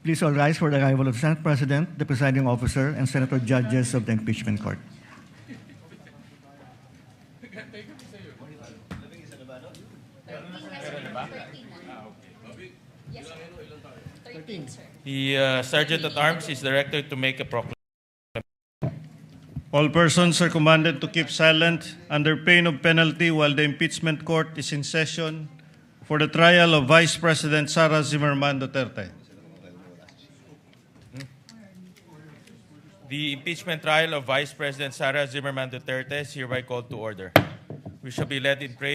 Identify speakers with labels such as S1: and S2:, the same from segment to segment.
S1: Please all rise for the arrival of the Senate President, the presiding officer, and Senator Judges of the Impeachment Court.
S2: The Sergeant at Arms is directed to make a proclamation.
S3: All persons are commanded to keep silent under pain of penalty while the impeachment court is in session for the trial of Vice President Sara Duterte.
S2: The impeachment trial of Vice President Sara Duterte is hereby called to order. We shall be led in prayer.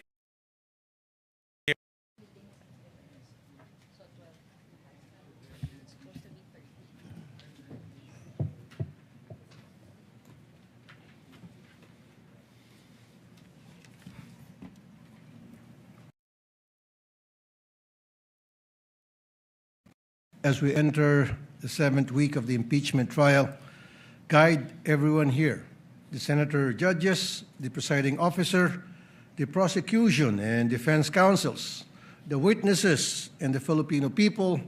S4: As we enter the 7th week of the impeachment trial, guide everyone here, the senator judges, the presiding officer, the prosecution and defense counsels, the witnesses, and the Filipino people,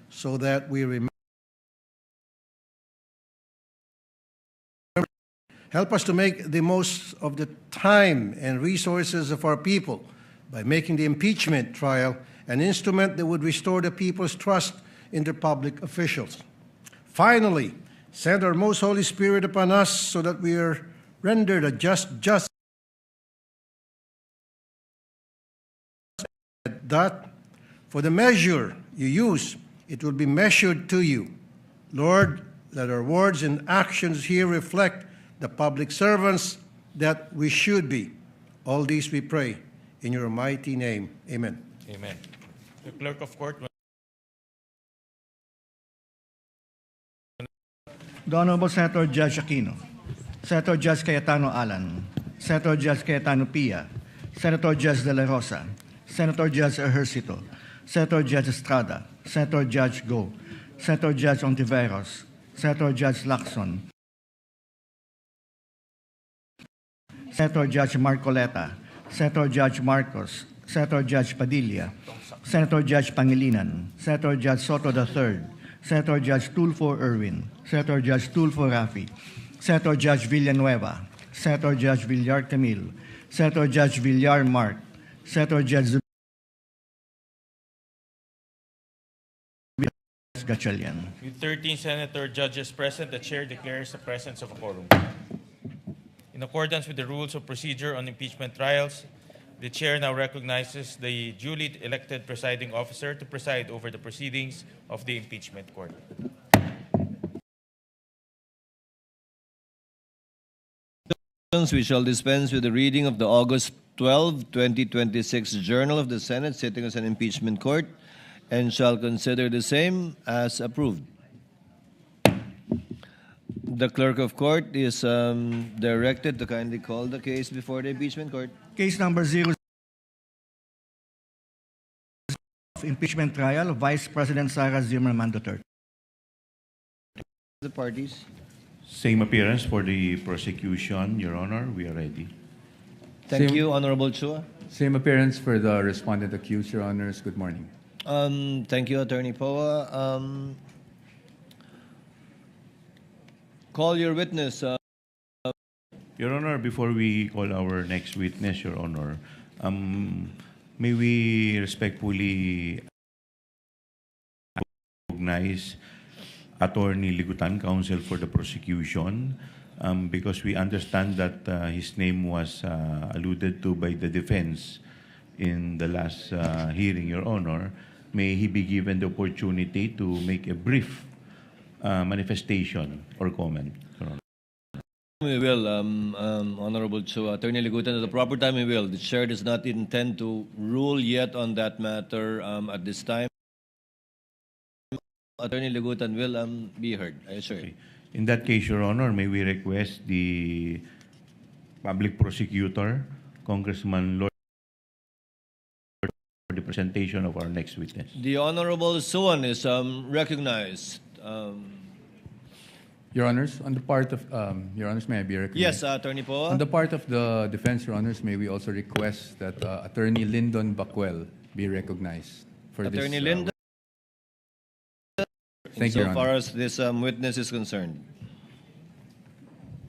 S4: so that we remember. Help us to make the most of the time and resources of our people by making the impeachment trial an instrument that would restore the people's trust in their public officials. Finally, send our most Holy Spirit upon us so that we are rendered a just that for the measure you use, it will be measured to you. Lord, let our words and actions here reflect the public servants that we should be. All these we pray in your mighty name. Amen.
S2: Amen. The clerk of court.
S1: The Honorable Senator Judge Aquino, Senator Judge Cayetano Alan, Senator Judge Cayetano Pia, Senator Judge De La Rosa, Senator Judge Ejercito, Senator Judge Estrada, Senator Judge Go, Senator Judge Ontiveros, Senator Judge Lacson, Senator Judge Marcoleta, Senator Judge Marcos, Senator Judge Padilla, Senator Judge Pangilinan, Senator Judge Soto III, Senator Judge Tulfo Erwin, Senator Judge Tulfo Rafi, Senator Judge Villanueva, Senator Judge Villar Camille, Senator Judge Villar Mark, Senator Judge Gatchalian.
S2: With 13 senator judges present, the chair declares the presence of a quorum. In accordance with the rules of procedure on impeachment trials, the chair now recognizes the duly elected presiding officer to preside over the proceedings of the impeachment court.
S5: We shall dispense with the reading of the August 12, 2026 Journal of the Senate sitting as an impeachment court and shall consider the same as approved. The clerk of court is directed to kindly call the case before the impeachment court.
S1: Case number 0 impeachment trial of Vice President Sara Duterte.
S5: The parties.
S6: Same appearance for the prosecution, Your Honor. We are ready.
S5: Thank you, Honorable Chua.
S7: Same appearance for the respondent accused, Your Honors. Good morning.
S5: Thank you, Attorney Poa. Call your witness.
S6: Your Honor, before we call our next witness, Your Honor, may we respectfully recognize Attorney Ligutan, counsel for the prosecution, because we understand that his name was alluded to by the defense in the last hearing, Your Honor. May he be given the opportunity to make a brief manifestation or comment, Your Honor.
S5: We will, Honorable Chua. Attorney Ligutan, at the proper time we will. The chair does not intend to rule yet on that matter at this time. Attorney Ligutan will be heard, I assure you.
S6: In that case, Your Honor, may we request the public prosecutor, Congressman Lord, for the presentation of our next witness.
S5: The Honorable Suwan is recognized.
S7: Your Honors, on the part of, Your Honors, may I be recognized?
S5: Yes, Attorney Poa.
S7: On the part of the defense, Your Honors, may we also request that Attorney Lyndon Bacuel be recognized for
S5: Attorney
S7: this.
S5: Lyndon.
S7: Thank you, Your
S5: insofar
S7: Honor.
S5: as this witness is concerned.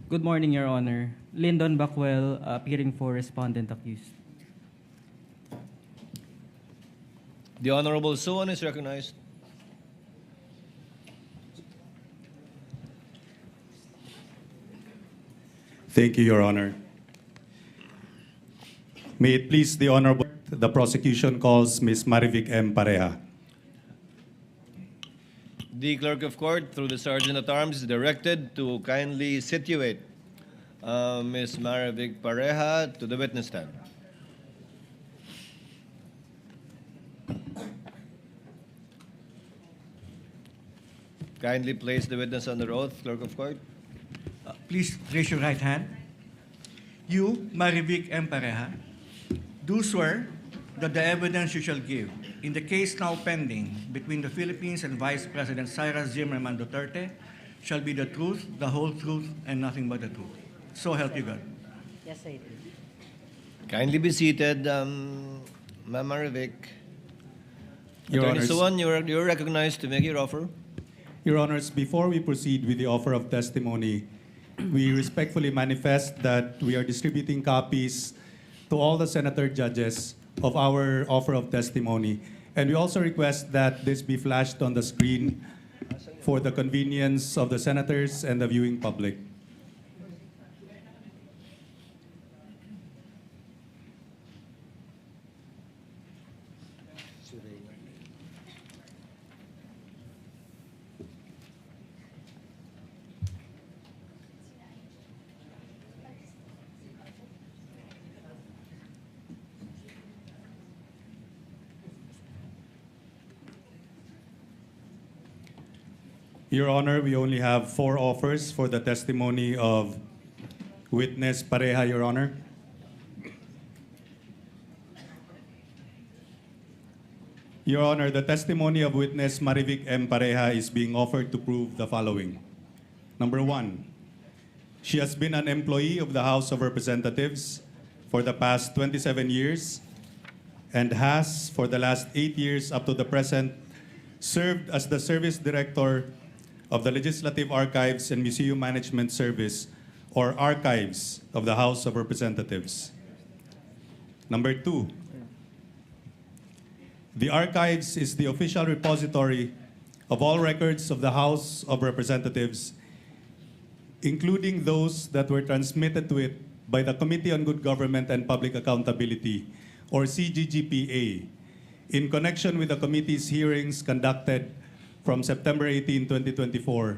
S8: Good morning, Your Honor. Lyndon Backwell, appearing for respondent accused.
S5: The Honorable Suwan is recognized.
S9: Thank you, Your Honor. May it please the Honorable, the prosecution calls Ms. Marivic M. Pareja.
S5: The Clerk of Court, through the Sergeant at Arms, is directed to kindly situate Ms. Marivic Pareja to the witness stand. Kindly place the witness under oath, Clerk of Court.
S1: Please raise your right hand. You, Marivic M. Pareja, do swear that the evidence you shall give in the case now pending between the Philippines and Vice President Sara Duterte shall be the truth, the whole truth, and nothing but the truth. So help you God.
S10: Yes, I do.
S5: Kindly be seated, Ma'am Marivic.
S9: Your
S5: Attorney
S9: Honors.
S5: Suwan, you're recognized to make your offer.
S9: Your Honors, before we proceed with the offer of testimony, we respectfully manifest that we are distributing copies to all the senator judges of our offer of testimony. And we also request that this be flashed on the screen for the convenience of the senators and the viewing public. Your Honor, we only have 4 offers for the testimony of witness Pareja, Your Honor. Your Honor, the testimony of witness Marivic M. Pareja is being offered to prove the following. Number 1, she has been an employee of the House of Representatives for the past 27 years and has, for the last 8 years up to the present, served as the Service Director of the Legislative Archives and Museum Management Service, or Archives of the House of Representatives. Number 2, the Archives is the official repository of all records of the House of Representatives, including those that were transmitted to it by the Committee on Good Government and Public Accountability, or CGGPA, in connection with the committee's hearings conducted from September 18, 2024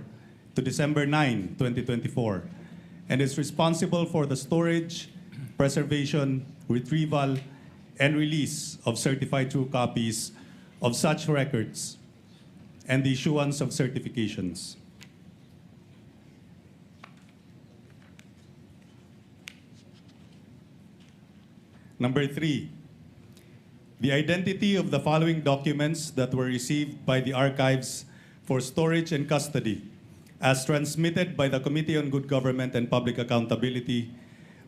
S9: to December 9, 2024, and is responsible for the storage, preservation, retrieval, and release of certified true copies of such records and the issuance of certifications. Number 3, the identity of the following documents that were received by the archives for storage and custody as transmitted by the Committee on Good Government and Public Accountability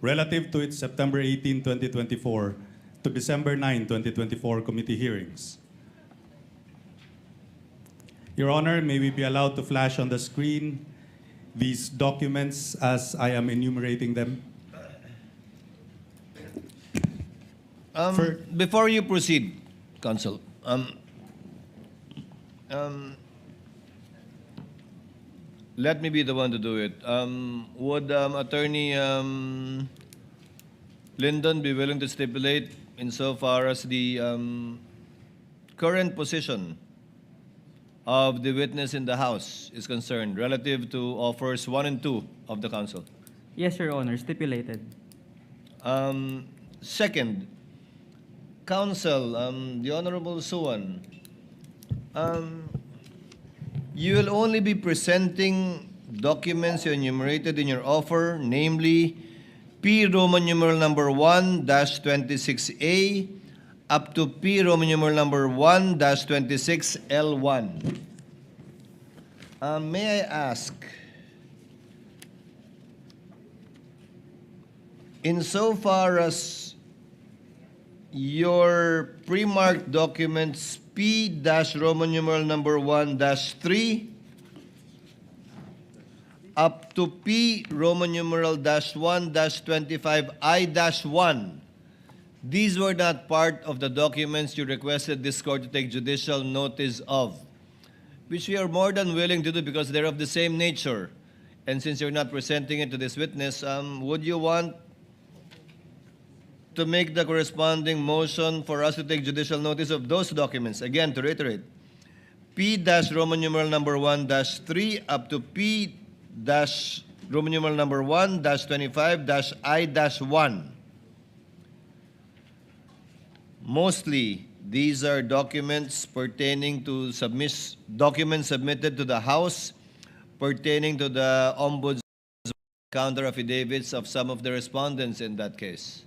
S9: relative to its September 18, 2024 to December 9, 2024 committee hearings. Your Honor, may we be allowed to flash on the screen these documents as I am enumerating them?
S5: Before you proceed, Counsel, let me be the one to do it. Would Attorney Lyndon be willing to stipulate insofar as the current position of the witness in the House is concerned relative to offers 1 and 2 of the Council?
S8: Yes, Your Honor, stipulated.
S5: Second, Counsel, the Honorable Suwan, you will only be presenting documents you enumerated in your offer, namely P Roman numeral number 1-26A up to P Roman numeral number 1-26L1. May I ask, insofar as your pre-marked documents P-Roman numeral number 1-3 up to P Roman numeral -1-25I-1. These were not part of the documents you requested this court to take judicial notice of, which we are more than willing to do because they're of the same nature. And since you're not presenting it to this witness, would you want to make the corresponding motion for us to take judicial notice of those documents? Again, to reiterate, P-Roman numeral number 1-3 up to P-Roman numeral number 1-25-I-1. Mostly, these are documents pertaining to documents submitted to the House pertaining to the Ombudsman counter affidavits of some of the respondents in that case.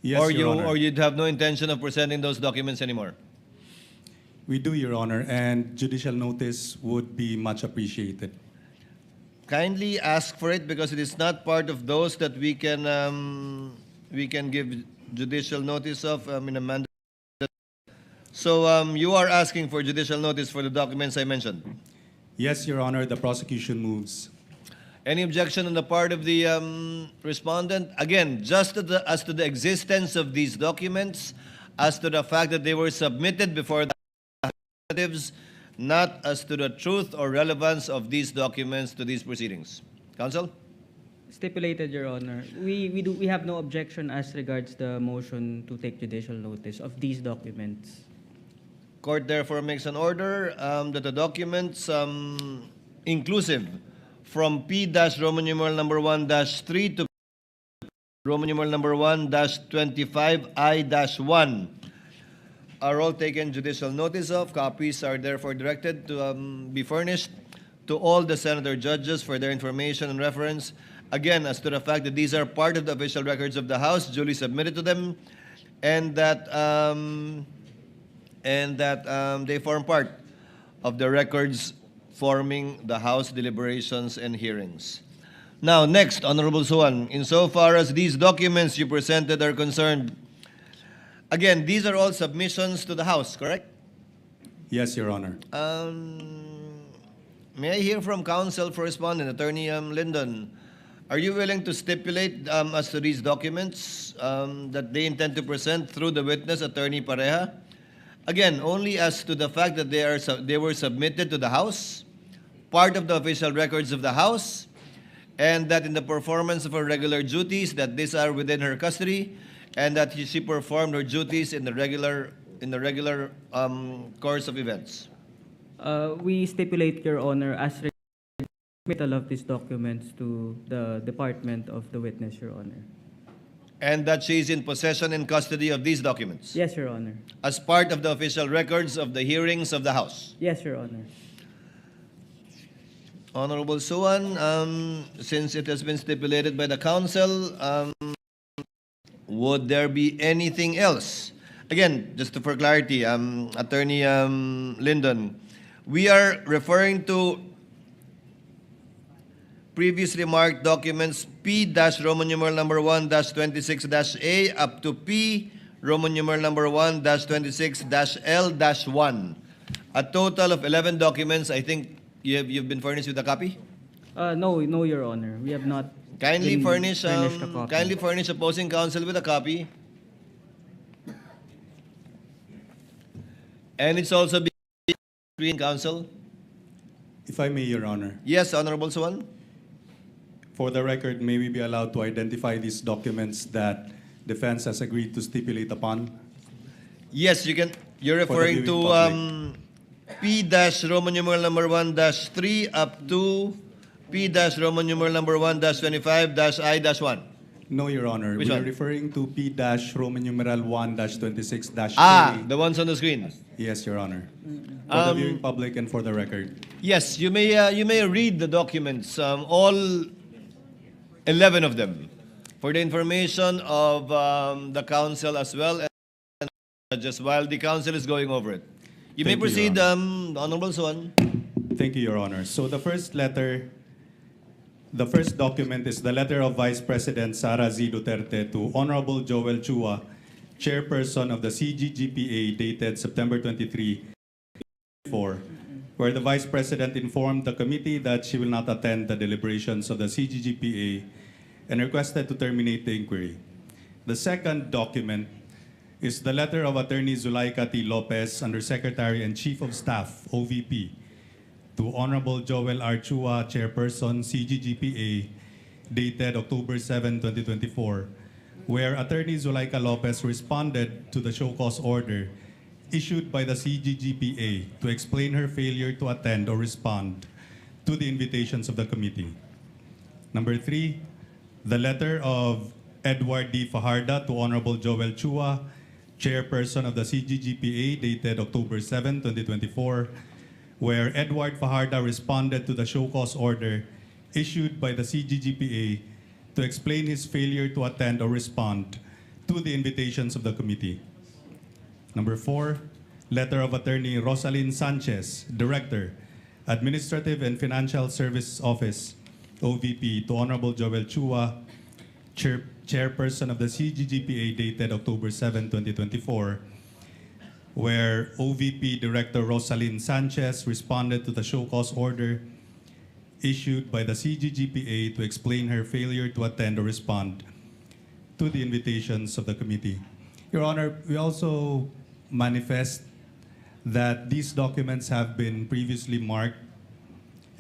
S9: Yes,
S5: or
S9: Your Honor.
S5: or you'd have no intention of presenting those documents anymore.
S9: We do, Your Honor, and judicial notice would be much appreciated.
S5: Kindly ask for it because it is not part of those that we can give judicial notice of in a mandate. So you are asking for judicial notice for the documents I mentioned.
S9: Yes, Your Honor, the prosecution moves.
S5: Any objection on the part of the respondent? Again, just as to the existence of these documents, as to the fact that they were submitted before the representatives, not as to the truth or relevance of these documents to these proceedings. Counsel?
S8: Stipulated, Your Honor. We have no objection as regards the motion to take judicial notice of these documents.
S5: Court therefore makes an order that the documents inclusive from P-Roman numeral number 1-3 to Roman numeral number 1-25I-1 are all taken judicial notice of. Copies are therefore directed to be furnished to all the senator judges for their information and reference. Again, as to the fact that these are part of the official records of the House, duly submitted to them, and that they form part of the records forming the House deliberations and hearings. Now, next, Honorable Suan, insofar as these documents you presented are concerned, again, these are all submissions to the House, correct?
S9: Yes, Your Honor.
S5: May I hear from counsel for respondent, Attorney Lyndon? Are you willing to stipulate as to these documents that they intend to present through the witness, Attorney Pareja? Again, only as to the fact that they were submitted to the House, part of the official records of the House, and that in the performance of her regular duties, that these are within her custody, and that she performed her duties in the regular course of events.
S8: We stipulate, Your Honor, as regards the submittal of these documents to the department of the witness, Your Honor.
S5: And that she is in possession and custody of these documents
S8: Yes, Your Honor.
S5: as part of the official records of the hearings of the House.
S8: Yes, Your Honor.
S5: Honorable Suan, since it has been stipulated by the council, would there be anything else? Again, just for clarity, Attorney Lyndon, we are referring to previously marked documents P-Roman numeral number 1-26-A up to P Roman numeral number 1-26-L-1. A total of 11 documents. I think you've been furnished with a copy?
S8: No, Your Honor. We have not
S5: Kindly
S8: been
S5: furnish
S8: furnished a copy.
S5: opposing counsel with a copy. And it's also being screened, counsel.
S9: If I may, Your Honor.
S5: Yes, Honorable Suan.
S9: For the record, may we be allowed to identify these documents that defense has agreed to stipulate upon?
S5: Yes, you can. You're
S9: For the
S5: referring
S9: viewing
S5: to P-Roman numeral number 1-3 up to P-Roman numeral number 1-25-I-1.
S9: No, Your Honor.
S5: Which
S9: we
S5: one?
S9: are referring to P-Roman numeral 1-26-A.
S5: The ones on the screen.
S9: Yes, Your Honor. For the viewing public and for the record.
S5: Yes, you may read the documents, all 11 of them, for the information of the council as well, and just while the council is going over it. You may
S9: Thank you,
S5: proceed,
S9: Your
S5: Honorable Suan.
S9: Thank you, Your Honor. So the first document is the letter of Vice President Sara Z. Duterte to Honorable Joel Chua, chairperson of the CGGPA, dated September 23, 2024, where the Vice President informed the committee that she will not attend the deliberations of the CGGPA and requested to terminate the inquiry. The second document is the letter of Attorney Zulaika T. Lopez, Undersecretary and Chief of Staff, OVP, to Honorable Joel R. Chua, Chairperson, CGGPA, dated October 7, 2024, where Attorney Zulaika Lopez responded to the show cause order issued by the CGGPA to explain her failure to attend or respond to the invitations of the committee. Number 3, the letter of Edward D. Fajarda to Honorable Joel Chua, Chairperson of the CGGPA, dated October 7, 2024, where Edward Fajarda responded to the show cause order issued by the CGGPA to explain his failure to attend or respond to the invitations of the committee. Number 4, letter of Attorney Rosalyn Sanchez, Director, Administrative and Financial Service Office, OVP, to Honorable Joel Chua, Chairperson of the CGGPA, dated October 7, 2024, where OVP Director Rosalyn Sanchez responded to the show cause order issued by the CGGPA to explain her failure to attend or respond to the invitations of the committee. Your Honor, we also manifest that these documents have been previously marked,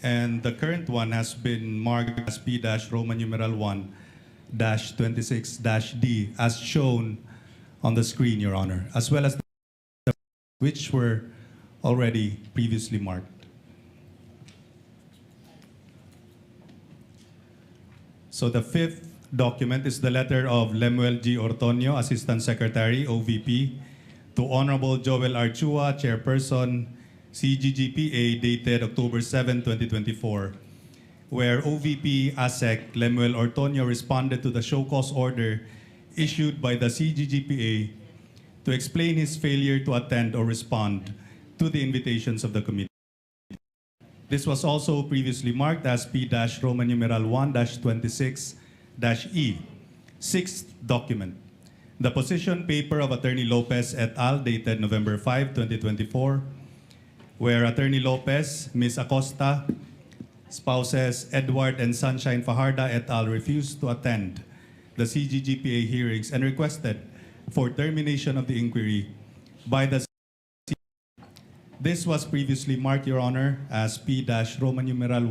S9: and the current one has been marked as P-Roman numeral 1-26-D, as shown on the screen, Your Honor, as well as the which were already previously marked. So the fifth document is the letter of Lemuel G. Ortonio, Assistant Secretary, OVP, to Honorable Joel R. Chua, Chairperson, CGGPA, dated October 7, 2024, where OVP ASEC Lemuel Ortonio responded to the show cause order issued by the CGGPA to explain his failure to attend or respond to the invitations of the committee. This was also previously marked as P-Roman numeral 1-26-E. Sixth document, the position paper of Attorney Lopez et al., dated November 5, 2024, where Attorney Lopez, Ms. Acosta, spouses Edward and Sunshine Fajarda et al. Refused to attend the CGGPA hearings and requested for termination of the inquiry by the This was previously marked, Your Honor, as P-Roman numeral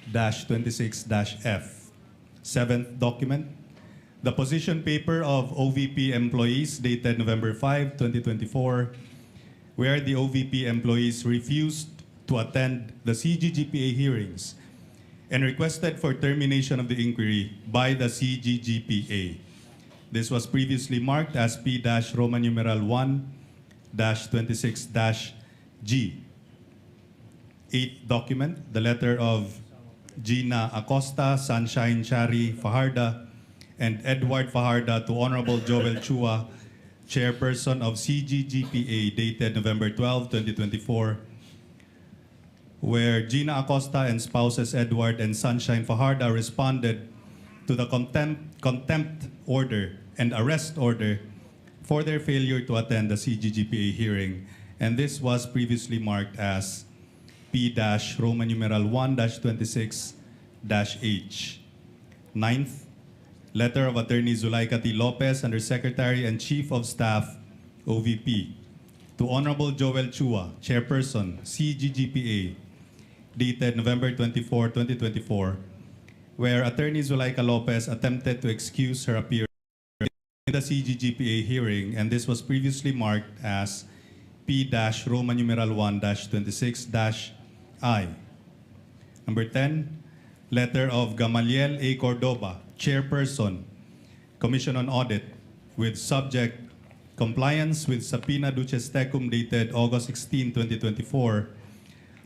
S9: 1-26-F. Seventh document, the position paper of OVP employees, dated November 5, 2024, where the OVP employees refused to attend the CGGPA hearings and requested for termination of the inquiry by the CGGPA. This was previously marked as P-Roman numeral 1-26-G. Eighth document, the letter of Gina Acosta, Sunshine Shari Fajarda, and Edward Fajarda to Honorable Joel Chua, Chairperson of CGGPA, dated November 12, 2024, where Gina Acosta and spouses Edward and Sunshine Fajarda responded to the contempt order and arrest order for their failure to attend the CGGPA hearing, and this was previously marked as P-Roman numeral 1-26-H. Ninth, letter of Attorney Zulaika T. Lopez, Undersecretary and Chief of Staff, OVP, to Honorable Joel Chua, Chairperson, CGGPA, dated November 24, 2024, where Attorney Zulaika Lopez attempted to excuse her appearance in the CGGPA hearing, and this was previously marked as P-Roman numeral 1-26-I. Number 10, letter of Gamaliel A. Cordoba, Chairperson, Commission on Audit, with subject compliance with Subpoena Duces Tecum, dated August 16, 2024,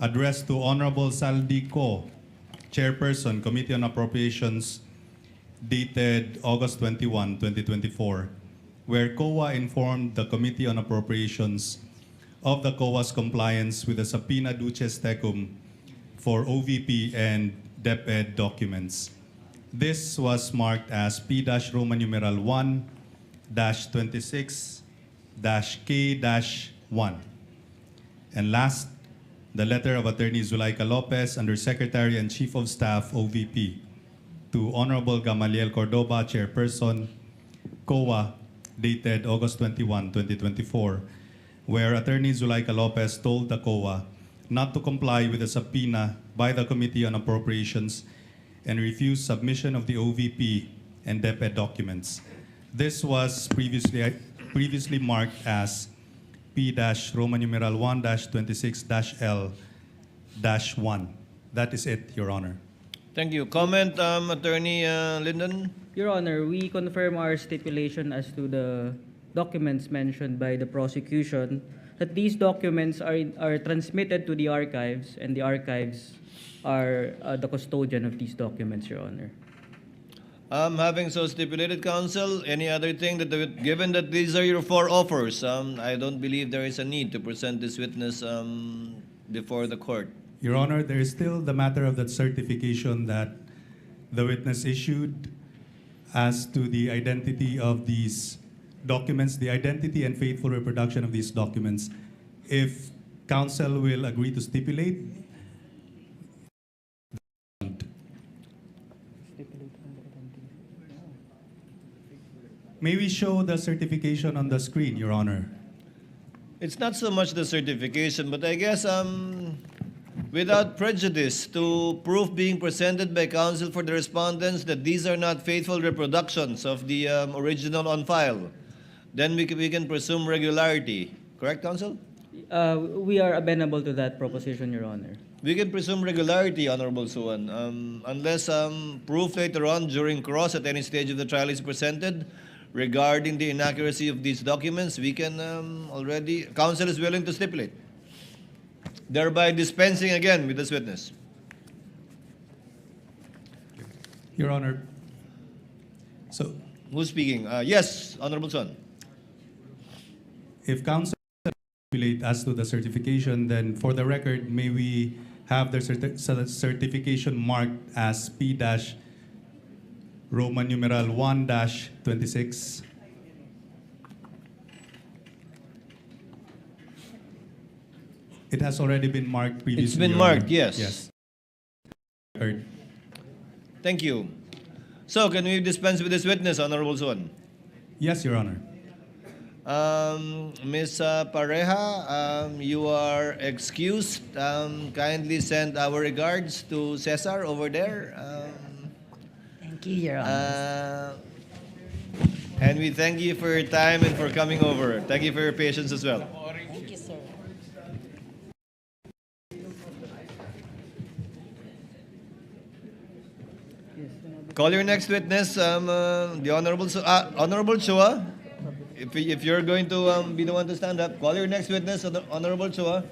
S9: addressed to Honorable Saldi Co, Chairperson, Committee on Appropriations, dated August 21, 2024, where COA informed the Committee on Appropriations of the COA's compliance with the Subpoena Duces Tecum for OVP and DepEd documents. This was marked as P-Roman numeral 26-K-1. And last, the letter of Attorney Zulaika Lopez, Undersecretary and Chief of Staff, OVP, to Honorable Gamaliel Cordoba, Chairperson, COA, dated August 21, 2024, where Attorney Zulaika Lopez told the COA not to comply with the subpoena by the Committee on Appropriations and refused submission of the OVP and DepEd documents. This was previously marked as P-Roman numeral 1-26-L-1. That is it, Your Honor.
S5: Thank you. Comment, Attorney Linden?
S8: Your Honor, we confirm our stipulation as to the documents mentioned by the prosecution, that these documents are transmitted to the archives, and the archives are the custodian of these documents, Your Honor.
S5: Having so stipulated, counsel, any other thing that, given that these are your four offers, I don't believe there is a need to present this witness before the court.
S9: Your Honor, there is still the matter of that certification that the witness issued as to the identity of these documents, the identity and faithful reproduction of these documents. If counsel will agree to stipulate, may we show the certification on the screen, Your Honor?
S5: It's not so much the certification, but I guess without prejudice to proof being presented by counsel for the respondents that these are not faithful reproductions of the original on file, then we can presume regularity. Correct, counsel?
S8: We are amenable to that proposition, Your Honor.
S5: We can presume regularity, Honorable Suwan, unless proof later on during cross at any stage of the trial is presented regarding the inaccuracy of these documents. We can already, counsel is willing to stipulate, thereby dispensing again with this witness.
S9: Your Honor, so
S5: Who's speaking? Yes, Honorable Son.
S9: if counsel stipulate as to the certification, then for the record, may we have the certification marked as P-Roman numeral 1-26? It has already been marked previously.
S5: It's been
S9: Your
S5: marked,
S9: Honor.
S5: yes.
S9: Yes. Heard.
S5: Thank you. So, can we dispense with this witness, Honorable Son?
S9: Yes, Your Honor.
S5: Ms. Pareja, you are excused. Kindly send our regards to Cesar over there.
S10: Thank you, Your Honor.
S5: And we thank you for your time and for coming over. Thank you for your patience as well.
S10: Thank you, sir.
S5: Call your next witness, the Honorable Honorable Chua. If you're going to be the one to stand up, call your next witness, Honorable Chua.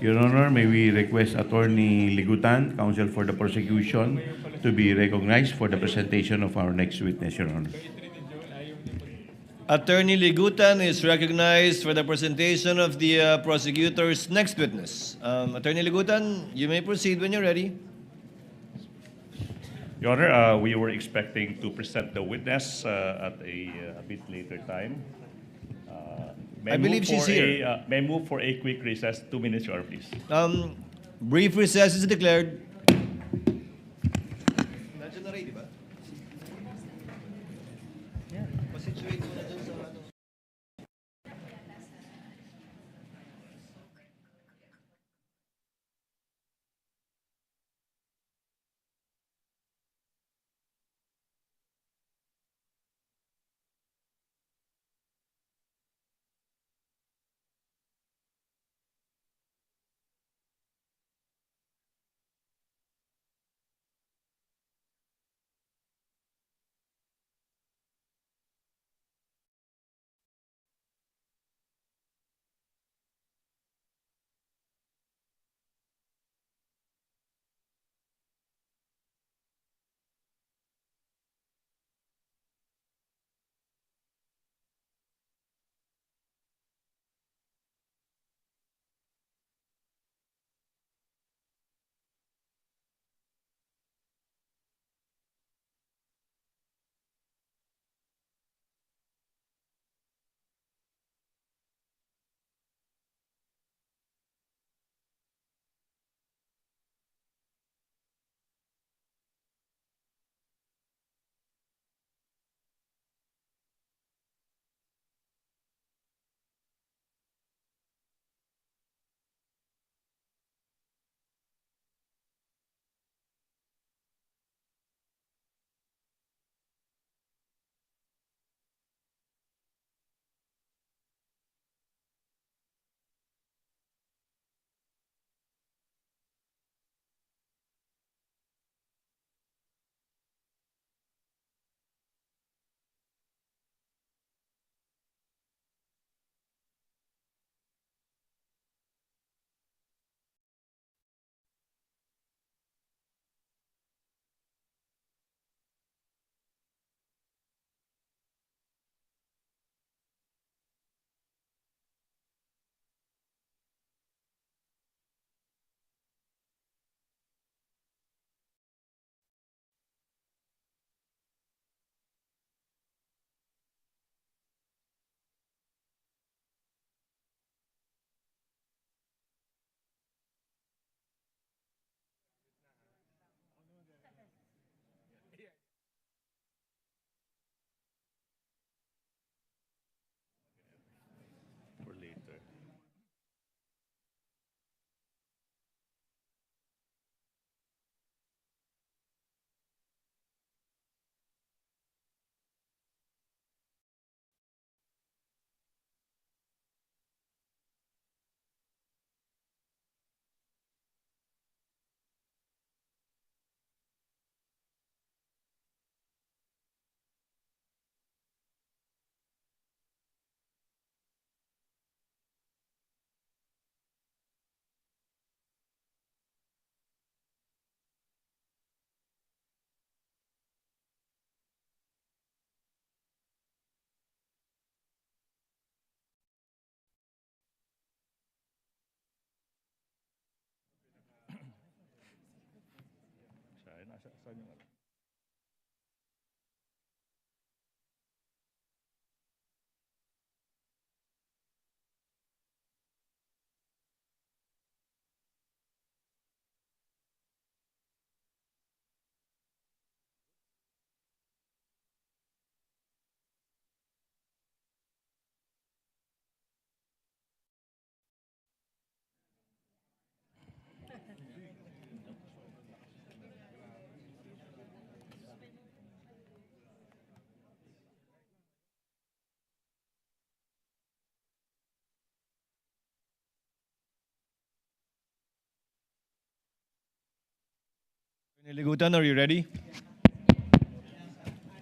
S6: Your Honor, may we request Attorney Ligutan, counsel for the prosecution, to be recognized for the presentation of our next witness, Your Honor.
S5: Attorney Ligutan is recognized for the presentation of the prosecutor's next witness. Attorney Ligutan, you may proceed when you're ready.
S11: Your Honor, we were expecting to present the witness at a bit later time.
S5: I believe she's here.
S11: May I move for a quick recess, 2 minutes, Your Honor, please.
S5: Brief recess is declared. Attorney Ligutan, are you ready?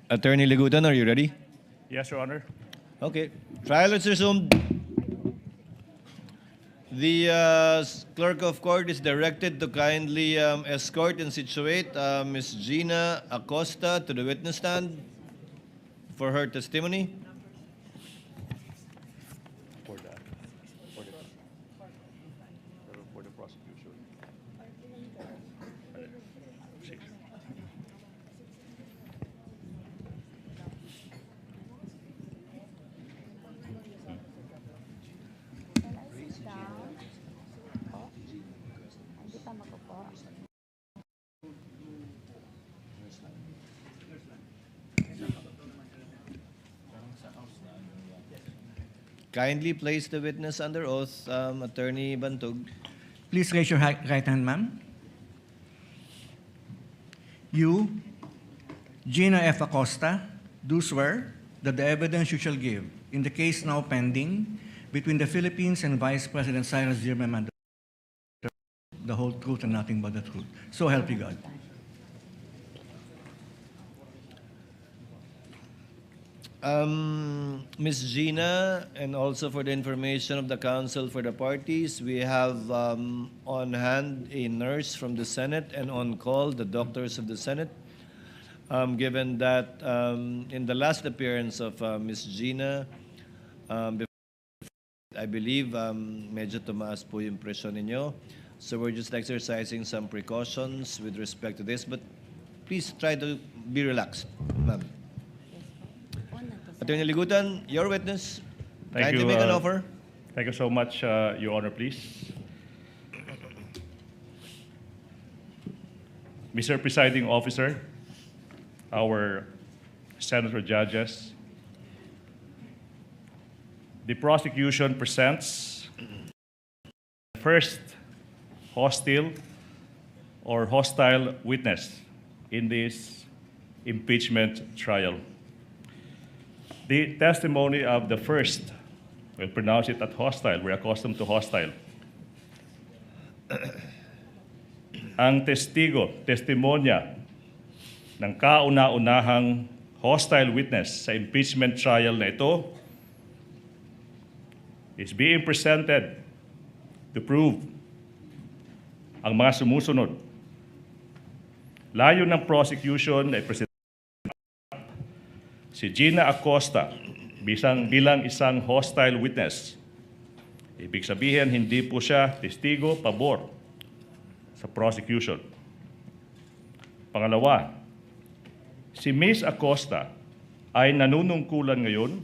S5: Attorney Ligutan, are you ready?
S11: Yes, Your Honor.
S5: Okay. Trial is resumed. The clerk of court is directed to kindly escort and situate Ms. Gina Acosta to the witness stand for her testimony.
S11: For the prosecution.
S5: Kindly place the witness under oath, Attorney Bantog.
S1: Please raise your right hand, ma'am. You, Gina F. Acosta, do swear that the evidence you shall give in the case now pending between the Philippines and Vice President Cyrus Zimmerman, the whole truth and nothing but the truth. So help you God.
S5: Ms. Gina, and also for the information of the counsel for the parties, we have on hand a nurse from the Senate and on call the doctors of the Senate. Given that in the last appearance of Ms. Gina, I believe medyo tumaas po yung presyon ninyo. So we're just exercising some precautions with respect to this, but please try to be relaxed, ma'am. Attorney Ligutan, your witness.
S11: Thank
S5: Kindly
S11: you,
S5: make an offer.
S11: Thank you so much, Your Honor, please. Mr. Presiding Officer, our senator judges, the prosecution presents the first hostile or hostile witness in this impeachment trial. The testimony of the first, we'll pronounce it at hostile, we're accustomed to hostile. Ang testimonya ng kauna-unahang hostile witness sa impeachment trial na ito is being presented to prove ang mga sumusunod. Layo ng prosecution ay si Gina Acosta bilang isang hostile witness. Ibig sabihin, hindi po siya testigo pabor sa prosecution. Pangalawa, si Ms. Acosta ay nanunungkulan ngayon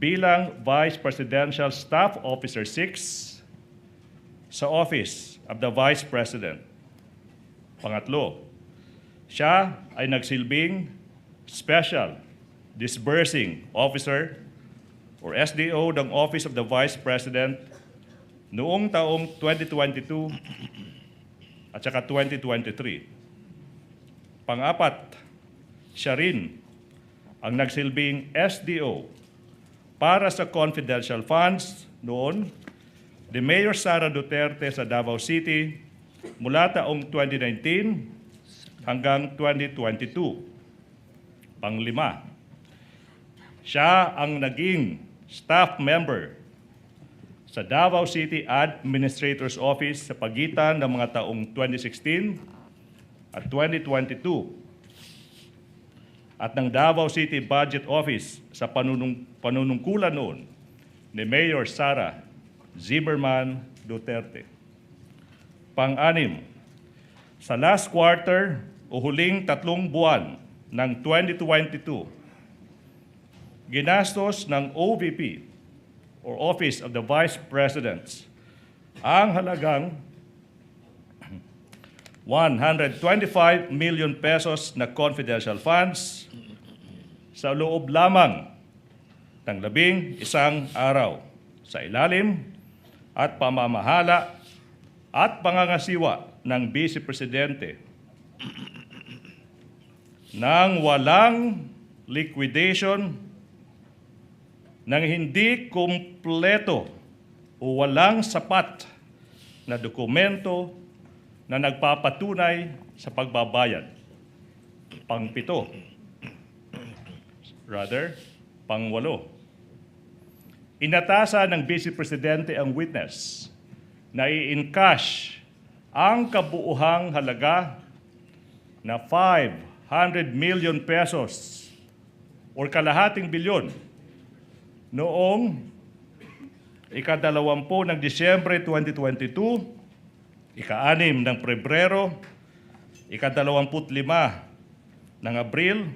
S11: bilang Vice Presidential Staff Officer 6 sa Office of the Vice President. Pangatlo, siya ay nagsilbing Special Disbursing Officer or SDO ng Office of the Vice President noong taong 2022 at saka 2023. Pang-apat, siya rin ang nagsilbing SDO para sa confidential funds noon ni Mayor Sara Duterte sa Davao City mula taong 2019 hanggang 2022. Panglima, siya ang naging staff member sa Davao City Administrator's Office sa pagitan ng mga taong 2016 at 2022 at ng Davao City Budget Office sa panunungkulan noon ni Mayor Sara Zimmerman Duterte. Pang-anim, sa last quarter o huling 3 buwan ng 2022, ginastos ng OVP or Office of the Vice President ang halagang 125 million pesos na confidential funds sa loob lamang ng 11 araw sa ilalim at pamamahala at pangangasiwa ng Vice Presidente nang walang liquidation, nang hindi kumpleto o walang sapat na dokumento na nagpapatunay sa pagbabayad. Pang-7. Pang-8. Inatasan ng Vice Presidente ang witness na i-encash ang kabuuhang halaga na 500 million pesos or kalahating bilyon noong ika-20 ng Disyembre 2022, ika-6 ng Pebrero, ika-25 ng Abril,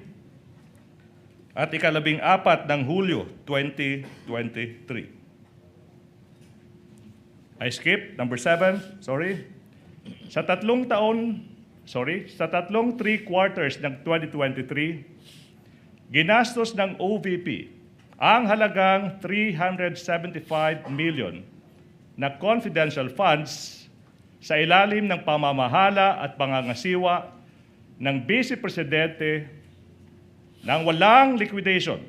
S11: at ika-14 ng Hulyo 2023. I skip number 7, sorry. Sa tatlong 3 quarters ng 2023, ginastos ng OVP ang halagang 375 million na confidential funds sa ilalim ng pamamahala at pangangasiwa ng Vice Presidente nang walang liquidation,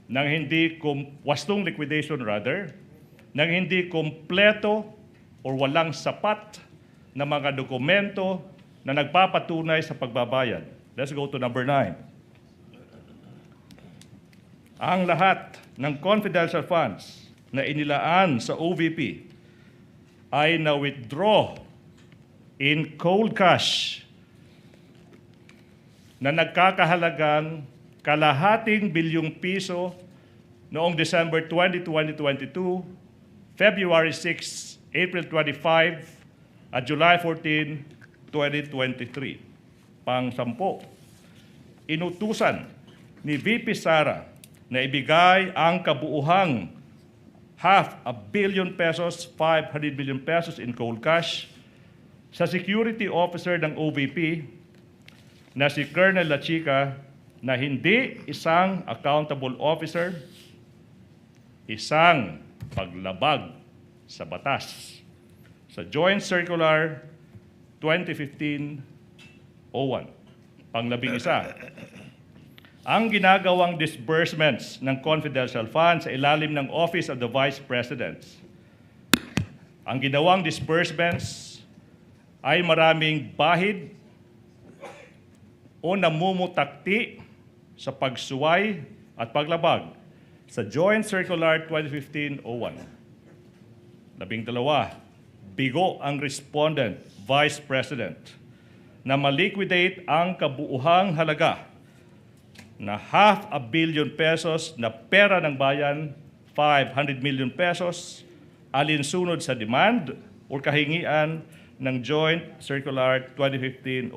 S11: nang hindi wastong liquidation rather, nang hindi kompleto o walang sapat na mga dokumento na nagpapatunay sa pagbabayad. Let's go to number 9. Ang lahat ng confidential funds na inilaan sa OVP ay na-withdraw in cold cash na nagkakahalagang kalahating bilyong piso noong December 20, 2022, February 6, April 25, at July 14, 2023. Pang-10, inutusan ni VP Sara na ibigay ang kabuuhang 500 million pesos, 500 million pesos in cold cash sa security officer ng OVP na si Colonel Lachica na hindi isang accountable officer, isang paglabag sa batas. Sa Joint Circular 2015-01, pang-11, ang ginagawang disbursements ng confidential funds sa ilalim ng Office of the Vice President. Ang ginawang disbursements ay maraming bahid o namumutakti sa pagsuway at paglabag sa Joint Circular 2015-01. 12, bigo ang respondent, Vice President, na maliquidate ang kabuuhang halaga na 500 million pesos na pera ng bayan, 500 million pesos, alinsunod sa demand o kahingian ng Joint Circular 2015-01.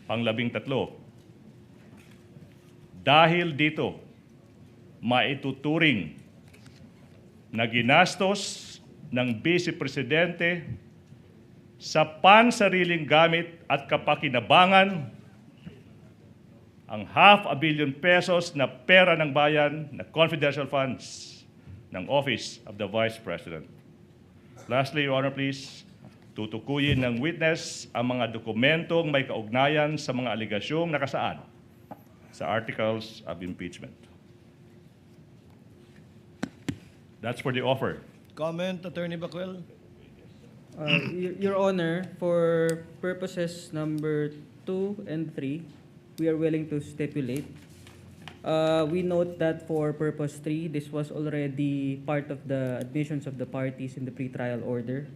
S11: Pang-13, dahil dito, maituturing na ginastos ng Vice Presidente sa pansariling gamit at kapakinabangan ang 500 million pesos na pera ng bayan na confidential funds ng Office of the Vice President. Lastly, Your Honor, please, tutukuyin ng witness ang mga dokumentong may kaugnayan sa mga aligasyong nakasaad sa Articles of Impeachment. That's for the offer.
S5: Comment, Attorney Bacuel?
S8: Your Honor, for purposes number 2 and 3, we are willing to stipulate. We note that for purpose 3, this was already part of the admissions of the parties in the pretrial order.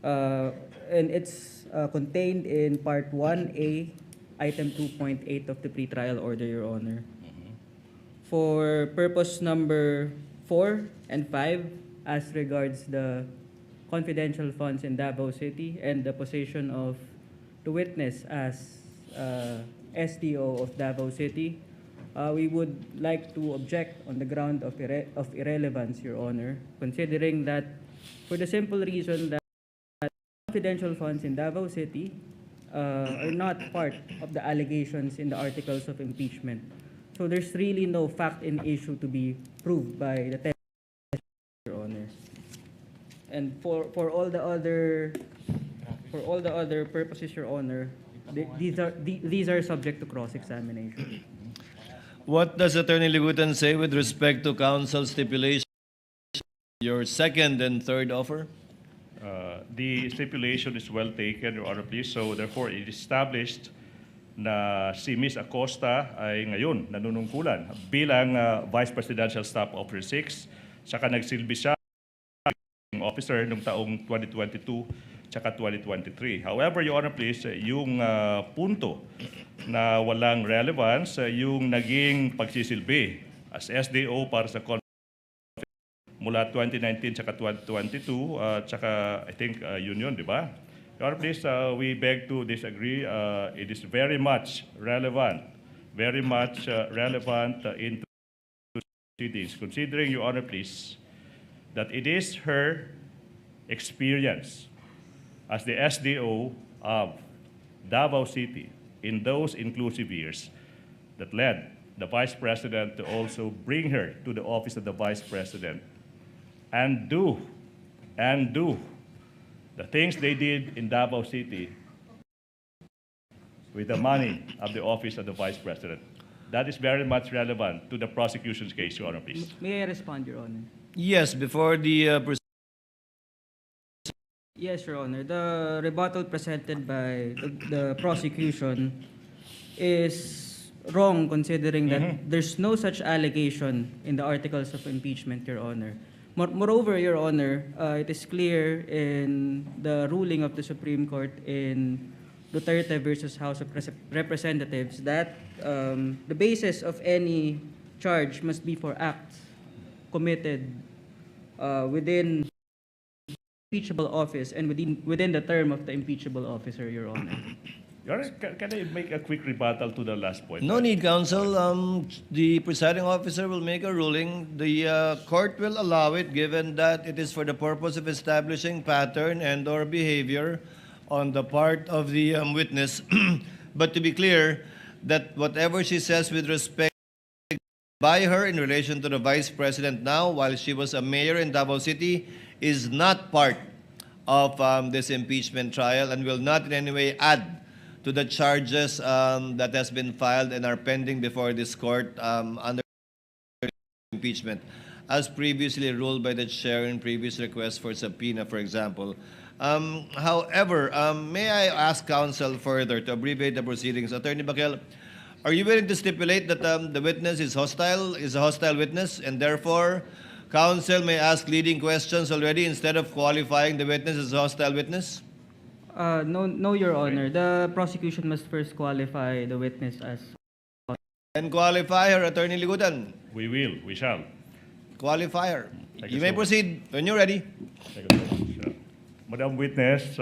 S8: And it's contained in Part 1A, Item 2.8 of the pretrial order, Your Honor. For purpose number 4 and 5, as regards the confidential funds in Davao City and the possession of to witness as SDO of Davao City. We would like to object on the ground of irrelevance, Your Honor, considering that for the simple reason that confidential funds in Davao City are not part of the allegations in the articles of impeachment. So there's really no fact in issue to be proved by the testimony, Your Honor. And for all the other purposes, Your Honor, these are subject to cross-examination.
S5: What does Attorney Ligutan say with respect to counsel's stipulation, your second and third offer?
S11: The stipulation is well taken, Your Honor, please. So therefore, it is established na si Ms. Acosta ay ngayon nanunungkulan bilang Vice Presidential Staff Officer 6. Saka nagsilbi siya officer noong taong 2022 tsaka 2023. However, Your Honor, please, yung punto na walang relevance, yung naging pagsisilbi as SDO para sa mula 2019 tsaka 2022, tsaka I think yun, di ba? Your Honor, please, we beg to disagree. It is very much relevant in proceedings, considering, Your Honor, please, that it is her experience as the SDO of Davao City in those inclusive years that led the Vice President to also bring her to the office of the Vice President and do the things they did in Davao City with the money of the office of the Vice President. That is very much relevant to the prosecution's case, Your Honor, please.
S8: May I respond, Your Honor?
S5: Yes, before the
S8: Yes, Your Honor. The rebuttal presented by the prosecution is wrong, considering that there's no such allegation in the articles of impeachment, Your Honor. Moreover, Your Honor, it is clear in the ruling of the Supreme Court in Duterte versus House of Representatives that the basis of any charge must be for acts committed within impeachable office and within the term of the impeachable officer, Your Honor.
S11: Your Honor, can I make a quick rebuttal to the last point?
S5: No need, counsel. The presiding officer will make a ruling. The court will allow it, given that it is for the purpose of establishing pattern and/or behavior on the part of the witness. But to be clear, that whatever she says with respect by her in relation to the Vice President now, while she was a mayor in Davao City, is not part of this impeachment trial and will not in any way add to the charges that has been filed and are pending before this court under impeachment, as previously ruled by the chair in previous requests for subpoena, for example. However, may I ask counsel further to abbreviate the proceedings? Attorney Bakel, are you willing to stipulate that the witness is a hostile witness, and therefore counsel may ask leading questions already instead of qualifying the witness as a hostile witness?
S8: No, Your Honor. The prosecution must first qualify the witness as...
S5: And qualify her, Attorney Ligutan.
S11: We shall.
S5: Qualify her.
S11: Thank
S5: You
S11: you
S5: may
S11: so much.
S5: proceed when you're ready.
S11: Thank you so much. Madam Witness,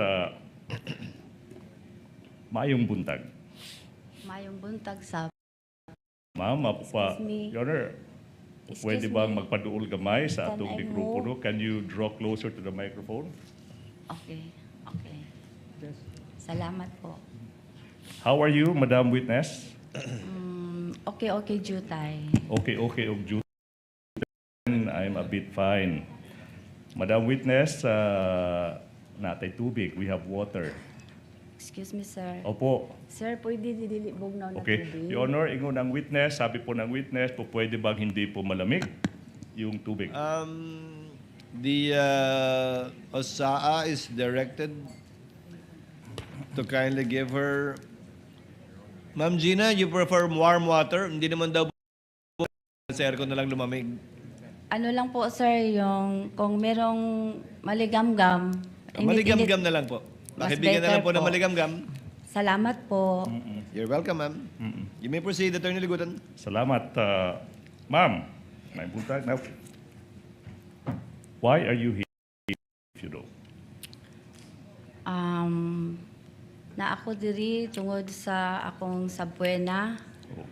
S11: maayong buntag.
S10: Mayong buntag sa...
S11: Ma'am,
S10: Excuse me.
S11: Your Honor,
S10: Excuse
S11: pwede bang
S10: me.
S11: magpaduol gamay sa
S10: Can
S11: atong
S10: I
S11: mikropono?
S10: move?
S11: Can you draw closer to the microphone?
S10: Okay. Salamat po.
S11: How are you, Madam Witness?
S10: Okay, Jutay.
S11: Okay, og June. I'm a bit fine. Madam Witness, natay tubig. We have water.
S10: Excuse me, sir.
S11: Opo.
S10: Sir, pwede didilibog na
S11: Okay.
S10: tubig?
S11: Your Honor, ingon ng witness, sabi po ng witness, po pwede bang hindi po malamig yung tubig?
S5: The OSAA is directed to kindly give her... Ma'am Gina, you prefer warm water? Hindi naman daw sa aircon na lang lumamig.
S10: Ano lang po, sir, yung kung merong maligamgam,
S5: Maligamgam na lang po.
S10: Mas
S5: Pakibigyan na lang po
S10: better
S5: ng
S10: po.
S5: maligamgam.
S10: Salamat po.
S5: You're welcome, ma'am. You may proceed, Attorney Ligutan.
S11: Salamat, ma'am. May buntag na. Why are you here if you know?
S10: Na ako diri tungod sa akong sabwena.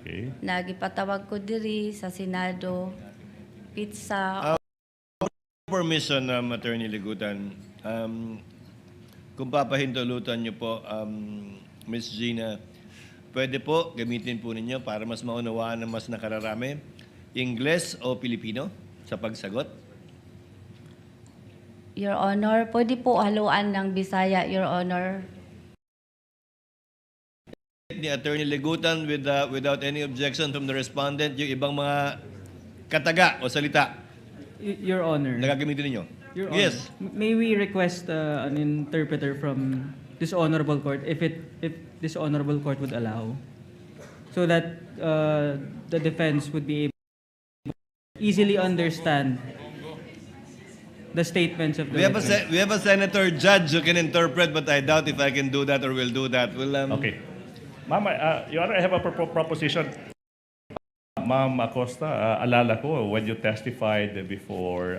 S11: Okay.
S10: Nagipatawag ko diri sa Senado. Pizza.
S5: Permission, Attorney Ligutan. Kung papahintulutan niyo po, Ms. Gina, pwede po gamitin po ninyo para mas maunawaan ng mas nakararami, Ingles o Pilipino sa pagsagot?
S10: Your Honor, pwede po haluan ng Bisaya, Your Honor.
S5: Ni Attorney Ligutan without any objection from the respondent, yung ibang mga kataga o salita
S8: Your Honor.
S5: na gagamitin ninyo?
S8: Your
S5: Yes.
S8: Honor, may we request an interpreter from this honorable court if this honorable court would allow, so that the defense would be able to easily understand the statements of the witness.
S5: We have a senator judge who can interpret, but I doubt if I can do that or will do that.
S11: Okay. Ma'am, Your Honor, I have a proposition. Ma'am Acosta, alala ko when you testified before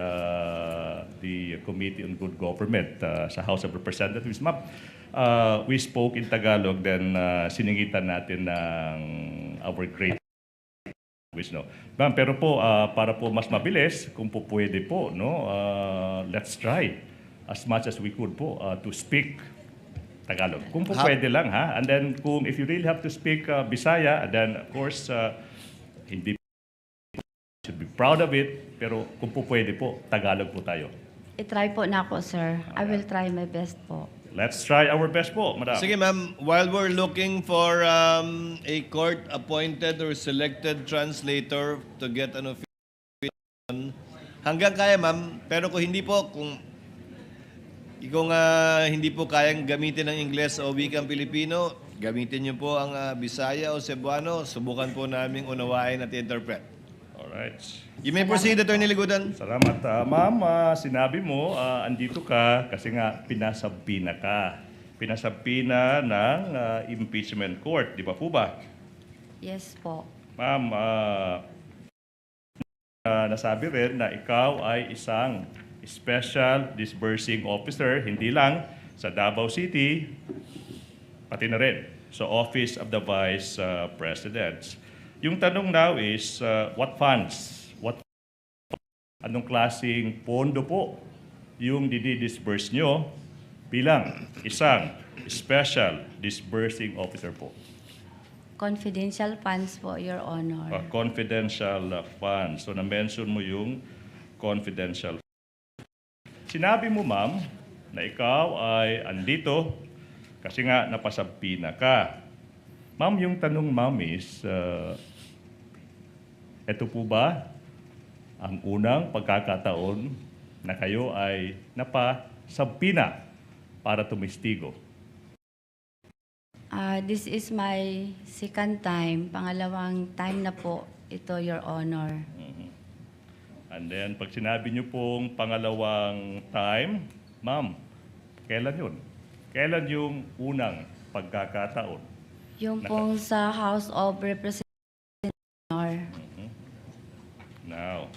S11: the Committee on Good Government sa House of Representatives, ma'am, we spoke in Tagalog, then siningitan natin ng our great language, no? Ma'am, pero po, para po mas mabilis, kung po pwede po, no, let's try as much as we could po to speak Tagalog. Kung po pwede lang, ha? And then, if you really have to speak Bisaya, then of course, hindi should be proud of it, pero kung po pwede po, Tagalog po tayo.
S10: I-try po na ako, sir. I will try my best po.
S11: Let's try our best po, madam.
S5: Sige ma'am, while we're looking for a court-appointed or selected translator to get an official, hanggang kaya ma'am, pero kung hindi po kayang gamitin ng Ingles o wikang Pilipino, gamitin niyo po ang Bisaya o Cebuano, subukan po namin unawain at interpret.
S11: Alright.
S5: You may proceed, Attorney Ligutan.
S11: Salamat. Ma'am, sinabi mo, andito ka kasi nga pinasabina ka. Pinasabina ng impeachment court, di ba po ba?
S10: Yes po.
S11: Ma'am, nasabi rin na ikaw ay isang special disbursing officer, hindi lang sa Davao City, pati na rin sa Office of the Vice President. Yung tanong now is, what funds? Anong klaseng pondo po yung didi-disburse nyo bilang isang special disbursing officer po?
S10: Confidential funds po, Your Honor.
S11: Confidential funds. So, na-mention mo yung confidential. Sinabi mo, ma'am, na ikaw ay andito kasi nga napasabina ka. Ma'am, yung tanong, ma'am, is, eto po ba ang unang pagkakataon na kayo ay napasabina para tumistigo?
S10: This is my second time. Pangalawang time na po ito, Your Honor.
S11: And then, pag sinabi niyo pong pangalawang time, ma'am, kailan yun? Kailan yung unang pagkakataon?
S10: Yung pong sa House of Representatives, Your Honor.
S11: Now,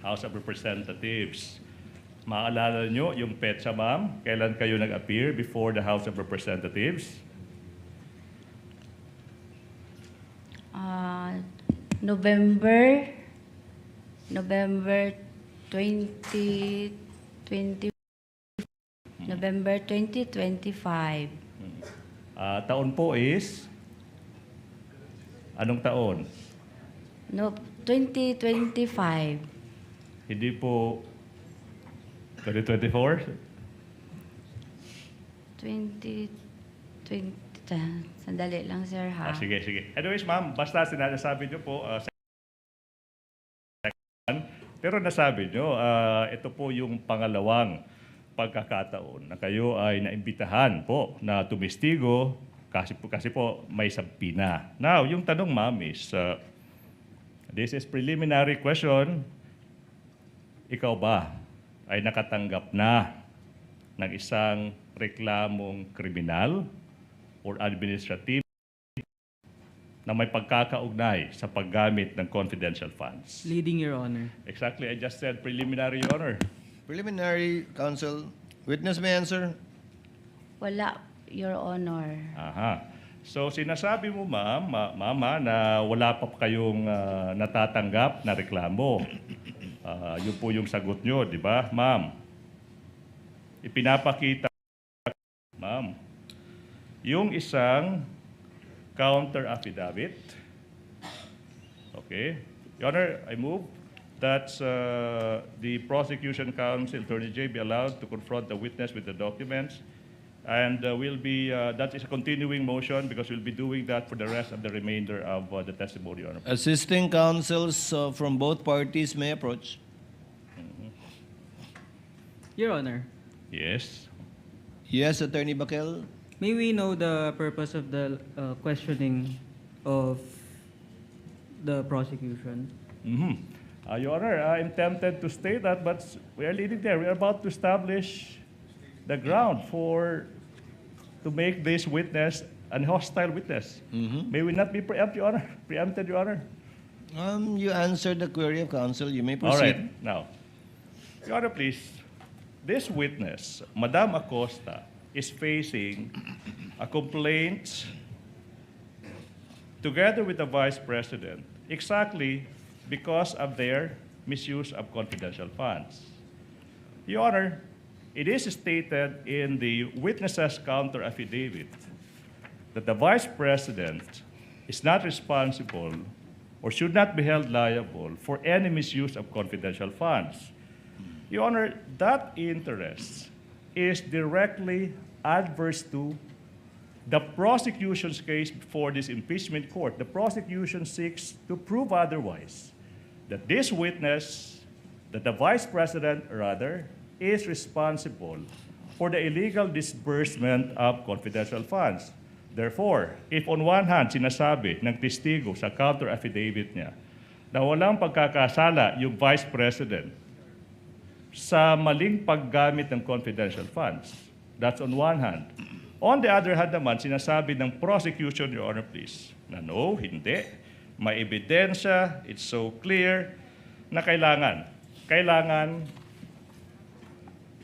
S11: House of Representatives. Maalala nyo yung petsa, ma'am? Kailan kayo nag-appear before the House of Representatives?
S10: November 2020, November 2025.
S11: Taon po is? Anong taon?
S10: No, 2025.
S11: Hindi po 2024?
S10: 2020. Sandali lang, sir, ha?
S11: Sige. Anyways, ma'am, basta sinasabi nyo po, pero nasabi nyo, ito po yung pangalawang pagkakataon na kayo ay naimbitahan po na tumistigo kasi po may sabina. Now, yung tanong, ma'am, is, this is preliminary question. Ikaw ba ay nakatanggap na ng isang reklamong kriminal or administrative na may pagkakaugnay sa paggamit ng confidential funds?
S8: Leading, Your Honor.
S11: Exactly, I just said preliminary, Your Honor.
S5: Preliminary, counsel. Witness may answer.
S10: Wala, Your Honor.
S11: Aha. So sinasabi mo, Mama, na wala pa kayong natatanggap na reklamo. Yun po yung sagot nyo, di ba, Ma'am? Ipinapakita, Ma'am, yung isang counter affidavit. Okay. Your Honor, I move that the prosecution counsel, Attorney J, be allowed to confront the witness with the documents. And that is a continuing motion because we'll be doing that for the rest of the remainder of the testimony, Your Honor.
S5: Assisting counsels from both parties may approach.
S8: Your Honor,
S11: Yes.
S5: Yes, Attorney Bakel.
S8: may we know the purpose of the questioning of the prosecution?
S11: Your Honor, I'm tempted to state that, but we are leading there. We are about to establish the ground to make this witness an hostile witness. May we not be preempted, Your Honor?
S5: You answered the query of counsel. You may
S11: All
S5: proceed.
S11: right. Now, Your Honor, please. This witness, Madam Acosta, is facing a complaint together with the Vice President exactly because of their misuse of confidential funds. Your Honor, it is stated in the witness's counter affidavit that the Vice President is not responsible or should not be held liable for any misuse of confidential funds. Your Honor, that interest is directly adverse to the prosecution's case before this impeachment court. The prosecution seeks to prove otherwise, that this witness, that the Vice President, rather, is responsible for the illegal disbursement of confidential funds. Therefore, if on one hand, sinasabi ng testigo sa counter affidavit niya na walang pagkakasala yung Vice President sa maling paggamit ng confidential funds, that's on one hand. On the other hand naman, sinasabi ng prosecution, Your Honor, please, na no, hindi. May ebidensya, it's so clear, na kailangan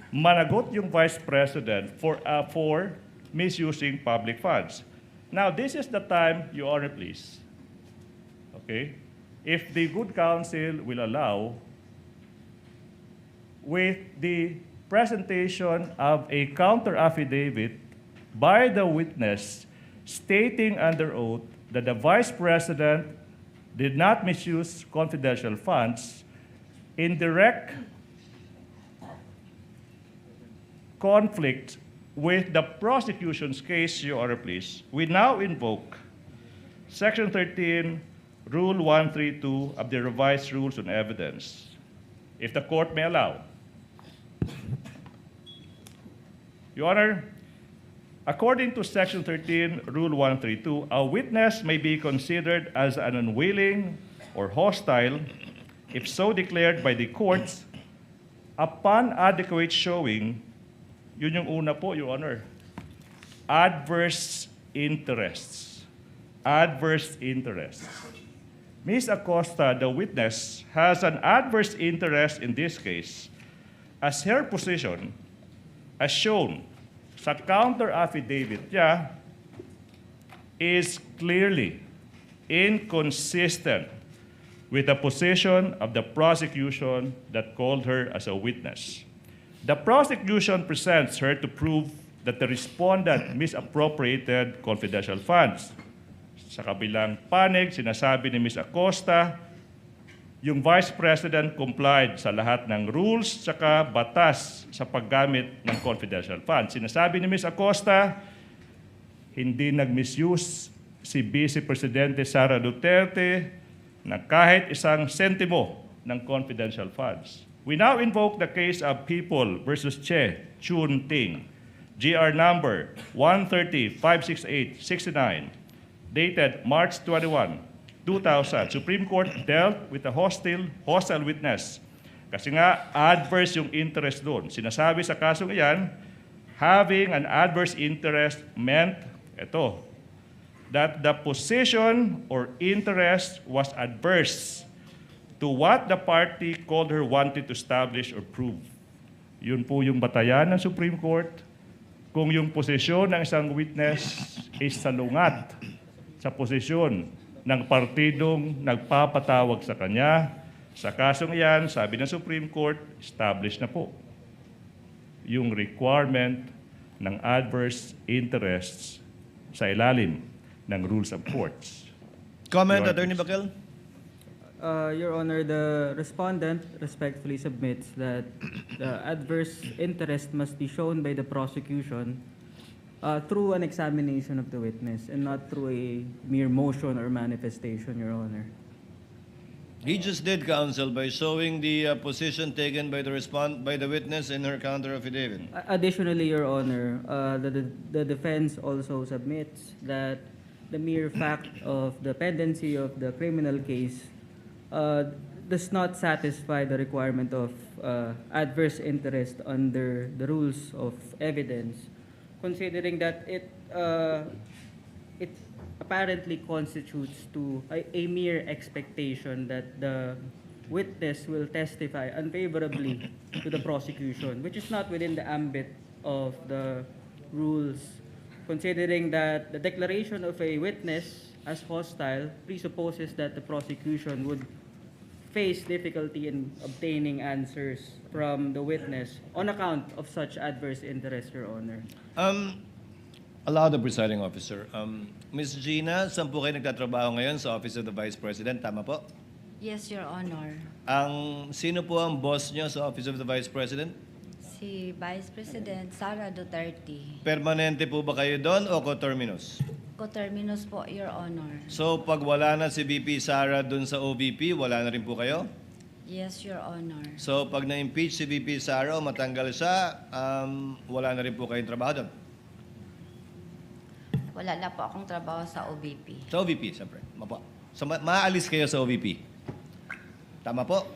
S11: managot yung Vice President for misusing public funds. Now, this is the time, Your Honor, please. Okay? If the good counsel will allow, with the presentation of a counter affidavit by the witness stating under oath that the Vice President did not misuse confidential funds in direct conflict with the prosecution's case, Your Honor, please, we now invoke Section 13, Rule 132 of the Revised Rules on Evidence, if the court may allow. Your Honor, according to Section 13, Rule 132, a witness may be considered as an unwilling or hostile if so declared by the courts upon adequate showing. Yun yung una po, Your Honor. Adverse interests. Adverse interests. Ms. Acosta, the witness, has an adverse interest in this case as her position, as shown sa counter affidavit niya, is clearly inconsistent with the position of the prosecution that called her as a witness. The prosecution presents her to prove that the respondent misappropriated confidential funds. Sa kabilang panig, sinasabi ni Ms. Acosta, yung Vice President complied sa lahat ng rules saka batas sa paggamit ng confidential funds. Sinasabi ni Ms. Acosta, hindi nag-misuse si Vice Presidente Sara Duterte na kahit isang sentimo ng confidential funds. We now invoke the case of People versus Che Chun Ting, GR number 130-568-69, dated March 21, 2000. Supreme Court dealt with a hostile witness. Kasi nga, adverse yung interest doon. Sinasabi sa kasong iyan, having an adverse interest meant, that the position or interest was adverse to what the party called her wanted to establish or prove. Yun po yung batayan ng Supreme Court kung yung posisyon ng isang witness is salungat sa posisyon ng partidong nagpapatawag sa kanya, sa kasong iyan, sabi ng Supreme Court, established na po yung requirement ng adverse interests sa ilalim ng rules of courts.
S5: Comment,
S11: Your
S5: Attorney
S11: Honor.
S5: Bakel?
S8: Your Honor, the respondent respectfully submits that the adverse interest must be shown by the prosecution through an examination of the witness and not through a mere motion or manifestation, Your Honor.
S5: He just did, counsel, by showing the position taken by the witness in her counter affidavit.
S8: Additionally, Your Honor, the defense also submits that the mere fact of the pendency of the criminal case does not satisfy the requirement of adverse interest under the rules of evidence, considering that it apparently constitutes to a mere expectation that the witness will testify unfavorably to the prosecution, which is not within the ambit of the rules, considering that the declaration of a witness as hostile presupposes that the prosecution would face difficulty in obtaining answers from the witness on account of such adverse interest, Your Honor.
S5: Allow the presiding officer. Ms. Gina, saan po kayo nagtatrabaho ngayon sa Office of the Vice President? Tama po?
S10: Yes, Your Honor.
S5: Sino po ang boss niyo sa Office of the Vice President?
S10: Si Vice President Sara Duterte.
S5: Permanente po ba kayo doon o coterminous?
S10: Coterminous po, Your Honor.
S5: So pag wala na si VP Sara doon sa OVP, wala na rin po kayo?
S10: Yes, Your Honor.
S5: So pag na-impeach si VP Sara o matanggal siya, wala na rin po kayong trabaho doon?
S10: Wala na po akong trabaho sa OVP.
S5: Sa OVP, siyempre. Mapo. So maaalis kayo sa OVP? Tama po?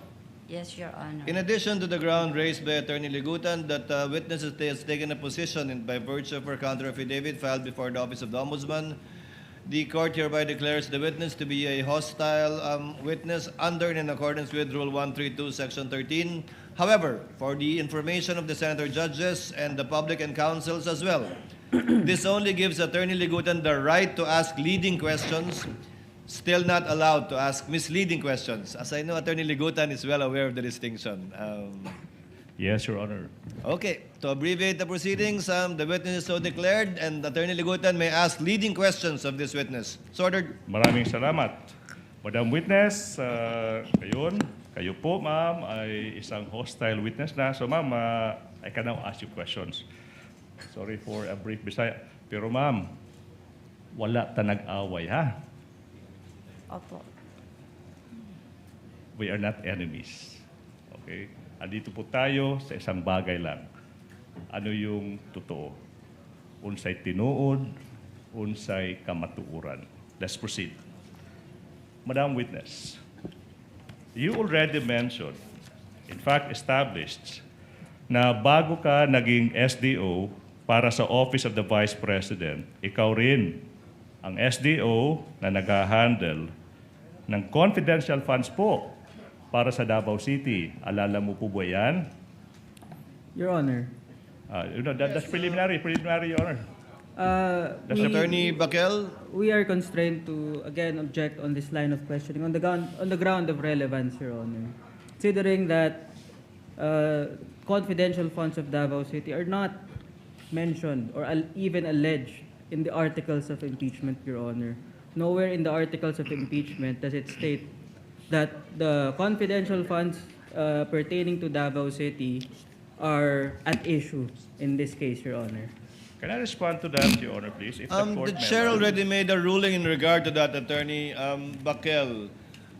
S10: Yes, Your Honor.
S5: In addition to the ground raised by Attorney Ligutan that witness has taken a position by virtue of her counter affidavit filed before the Office of the Ombudsman, the court hereby declares the witness to be a hostile witness under and in accordance with Rule 132, Section 13. However, for the information of the senator judges and the public and counsels as well, this only gives Attorney Ligutan the right to ask leading questions, still not allowed to ask misleading questions. As I know, Attorney Ligutan is well aware of the distinction.
S11: Yes, Your Honor.
S5: Okay, to abbreviate the proceedings, the witness is so declared and Attorney Ligutan may ask leading questions of this witness. So ordered.
S11: Maraming salamat. Madam Witness, kayo po, ma'am, ay isang hostile witness na. So, ma'am, I can now ask you questions. Sorry for a brief Bisaya. Pero, ma'am, wala ta nag-away, ha?
S10: Opo.
S11: We are not enemies. Okay? Andito po tayo sa isang bagay lang. Ano yung totoo? Unsay tinuod, unsay kamatuuran. Let's proceed. Madam Witness, you already mentioned, in fact established, na bago ka naging SDO para sa Office of the Vice President, ikaw rin ang SDO na nag-handle ng confidential funds po para sa Davao City. Alala mo po ba yan?
S8: Your Honor,
S11: That's preliminary, Your Honor.
S5: Attorney Bakel?
S8: we are constrained to again object on this line of questioning on the ground of relevance, Your Honor, considering that confidential funds of Davao City are not mentioned or even alleged in the articles of impeachment, Your Honor. Nowhere in the articles of impeachment does it state that the confidential funds pertaining to Davao City are at issue in this case, Your Honor.
S11: Can I respond to that, Your Honor, please? If
S5: The chair already made a ruling in regard to that, Attorney Bakel.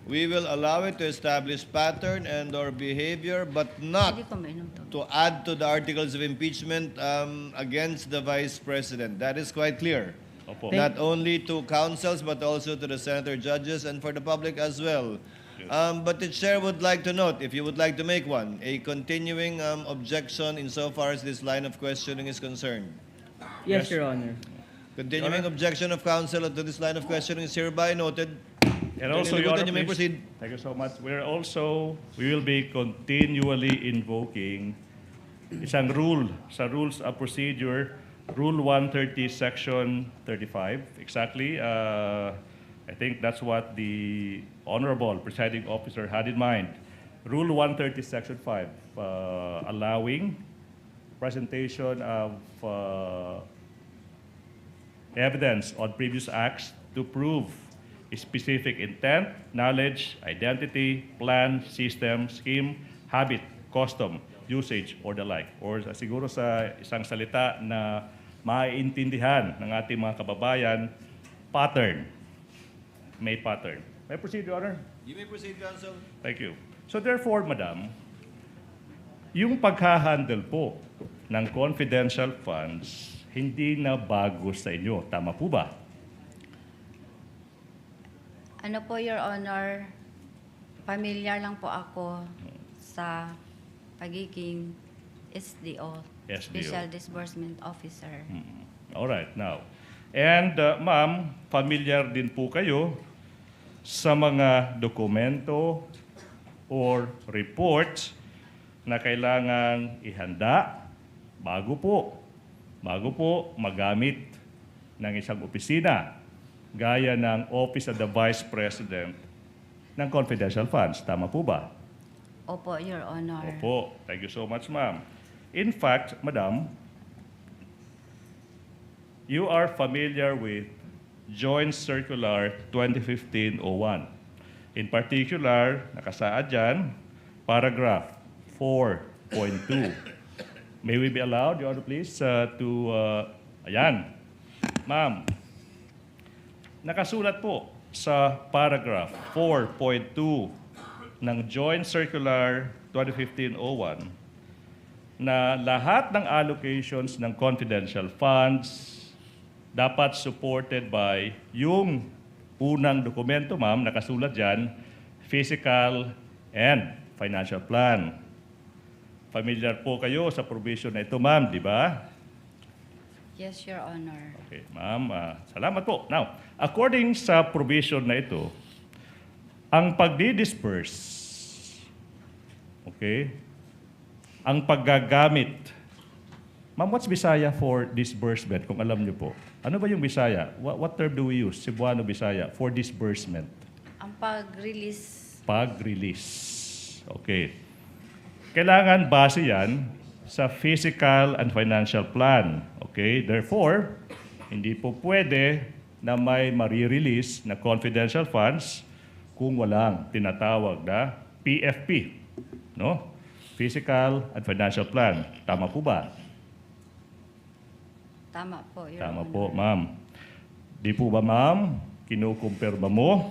S5: We will allow it to establish pattern and or behavior, but not
S10: Hindi ko mainom to.
S5: to add to the articles of impeachment against the Vice President. That is quite clear.
S11: Opo.
S5: Not only to councils, but also to the senator judges and for the public as well. But the chair would like to note, if you would like to make one, a continuing objection insofar as this line of questioning is concerned.
S8: Yes,
S11: Yes.
S8: Your Honor.
S5: Continuing objection of counsel to this line of questioning is hereby noted.
S11: And also,
S5: Attorney
S11: Your
S5: Ligutan,
S11: Honor,
S5: you may
S11: please.
S5: proceed.
S11: Thank you so much. We will be continually invoking isang rule sa rules of procedure Rule 130, Section 35, exactly. I think that's what the Honorable Presiding Officer had in mind. Rule 130, Section 5, allowing presentation of evidence on previous acts to prove specific intent, knowledge, identity, plan, system, scheme, habit, custom, usage, or the like. Or siguro sa isang salita na maiintindihan ng ating mga kababayan, pattern. May pattern. May proceed, Your Honor?
S5: You may proceed, Counsel.
S11: Thank you. So therefore, Madam, yung paghahandle po ng confidential funds, hindi na bago sa inyo. Tama po ba?
S10: Ano po, Your Honor, familiar lang po ako sa pagiging SDO,
S11: SDO.
S10: Special Disbursement Officer.
S11: Alright, now. And ma'am, familiar din po kayo sa mga dokumento or reports na kailangan ihanda bago po magamit ng isang opisina gaya ng Office of the Vice President ng confidential funds. Tama po ba?
S10: Opo, Your Honor.
S11: Opo. Thank you so much, ma'am. In fact, madam, you are familiar with Joint Circular 2015-01. In particular, nakasaad dyan, paragraph 4.2. May we be allowed, Your Honor, please, ayan. Ma'am, nakasulat po sa paragraph 4.2 ng Joint Circular 2015-01 na lahat ng allocations ng confidential funds dapat supported by yung unang dokumento, ma'am, nakasulat dyan, physical and financial plan. Familiar po kayo sa provision na ito, ma'am, di ba?
S10: Yes, Your Honor.
S11: Okay, ma'am, salamat po. Now, according sa provision na ito, ang pagdi-disperse, okay, ang paggagamit, ma'am, what's Bisaya for disbursement, kung alam niyo po? Ano ba yung Bisaya? What term do we use, Cebuano Bisaya, for disbursement?
S10: Ang pag-release.
S11: Pag-release. Okay. Kailangan base yan sa physical and financial plan. Okay? Therefore, hindi po pwede na may marirelease na confidential funds kung walang tinatawag na PFP. No? Physical and financial plan. Tama po ba?
S10: Tama po, Your
S11: Tama
S10: Honor.
S11: po, ma'am. Di po ba, ma'am, kinukumpirma mo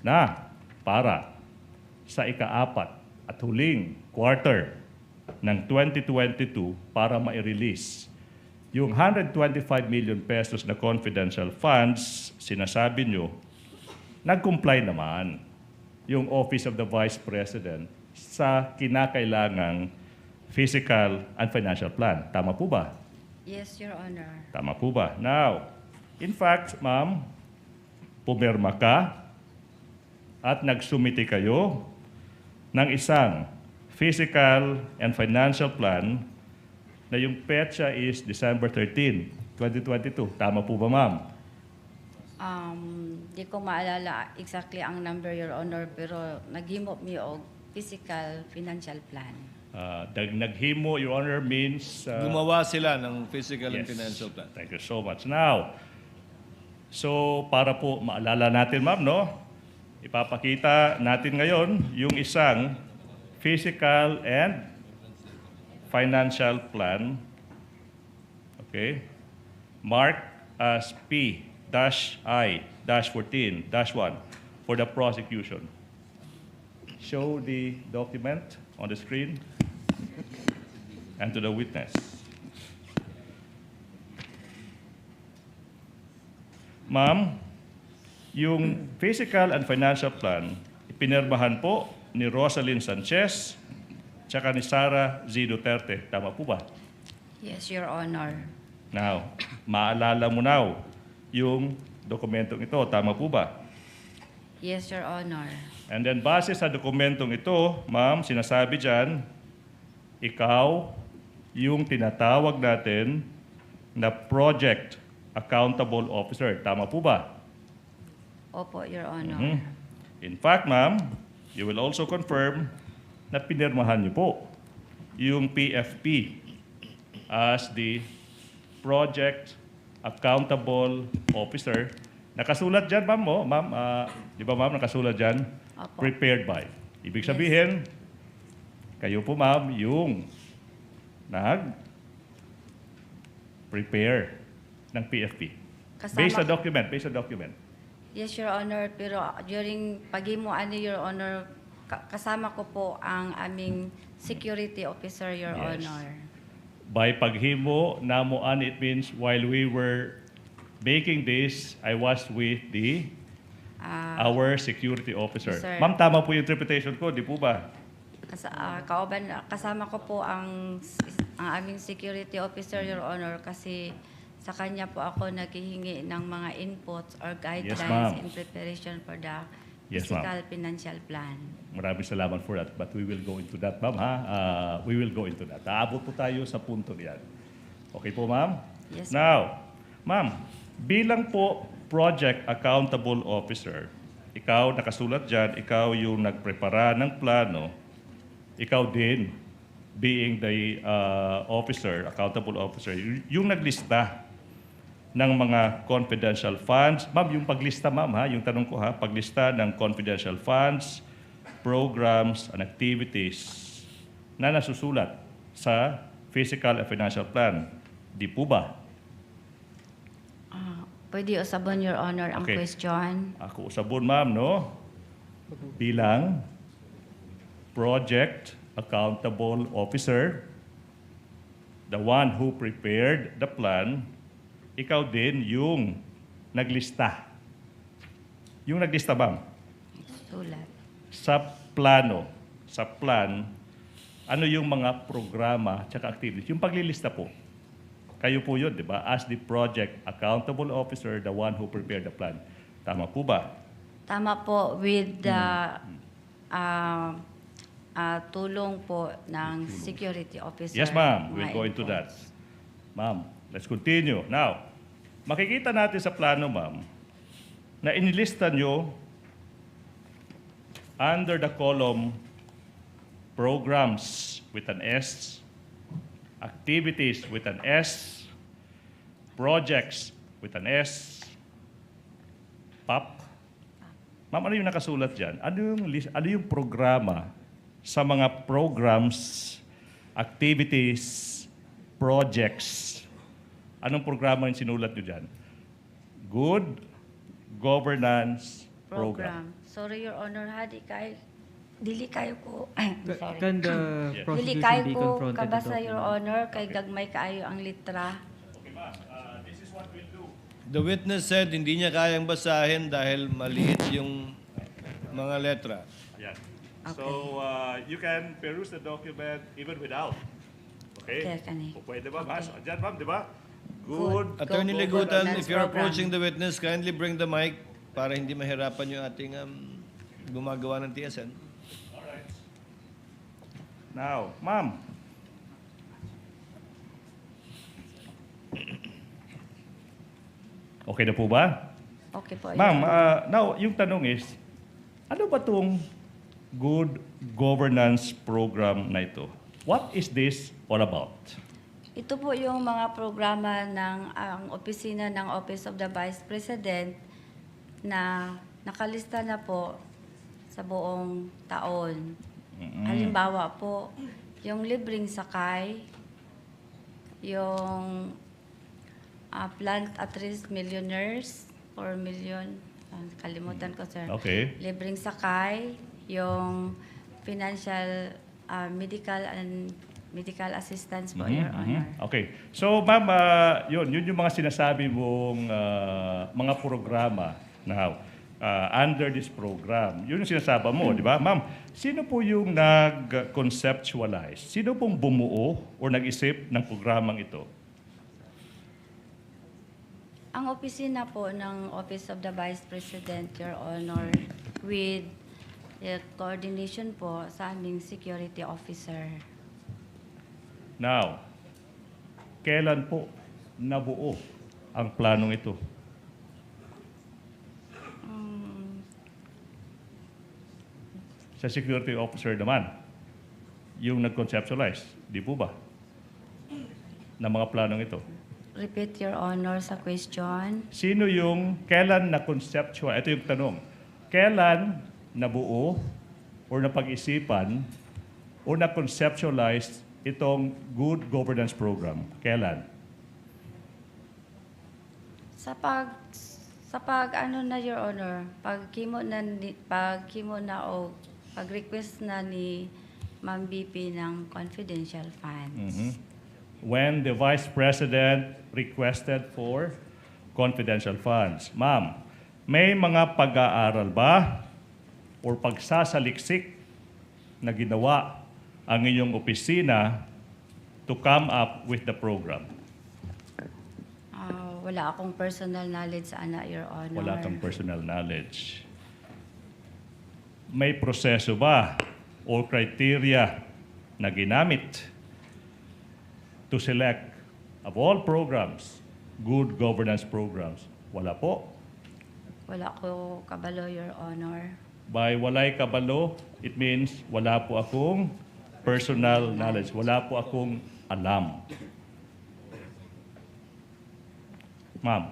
S11: na para sa ika-4 at huling quarter ng 2022 para ma-release yung 125 million pesos na confidential funds, sinasabi nyo, nag-comply naman yung Office of the Vice President sa kinakailangang physical and financial plan. Tama po ba?
S10: Yes, Your Honor.
S11: Tama po ba? Now, in fact, ma'am, pumirma ka at nagsumite kayo ng isang physical and financial plan na yung petsa is December 13, 2022. Tama po ba, ma'am?
S10: Di ko maalala exactly ang number, Your Honor, pero naghimot mi og physical financial plan.
S11: Naghimo, Your Honor, means...
S5: Gumawa sila ng physical and
S11: Yes.
S5: financial plan.
S11: Thank you so much. Now, so para po maalala natin, ma'am, no? Ipapakita natin ngayon yung isang physical and financial plan. Okay? Marked as P-I-14-1 for the prosecution. Show the document on the screen and to the witness. Ma'am, yung physical and financial plan, ipinirmahan po ni Rosalyn Sanchez tsaka ni Sara Duterte. Tama po ba?
S10: Yes, Your Honor.
S11: Now, maalala mo now yung dokumentong ito. Tama po ba?
S10: Yes, Your Honor.
S11: And then base sa dokumentong ito, ma'am, sinasabi dyan, ikaw yung tinatawag natin na Project Accountable Officer. Tama po ba?
S10: Opo, Your Honor.
S11: Mhm. In fact, ma'am, you will also confirm na pinirmahan niyo po yung PFP as the Project Accountable Officer. Nakasulat dyan, ma'am, oh, ma'am, di ba ma'am, nakasulat dyan?
S10: Opo.
S11: Prepared by. Ibig sabihin, kayo po ma'am, yung nag-prepare ng PFP. Based sa document, based sa document.
S10: Yes, Your Honor. Pero during paghimuan ni Your Honor, kasama ko po ang aming security officer, Your
S11: Yes.
S10: Honor.
S11: By paghimo, namuan, it means while we were making this, I was with our security officer.
S10: Sir.
S11: Ma'am, tama po yung interpretation ko, di po ba?
S10: Kasama ko po ang aming security officer, Your Honor, kasi sa kanya po ako naghihingi ng mga inputs or guidelines
S11: ma'am.
S10: in preparation for the
S11: Yes,
S10: fiscal financial plan.
S11: Maraming salamat for that, but we will go into that, ma'am, ha? We will go into that. Aabot po tayo sa punto niyan. Okay po, ma'am?
S10: Yes,
S11: Now, ma'am, bilang po Project Accountable Officer, ikaw, nakasulat dyan, ikaw yung nagprepara ng plano, ikaw din, being the officer, accountable officer, yung naglista ng mga confidential funds. Ma'am, yung paglista, ma'am, ha? Yung tanong ko, ha? Paglista ng confidential funds, programs, and activities na nasusulat sa Fiscal and Financial Plan. Di po ba?
S10: Pwede usabon, Your Honor, ang
S11: Okay.
S10: question.
S11: Ako usabon, ma'am, no? Bilang Project Accountable Officer, the one who prepared the plan, ikaw din yung naglista. Yung naglista, ma'am,
S10: Sulat.
S11: sa plano, sa plan, ano yung mga programa tsaka activities. Yung paglilista po, kayo po yun, di ba? As the Project Accountable Officer, the one who prepared the plan. Tama po ba?
S10: Tama po with the tulong po ng security officer.
S11: Yes, ma'am. We'll
S10: mga
S11: go into that.
S10: inputs.
S11: Ma'am, let's continue. Now, makikita natin sa plano, ma'am, na inilista nyo under the column programs with an S, activities with an S, projects with an S, PAP. Ma'am, ano yung nakasulat dyan? Ano yung programa sa mga programs, activities, projects? Anong programa yung sinulat nyo dyan? Good Governance Program.
S10: Sorry, Your Honor, dili kayo ko, sorry.
S8: Can the
S11: Yes.
S10: Dili
S8: prosecution
S10: kayo
S8: be
S10: ko
S8: confronted with
S10: kabasa, Your
S8: documents?
S10: Honor, kay gagmay kaayo ang litra.
S11: Okay, ma'am. This is what we'll do.
S5: The witness said hindi niya kayang basahin dahil maliit yung mga letra.
S11: Yeah.
S10: Okay.
S11: So, you can peruse the document even without. Okay?
S10: Okay, kani.
S11: O pwede ba, ma'am?
S10: Okay.
S11: Diyan, ma'am, di ba? Good.
S5: Attorney
S10: Go
S5: Legutan,
S10: governance
S5: if you're
S10: program.
S5: approaching the witness, kindly bring the mic para hindi mahirapan yung ating gumagawa ng TSN.
S11: Alright. Now, ma'am. Okay na po ba?
S10: Okay po, Your
S11: Ma'am,
S10: Honor.
S11: now, yung tanong is, ano ba itong Good Governance Program na ito? What is this all about?
S10: Ito po yung mga programa ng ang opisina ng Office of the Vice President na nakalista na po sa buong taon. Halimbawa po, yung libreng sakay, yung plant at risk millionaires, 4 million, kalimutan ko, sir.
S11: Okay.
S10: Libreng sakay, yung financial, medical assistance po, Your Honor.
S11: Okay. So, ma'am, yun yung mga sinasabi mong mga programa now under this program. Yun yung sinasabi mo, di ba? Ma'am, sino po yung nag-conceptualize? Sino pong bumuo o nag-isip ng programang ito?
S10: Ang opisina po ng Office of the Vice President, Your Honor, with coordination po sa aming security officer.
S11: Now, kailan po nabuo ang planong ito? Sa security officer naman, yung nag-conceptualize, di po ba? Ng mga planong ito.
S10: Repeat, Your Honor, sa question.
S11: Sino yung kailan na-conceptual? Ito yung tanong. Kailan nabuo or napag-isipan o na-conceptualize itong good governance program? Kailan?
S10: Sa pag ano na, Your Honor, pag-request na ni Ma'am BP ng confidential funds.
S11: When the Vice President requested for confidential funds. Ma'am, may mga pag-aaral ba o pagsasaliksik na ginawa ang inyong opisina to come up with the program?
S10: Wala akong personal knowledge sa ana, Your Honor.
S11: Wala kang personal knowledge. May proseso ba o criteria na ginamit to select of all programs, good governance programs? Wala po.
S10: Wala ko kabalo, Your Honor.
S11: By walay kabalo, it means wala po akong personal knowledge. Wala po akong alam. Ma'am.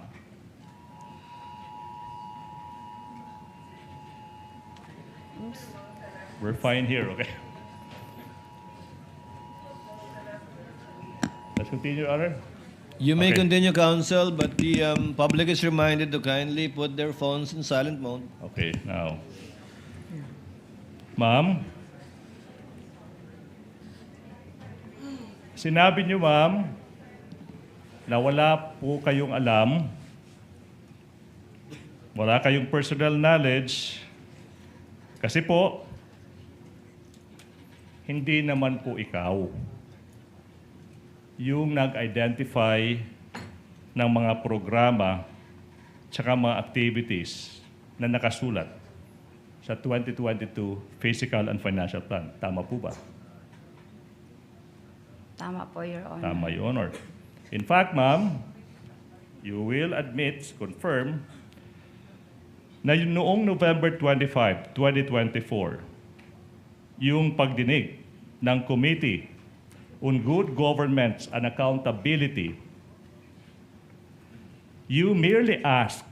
S11: We're fine here, okay? Let's continue, Your Honor.
S5: You may
S11: Okay.
S5: continue, counsel, but the public is reminded to kindly put their phones in silent mode.
S11: Okay, now. Ma'am, sinabi niyo, ma'am, na wala po kayong alam, wala kayong personal knowledge, kasi po, hindi naman po ikaw yung nag-identify ng mga programa tsaka mga activities na nakasulat sa 2022 Fiscal and Financial Plan. Tama po ba?
S10: Tama po, Your Honor.
S11: Tama, Your Honor. In fact, ma'am, you will admit, confirm, na yung noong November 25, 2024, yung pagdinig ng Committee on Good Governance and Accountability, you merely ask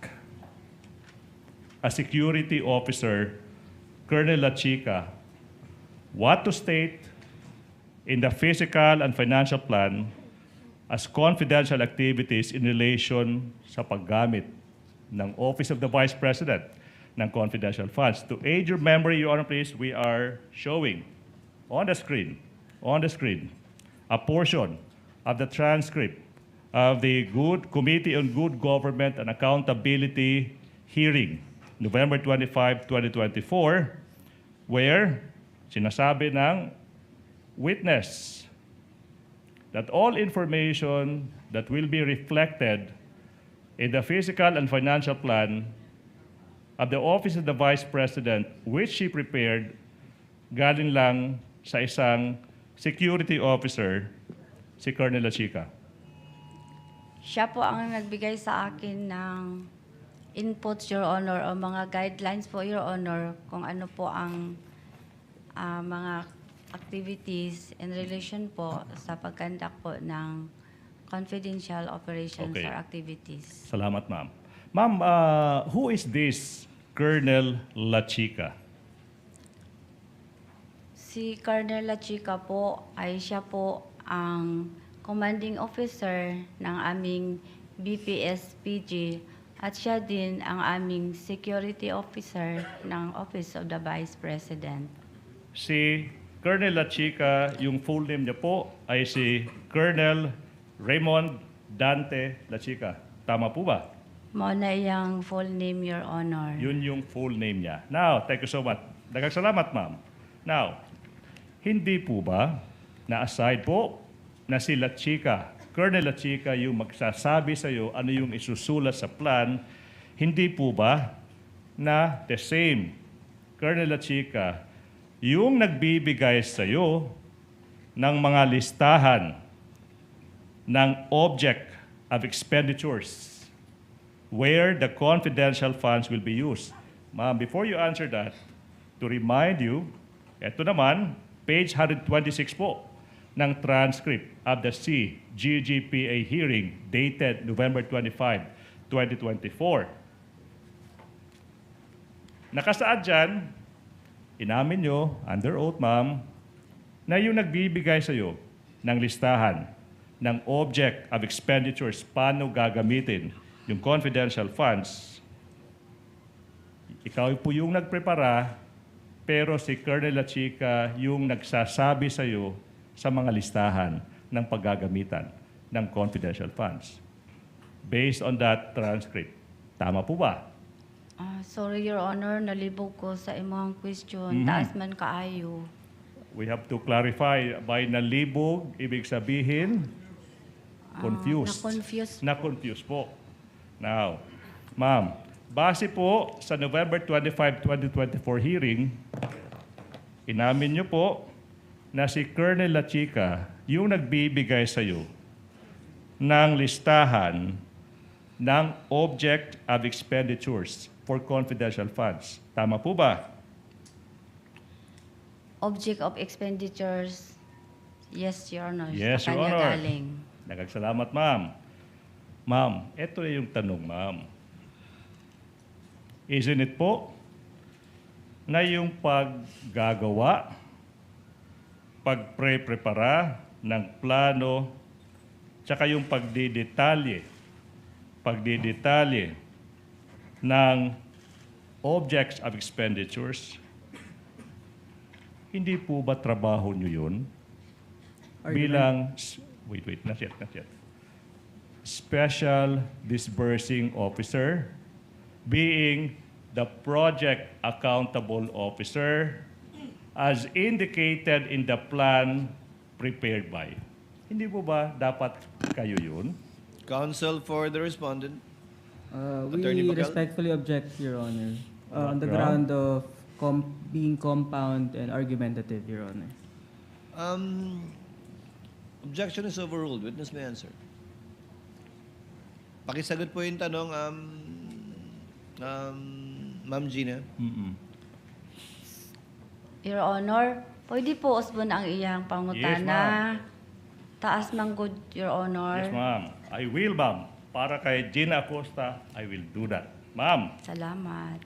S11: a security officer, Colonel Lachica, what to state in the Fiscal and Financial Plan as confidential activities in relation sa paggamit ng Office of the Vice President ng confidential funds. To aid your memory, Your Honor, please, we are showing on the screen, a portion of the transcript of the Committee on Good Government and Accountability hearing, November 25, 2024, where sinasabi ng witness that all information that will be reflected in the Fiscal and Financial Plan of the Office of the Vice President, which she prepared, galing lang sa isang security officer, si Colonel Lachica.
S10: Siya po ang nagbigay sa akin ng inputs, Your Honor, o mga guidelines po, Your Honor, kung ano po ang mga activities in relation po sa pagkandak po ng confidential operations
S11: Okay.
S10: or activities.
S11: Salamat, ma'am. Ma'am, who is this Colonel Lachica?
S10: Si Colonel Lachica po ay siya po ang commanding officer ng aming BPSPG at siya din ang aming security officer ng Office of the Vice President.
S11: Si Colonel Lachica, yung full name niya po ay si Colonel Raymond Dante Lachica. Tama po ba?
S10: Mao na iyang full name, Your Honor.
S11: Yun yung full name niya. Now, thank you so much. Daghang salamat, ma'am. Now, hindi po ba na aside po na si Lachica, Colonel Lachica yung magsasabi sa iyo ano yung isusulat sa plan, hindi po ba na the same Colonel Lachica yung nagbibigay sa iyo ng mga listahan ng object of expenditures where the confidential funds will be used. Ma'am, before you answer that, to remind you, eto naman, page 126 po ng transcript of the CGGPA hearing dated November 25, 2024. Nakasaad dyan, inamin nyo, under oath, ma'am, na yung nagbibigay sa'yo ng listahan ng object of expenditures, paano gagamitin yung confidential funds, ikaw po yung nagprepara, pero si Colonel Lachica yung nagsasabi sa'yo sa mga listahan ng paggagamitan ng confidential funds. Based on that transcript, tama po ba?
S10: Sorry, Your Honor, nalibog ko sa imong question. Taas man kaayo.
S11: We have to clarify, by nalibog, ibig sabihin, confused. Na-confused po. Now, ma'am, base po sa November 25, 2024 hearing, inamin niyo po na si Colonel Lachica yung nagbibigay sa iyo ng listahan ng object of expenditures for confidential funds. Tama po ba?
S10: Object of expenditures, yes, Your Honor.
S11: Yes,
S10: Sa
S11: Your
S10: kanya
S11: Honor.
S10: galing.
S11: Nagagsalamat, ma'am. Ma'am, ito na yung tanong, ma'am. Isn't it po na yung paggagawa, pagpre-prepara ng plano, tsaka yung pagdidetalye ng objects of expenditures, hindi po ba trabaho nyo yun? Bilang, not yet. Special Disbursing Officer, being the Project Accountable Officer, as indicated in the plan prepared by. Hindi po ba dapat kayo yun?
S5: Counsel for the respondent. Attorney
S8: We
S5: Bacal?
S8: respectfully object, Your Honor, on the
S11: Ground?
S8: ground of being compound and argumentative, Your Honor.
S5: Objection is overruled. Witness may answer. Pakisagot po yung tanong, Ma'am Gina.
S10: Your Honor, pwede po usbon ang iyang
S11: Yes,
S10: pangutana.
S11: ma'am.
S10: Taas man good, Your Honor.
S11: Yes, ma'am. I will, ma'am. Para kay Gina Acosta, I will do that. Ma'am,
S10: Salamat.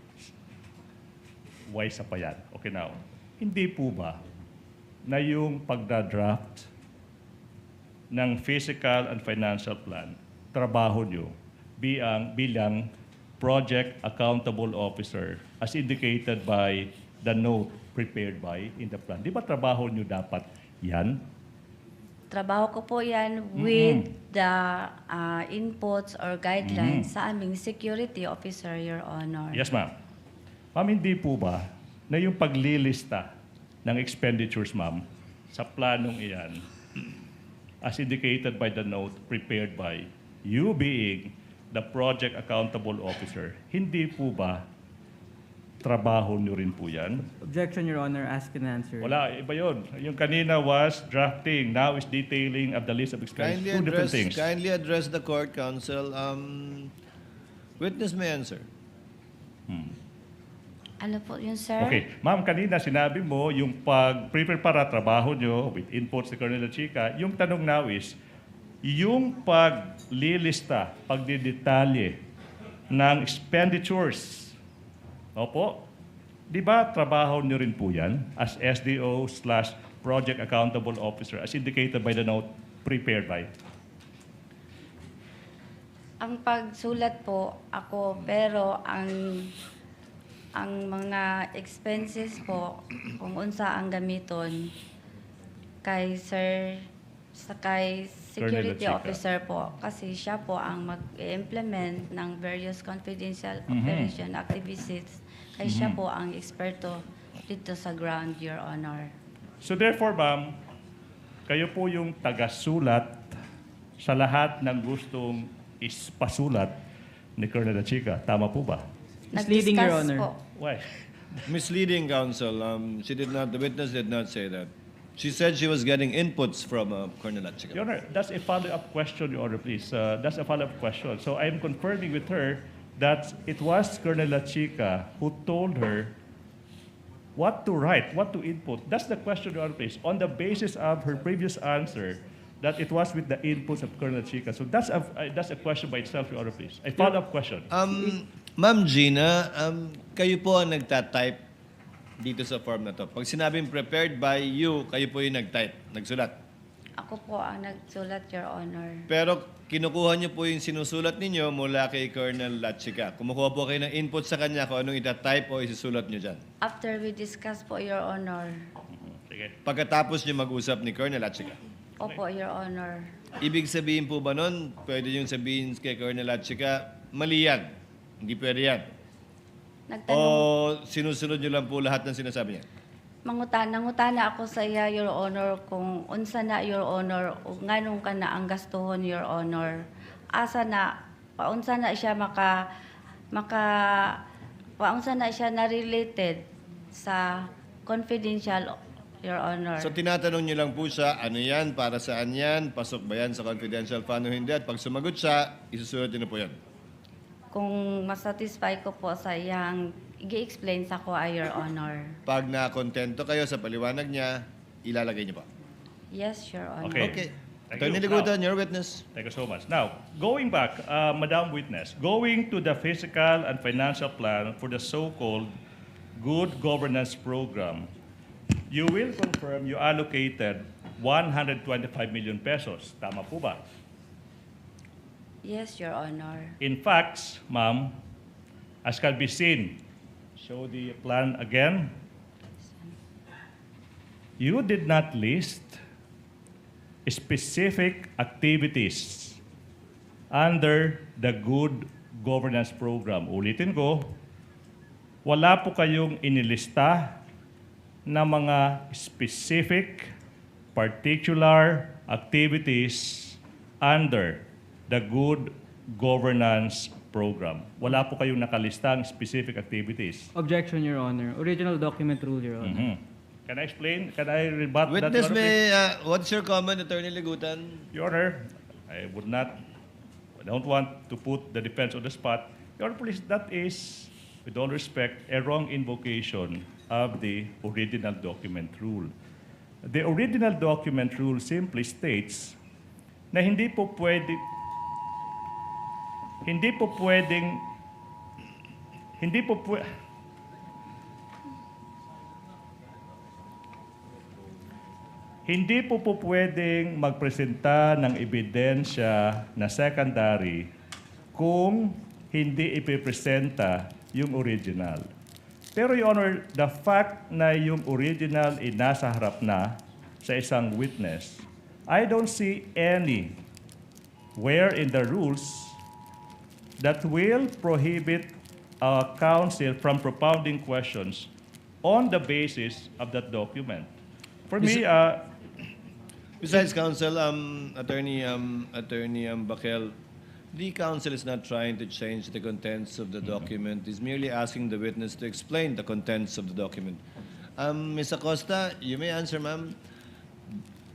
S11: wise pa yan. Okay now. Hindi po ba na yung pagdadraft ng physical and financial plan, trabaho nyo bilang Project Accountable Officer as indicated by the note prepared by in the plan. Di ba trabaho nyo dapat yan?
S10: Trabaho ko po yan with the inputs or guidelines sa aming security officer, Your Honor.
S11: Yes, ma'am. Ma'am, hindi po ba na yung paglilista ng expenditures, ma'am, sa planong iyan, as indicated by the note prepared by you being the Project Accountable Officer, hindi po ba trabaho nyo rin po yan?
S8: Objection, Your Honor. Ask and answer.
S11: Wala, iba yun. Yung kanina was drafting, now is detailing of the list of expenditures. Two different things.
S5: Kindly address the court, counsel. Witness may answer.
S10: Ano po yun, sir?
S11: Okay. Ma'am, kanina sinabi mo yung pag-prepare trabaho nyo with inputs ni Colonel Chica, yung tanong now is, yung paglilista, pagdidetalye ng expenditures, opo, di ba trabaho nyo rin po yan as SDO/Project Accountable Officer as indicated by the note prepared by?
S10: Ang pagsulat po ako, pero ang mga expenses po, kung unsa ang gamiton, kay Sir, sa kay security
S11: Lachica.
S10: officer po, kasi siya po ang mag-implement ng various confidential operation activities, kay siya po ang eksperto dito sa ground, Your Honor.
S11: So therefore, ma'am, kayo po yung tagasulat sa lahat ng gustong ispasulat ni Colonel Chica. Tama po ba?
S8: Misleading, Your
S10: Nag-discuss
S8: Honor.
S10: po.
S11: Why?
S5: Misleading, counsel. The witness did not say that. She said she was getting inputs from Colonel Lachica.
S11: Your Honor, that's a follow-up question, Your Honor, please. That's a follow-up question. So I'm confirming with her that it was Colonel Lachica who told her what to write, what to input. That's the question, Your Honor, please. On the basis of her previous answer, that it was with the inputs of Colonel Lachica. So that's a question by itself, Your Honor, please. A follow-up question.
S5: Ma'am Gina, kayo po ang nagtatype dito sa form na to. Pag sinabing prepared by you, kayo po yung nagtype, nagsulat.
S10: Ako po ang nagsulat, Your Honor.
S5: Pero kinukuha niyo po yung sinusulat ninyo mula kay Colonel Lachica. Kumukuha po kayo ng input sa kanya kung anong itatype o isusulat niyo dyan.
S10: After we discuss po, Your Honor.
S11: Sige.
S5: Pagkatapos niyo mag-usap ni Colonel Lachica.
S10: Opo, Your Honor.
S5: Ibig sabihin po ba nun, pwede yung sabihin kay Colonel Lachica, mali yan, hindi pwede yan.
S10: Nagtanong,
S5: O sinusunod niyo lang po lahat ng sinasabi niya?
S10: nangutana ako sa iya, Your Honor, kung unsa na, Your Honor, o nganong ka na ang gastuhon, Your Honor. Asa na, paunsa na siya paunsa na siya na related sa confidential, Your Honor.
S5: So tinatanong niyo lang po siya, ano yan, para saan yan, pasok ba yan sa confidential fund o hindi, at pag sumagot siya, isusulat niyo na po yan.
S10: Kung masatisfy ko po sa iyang i-explain sa ko, Your Honor.
S5: Pag na-kontento kayo sa paliwanag niya, ilalagay niyo pa.
S10: Yes, Your Honor.
S11: Okay. Thank
S5: Attorney
S11: you.
S5: Ligutan, your witness.
S11: Thank you so much. Now, going back, Madam Witness, going to the fiscal and financial plan for the so-called Good Governance Program, you will confirm you allocated 125 million pesos. Tama po ba?
S10: Yes, Your Honor.
S11: In fact, ma'am, as can be seen, show the plan again. You did not list specific activities under the Good Governance Program. Ulitin ko, wala po kayong inilista na mga specific, particular activities under the Good Governance Program. Wala po kayong nakalistang specific activities.
S8: Objection, Your Honor. Original document rule, Your Honor.
S11: Can I explain? Can I rebut that?
S5: Witness,
S11: Your Honor, please?
S5: what's your comment, Attorney Ligutan?
S11: Your Honor, I don't want to put the defense on the spot. Your Honor, please, that is, with all respect, a wrong invocation of the original document rule. The original document rule simply states na hindi po pwedeng magpresenta ng ebidensya na secondary kung hindi ipipresenta yung original. Pero, Your Honor, the fact na yung original ay nasa harap na sa isang witness, I don't see any where in the rules that will prohibit counsel from propounding questions on the basis of that document. For me,
S5: Besides, counsel, Attorney Bakel, the counsel is not trying to change the contents of the document. He's merely asking the witness to explain the contents of the document. Ms. Acosta, you may answer, ma'am.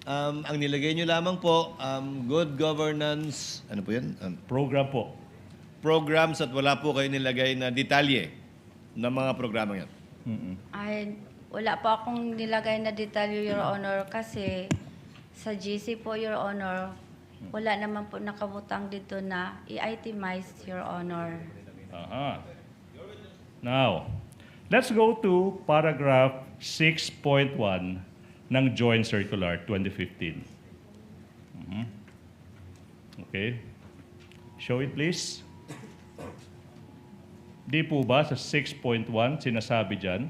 S5: Ang nilagay niyo lamang po, good governance, ano po yan?
S11: program po.
S5: Programs at wala po kayo nilagay na detalye ng mga programa yan.
S10: Ay, wala po akong nilagay na detalye, Your Honor, kasi sa GC po, Your Honor, wala naman po nakabutang dito na i-itemize, Your Honor.
S11: Now, let's go to paragraph 6.1 ng Joint Circular 2015. Okay. Show it, please. Di po ba sa 6.1 sinasabi dyan,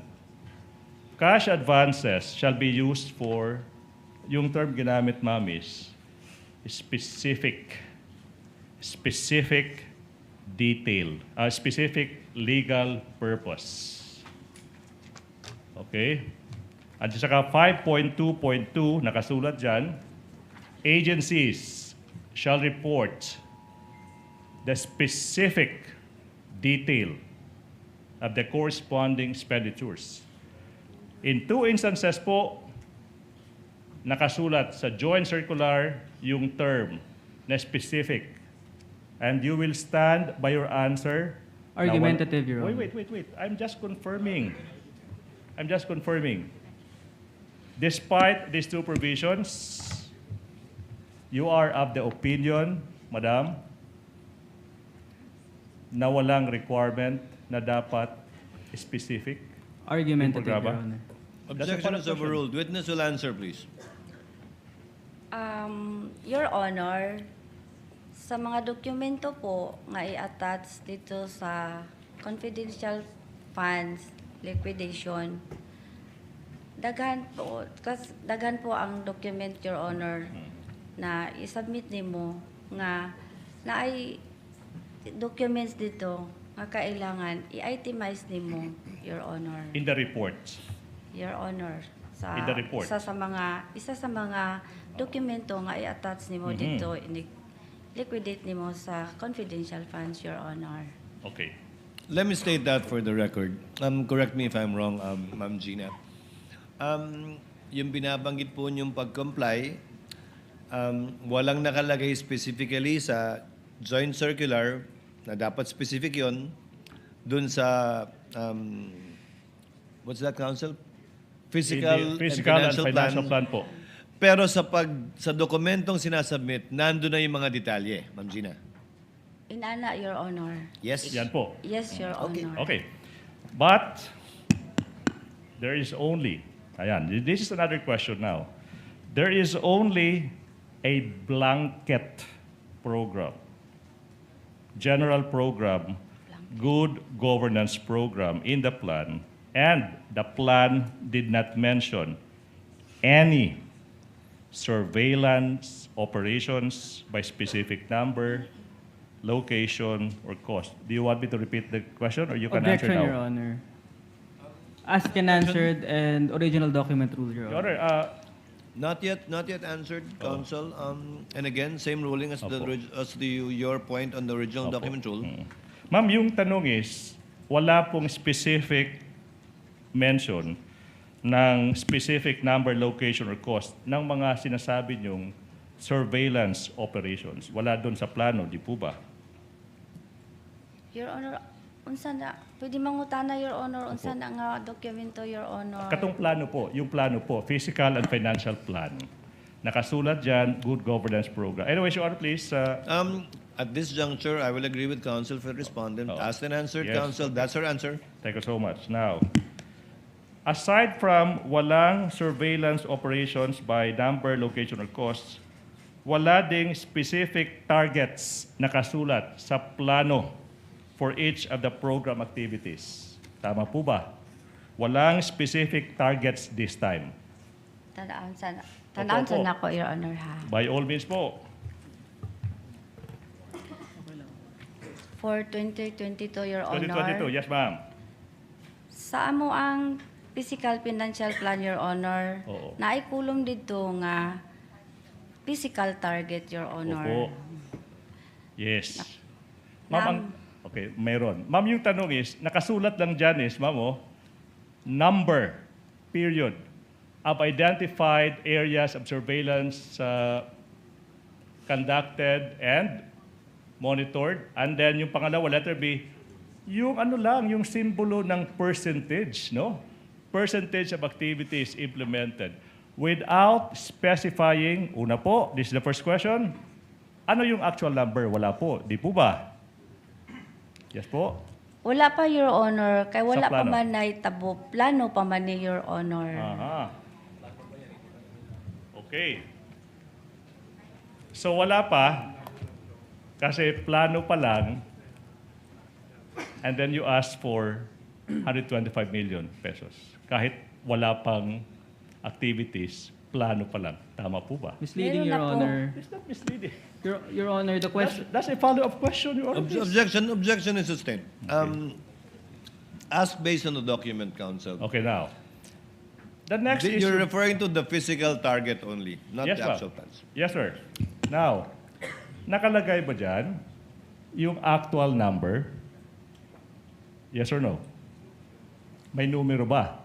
S11: cash advances shall be used for, yung term ginamit, ma'am, is specific detail, specific legal purpose. Okay? At saka 5.2.2, nakasulat dyan, agencies shall report the specific detail of the corresponding expenditures. In two instances po, nakasulat sa joint circular yung term na specific. And you will stand by your answer.
S8: Argumentative, Your Honor.
S11: Wait. I'm just confirming. Despite these two provisions, you are of the opinion, Madam, na walang requirement na dapat specific?
S8: Argumentative, Your
S11: programa?
S8: Honor.
S5: Objection is overruled. Witness will answer, please.
S10: Your Honor, sa mga dokumento po nga i-attach dito sa confidential funds liquidation, daghan po ang document, Your Honor, na i-submit nimo nga na ay documents dito nga kailangan i-itemize nimo, Your Honor.
S11: In the reports.
S10: Your Honor,
S11: In the report.
S10: isa sa mga dokumento nga i-attach nimo dito, liquidate nimo sa confidential funds, Your Honor.
S11: Okay.
S5: Let me state that for the record. Correct me if I'm wrong, Ma'am Gina. Yung binabanggit po yung pag-comply, walang nakalagay specifically sa joint circular na dapat specific yon dun sa what's that, Counsel? Physical and financial
S11: plan po.
S5: Pero sa dokumentong sinasubmit, nandun na yung mga detalye, Ma'am Gina.
S10: Inana, Your Honor.
S5: Yes?
S11: Yan po.
S10: Yes, Your Honor.
S11: Okay. But there is only, this is another question now. There is only a blanket program, general program, good governance program in the plan, and the plan did not mention any surveillance operations by specific number, location, or cost. Do you want me to repeat the question, or you can
S8: Objection,
S11: answer now?
S8: Your Honor. Asked and answered, and original document rule, Your
S11: Your
S8: Honor.
S11: Honor,
S5: Not yet answered, Counsel. And again, same ruling as your point on the original document rule.
S11: Ma'am, yung tanong is, wala pong specific mention ng specific number, location, or cost ng mga sinasabi niyong surveillance operations. Wala doon sa plano, di po ba?
S10: Your Honor, unsa na, pwede mangutana, Your Honor, unsa na nga dokumento, Your Honor.
S11: Katong plano po, yung plano po, physical and financial plan. Nakasulat dyan, good governance program. Anyway, Your Honor, please.
S5: At this juncture, I will agree with Counsel for respondent. Asked and answered,
S11: Yes.
S5: Counsel. That's her answer.
S11: Thank you so much. Now, aside from walang surveillance operations by number, location, or costs, wala ding specific targets nakasulat sa plano for each of the program activities. Tama po ba? Walang specific targets this time.
S10: Tanaan sa
S11: Opo.
S10: na ko, Your Honor, ha.
S11: By all means po.
S10: For 2022, Your Honor.
S11: 2022, yes ma'am.
S10: Sa amo ang physical financial plan, Your Honor,
S11: Oo.
S10: naikulong dito nga physical target, Your Honor.
S11: Opo. Yes. Ma'am, okay, mayroon. Ma'am, yung tanong is, nakasulat lang dyan is, ma'am, number, period, of identified areas of surveillance conducted and monitored. And then yung pangalawa, letter B, yung ano lang, yung simbolo ng percentage, no? Percentage of activities implemented without specifying, una po, this is the first question, ano yung actual number? Wala po. Di po ba? Yes po.
S10: Wala pa, Your Honor, kay wala pa
S11: plano.
S10: man na itabo. Plano pa man ni Your Honor.
S11: Aha. Okay. So wala pa, kasi plano pa lang, and then you ask for 125 million pesos. Kahit wala pang activities, plano pa lang. Tama po ba?
S8: Misleading,
S10: Meron
S8: Your
S10: na po.
S8: Honor.
S11: It's not misleading.
S8: Your Honor, the question...
S11: That's a follow-up question, Your Honor. please.
S5: Objection is sustained. Ask based on the document, Counsel.
S11: Okay, now. The next issue...
S5: You're referring to the physical target only, not
S11: Yes,
S5: the
S11: ma'am.
S5: actual plans.
S11: Yes, sir. Now, nakalagay ba dyan yung actual number? Yes or no? May numero ba?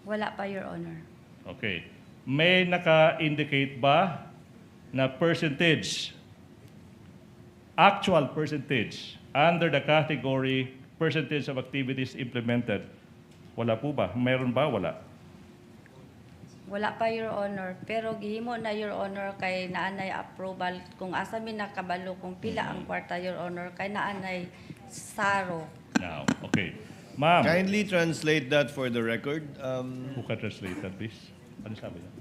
S10: Wala pa, Your Honor.
S11: Okay. May naka-indicate ba na percentage, actual percentage, under the category percentage of activities implemented? Wala po ba? Meron ba? Wala.
S10: Wala pa, Your Honor. Pero gihimo na, Your Honor, kay naanay approval. Kung asa mi nakabalo, kung pila ang kwarta, Your Honor, kay naanay saro.
S11: Now, okay. Ma'am,
S5: Kindly translate that for the record.
S11: who can translate that, please? Ano sabi niya?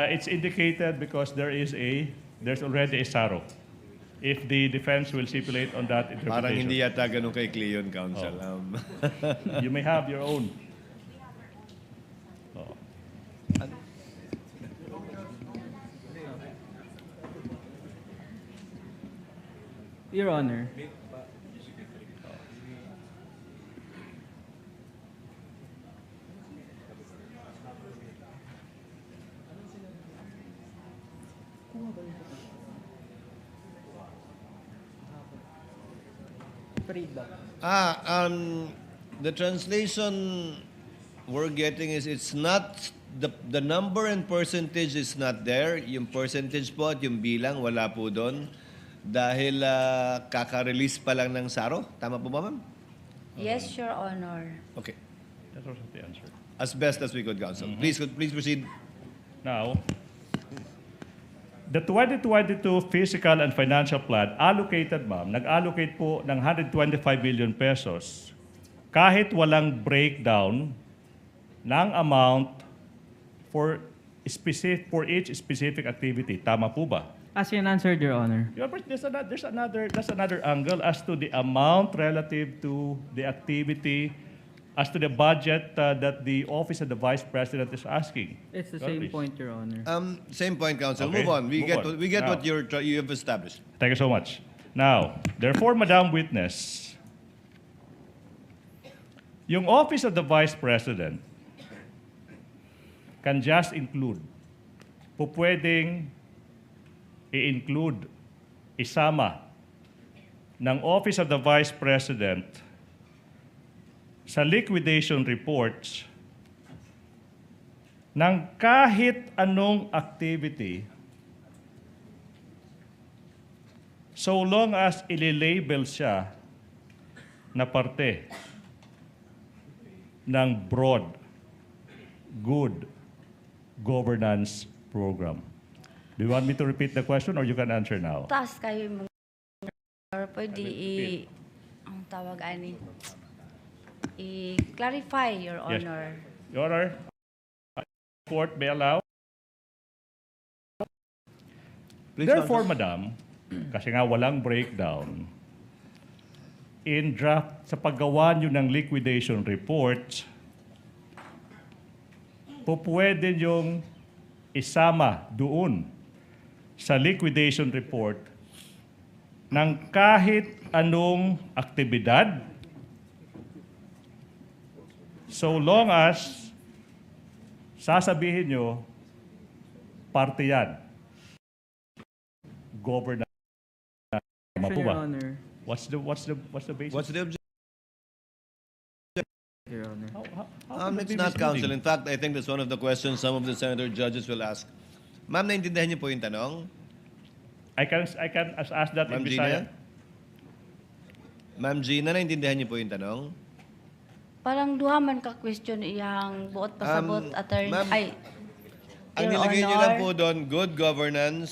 S11: It's indicated because there's already a SARO. If the defense will stipulate on that interpretation.
S5: Parang hindi yata ganun kay Cleon, Counsel.
S11: You may have your own. Oh.
S8: Your Honor.
S5: The translation we're getting is it's not, the number and percentage is not there. Yung percentage po at yung bilang, wala po doon. Dahil kaka-release pa lang ng SARO. Tama po ba, ma'am?
S10: Yes, Your Honor.
S5: Okay.
S11: That's also the answer.
S5: As best as we could, Counsel. Please proceed.
S11: Now, the 2022 Fiscal and Financial Plan allocated, ma'am, nag-allocate po ng 125 billion pesos kahit walang breakdown ng amount for each specific activity. Tama po ba?
S8: As in answered, Your Honor.
S11: Yeah, but that's another angle as to the amount relative to the activity, as to the budget that the Office of the Vice President is asking.
S8: It's the
S11: Go,
S8: same
S11: please.
S8: point, Your Honor.
S5: Same point, Counsel.
S11: Okay,
S5: Move on. We
S11: move
S5: get
S11: on.
S5: what you have established.
S11: Thank you so much. Now, therefore, Madam Witness, yung Office of the Vice President can just include, pwedeng i-include, isama ng Office of the Vice President sa liquidation reports ng kahit anong activity so long as ililabel siya na parte ng broad, good governance program. Do you want me to repeat the question or you can answer now?
S10: Taas kayo mo. Pwede ang tawag ani. I-clarify, Your
S11: Yes.
S10: Honor.
S11: Your Honor, court may allow.
S5: Please,
S11: Therefore,
S5: Counsel.
S11: Madam, kasi nga walang breakdown, in draft, sa paggawa nyo ng liquidation report, pwede yung isama doon sa liquidation report ng kahit anong aktibidad so long as sasabihin nyo, parte yan. Governance. Tama po
S8: Your
S11: ba?
S8: Honor.
S11: What's the basis?
S5: What's the objection?
S8: Your Honor.
S11: How can it
S5: It's
S11: be
S5: not, Counsel.
S11: misleading?
S5: In fact, I think that's one of the questions some of the senator judges will ask. Ma'am, naintindihan niyo po yung tanong?
S11: I can ask that in
S5: Ma'am
S11: Bisaya.
S5: Gina? Ma'am Gina, naintindihan niyo po yung tanong?
S10: Parang duha man ka question iyang buot pasabot attorney.
S5: ma'am,
S10: Ay,
S5: Ang
S10: Your
S5: nilagay niyo
S10: Honor.
S5: lang po doon, good governance,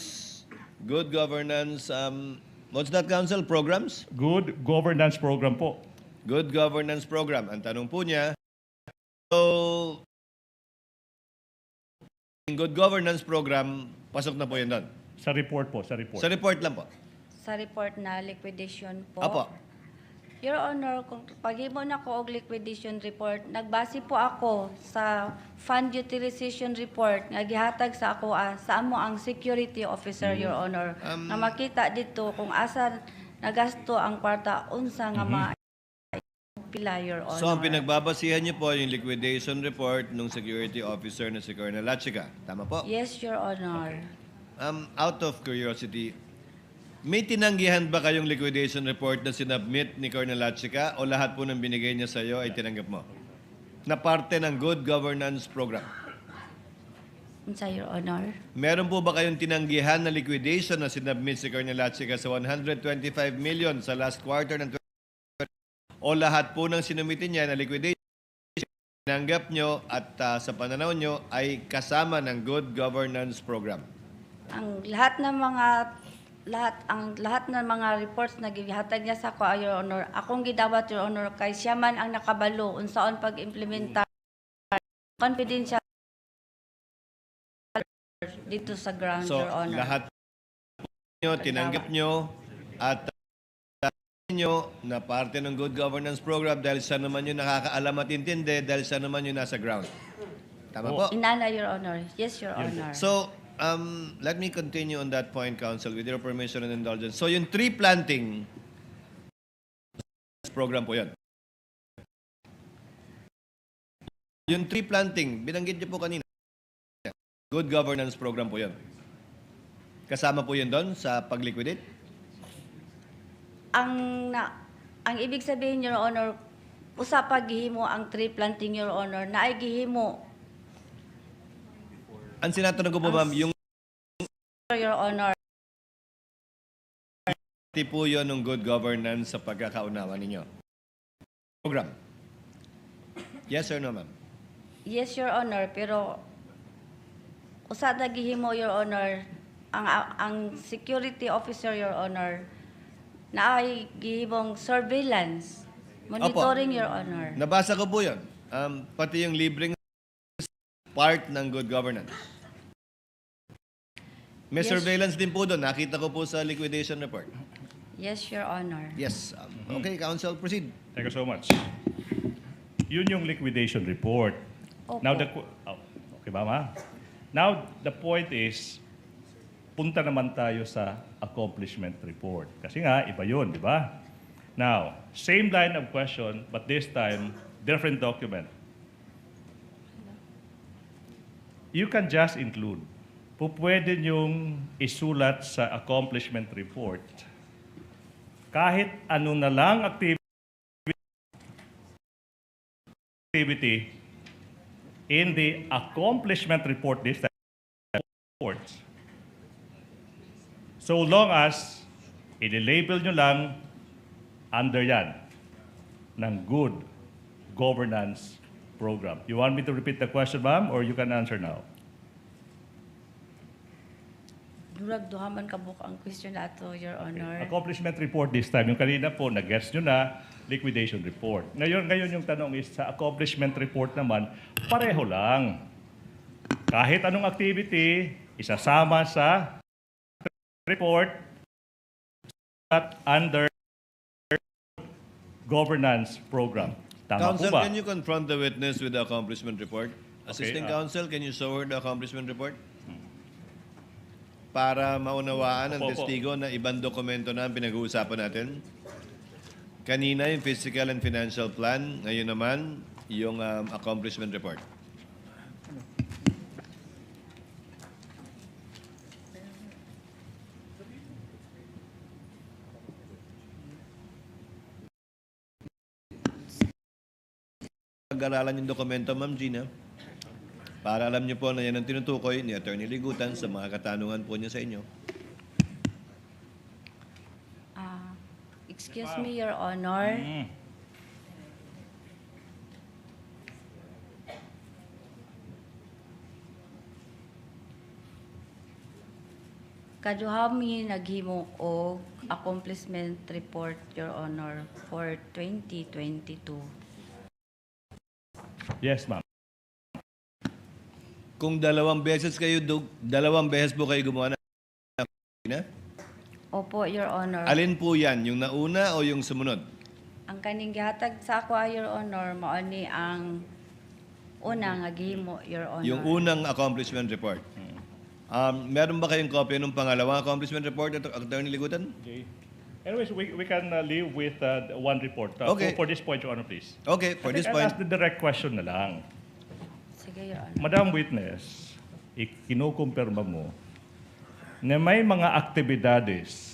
S5: what's that, Counsel? Programs?
S11: Good governance program po.
S5: Good governance program. Ang tanong po niya, so, yung good governance program, pasok na po yun doon.
S11: Sa report po, sa report.
S5: Sa report lang po.
S10: Sa report na liquidation po.
S5: Apo.
S10: Your Honor, kung paghimo na ko og liquidation report, nagbase po ako sa fund utilization report nga gihatag sa ako sa amo ang security officer, Your Honor. Na makita dito kung asa nagasto ang kwarta unsa nga pila, Your Honor.
S5: So, ang pinagbabasihan niyo po yung liquidation report ng security officer na si Colonel Lachica. Tama po?
S10: Yes, Your Honor.
S5: Out of curiosity, May tinanggihan ba kayong liquidation report na sinubmit ni Colonel Lachica o lahat po ng binigay niya sa iyo ay tinanggap mo? Na parte ng Good Governance Program.
S10: Sa Your Honor.
S5: Meron po ba kayong tinanggihan na liquidation na sinubmit si Colonel Lachica sa 125 million sa last quarter ng 2020? O lahat po ng sinumitin niya na liquidation tinanggap nyo at sa pananaw nyo ay kasama ng Good Governance Program?
S10: Ang lahat ng mga reports na gihatag niya sa ko, Your Honor, akong gidawat, Your Honor, kay siya man ang nakabalo unsaon pag-implementa confidential dito sa ground,
S5: So,
S10: Your Honor.
S5: lahat nyo, tinanggap nyo at nyo na parte ng Good Governance Program dahil siya naman yung nakakaalam at intindi dahil siya naman yung nasa ground. Tama po?
S10: Inana, Your Honor. Yes, Your Honor.
S5: So, let me continue on that point, Counsel, with your permission and indulgence. So, yung tree planting program po yan. Yung tree planting, binanggit niyo po kanina. Good Governance Program po yan. Kasama po yun doon sa pag-liquidate?
S10: Ang ibig sabihin, Your Honor, usa pa gihimo ang tree planting, Your Honor, na ay gihimo,
S5: Ang sinatanong ko po, ma'am, yung
S10: Your Honor.
S5: po yun ng good governance sa pagkakaunawa ninyo. Program. Yes or no, ma'am?
S10: Yes, Your Honor, pero usa na gihimo, Your Honor, ang security officer, Your Honor, na ay gihimong surveillance, monitoring, Your Honor.
S5: Nabasa ko po yun. Pati yung libreng part ng good governance. May
S10: Yes.
S5: surveillance din po doon. Nakita ko po sa liquidation report.
S10: Yes, Your Honor.
S5: Yes. Okay, Counsel, proceed.
S11: Thank you so much. Yun yung liquidation report.
S10: Opo.
S11: Now, okay ba, ma? Now, the point is, punta naman tayo sa accomplishment report. Kasi nga, iba yun, di ba? Now, same line of question, but this time, different document. You can just include. Pwede niyong isulat sa accomplishment report kahit ano na lang activity in the accomplishment report this time. Reports. So long as i-label nyo lang under yan ng good governance program. You want me to repeat the question, ma'am, or you can answer now?
S10: Durag duhaman kabuk ang question na ato, Your Honor.
S11: Accomplishment report this time. Yung kanina po, nag-guess nyo na, liquidation report. Ngayon yung tanong is, sa accomplishment report naman, pareho lang. Kahit anong activity, isasama sa report at under governance program. Tama
S5: Counsel,
S11: po ba?
S5: can you confront the witness with the accomplishment report? Assistant
S11: Okay,
S5: Counsel, can you show her the accomplishment report? Para maunawaan ng
S11: Opo, opo.
S5: testigo na ibang dokumento na ang pinag-uusapan natin. Kanina yung physical and financial plan, ngayon naman yung accomplishment report. Pag-aralan yung dokumento, Ma'am Gina, para alam niyo po na yan ang tinutukoy ni Attorney Ligutan sa mga katanungan po niya sa inyo.
S10: Excuse me, Your Honor. Kaduhami naghimo og accomplishment report, Your Honor, for 2022.
S11: Yes, ma'am.
S5: Kung dalawang beses po kayo gumawa na,
S10: Opo, Your Honor.
S5: alin po yan? Yung nauna o yung sumunod?
S10: Ang kaning gihatag sa ako, Your Honor, mao ni ang una nga gihimo, Your Honor.
S5: Yung unang accomplishment report. Meron ba kayong kopya ng pangalawang accomplishment report, Attorney Ligutan?
S11: Okay. Anyways, we can leave with one report.
S5: Okay.
S11: For this point, Your Honor, please.
S5: Okay, for this
S11: I'll
S5: point,
S11: ask the direct question na lang.
S10: Sige, Your Honor.
S11: Madam Witness, kinukumpirma mo na may mga activities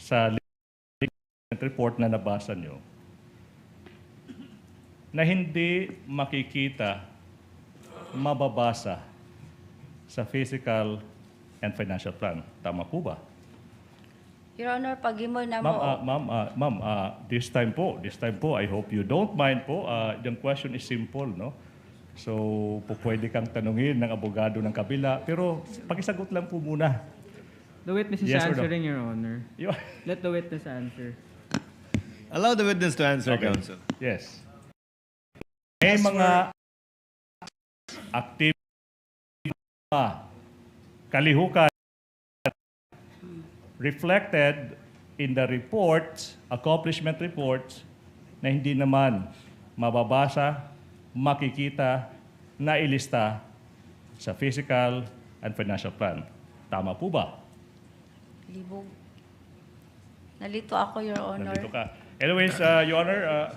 S11: sa report na nabasa nyo na hindi makikita, mababasa sa physical and financial plan. Tama po ba?
S10: Your Honor, pag-imo na mo...
S11: Ma'am, this time po, I hope you don't mind po. Yung question is simple, no? So, pwede kang tanungin ng abogado ng kabila, pero pakisagot lang po muna.
S8: The witness is
S11: Yes or no?
S8: answering, Your Honor.
S11: You-
S8: Let the witness answer.
S5: Allow the witness to answer,
S11: Okay.
S5: counsel.
S11: Yes. May mga active kalihukan reflected in the reports, accomplishment reports, na hindi naman mababasa, makikita, na ilista sa physical and financial plan. Tama po ba?
S10: Libog. Nalito ako, Your Honor.
S11: Nandito ka. Anyways, Your Honor,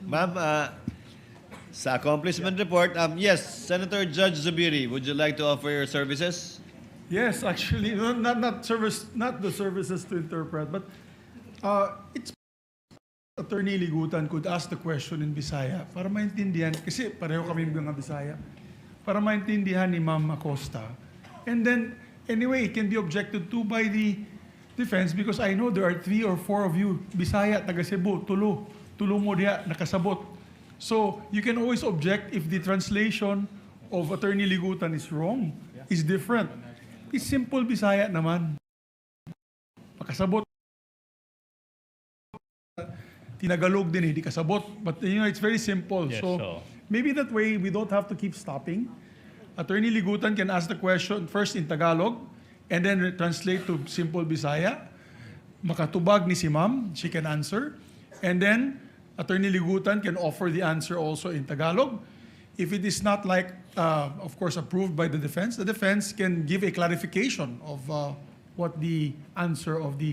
S5: Ma'am, sa accomplishment report, yes, Senator Judge Zubiri, would you like to offer your services?
S12: Yes, actually, not the services to interpret, but it's Attorney Ligutan could ask the question in Bisaya para maintindihan, kasi pareho kami mga Bisaya, para maintindihan ni Ma'am Acosta. And then, anyway, it can be objected to by the defense because I know there are 3 or 4 of you, Bisaya, taga Cebu, tulo mo diya, nakasabot. So, you can always object if the translation of Attorney Ligutan is wrong, is different. It's simple Bisaya naman. Pakasabot. Tinagalog din, hindi kasabot. But it's very simple.
S11: Yes,
S12: so,
S11: so-
S12: maybe that way we don't have to keep stopping. Attorney Ligutan can ask the question first in Tagalog and then translate to simple Bisaya. Makatubag ni si Ma'am, she can answer. And then, Attorney Ligutan can offer the answer also in Tagalog. If it is not like, of course, approved by the defense can give a clarification of what the answer of the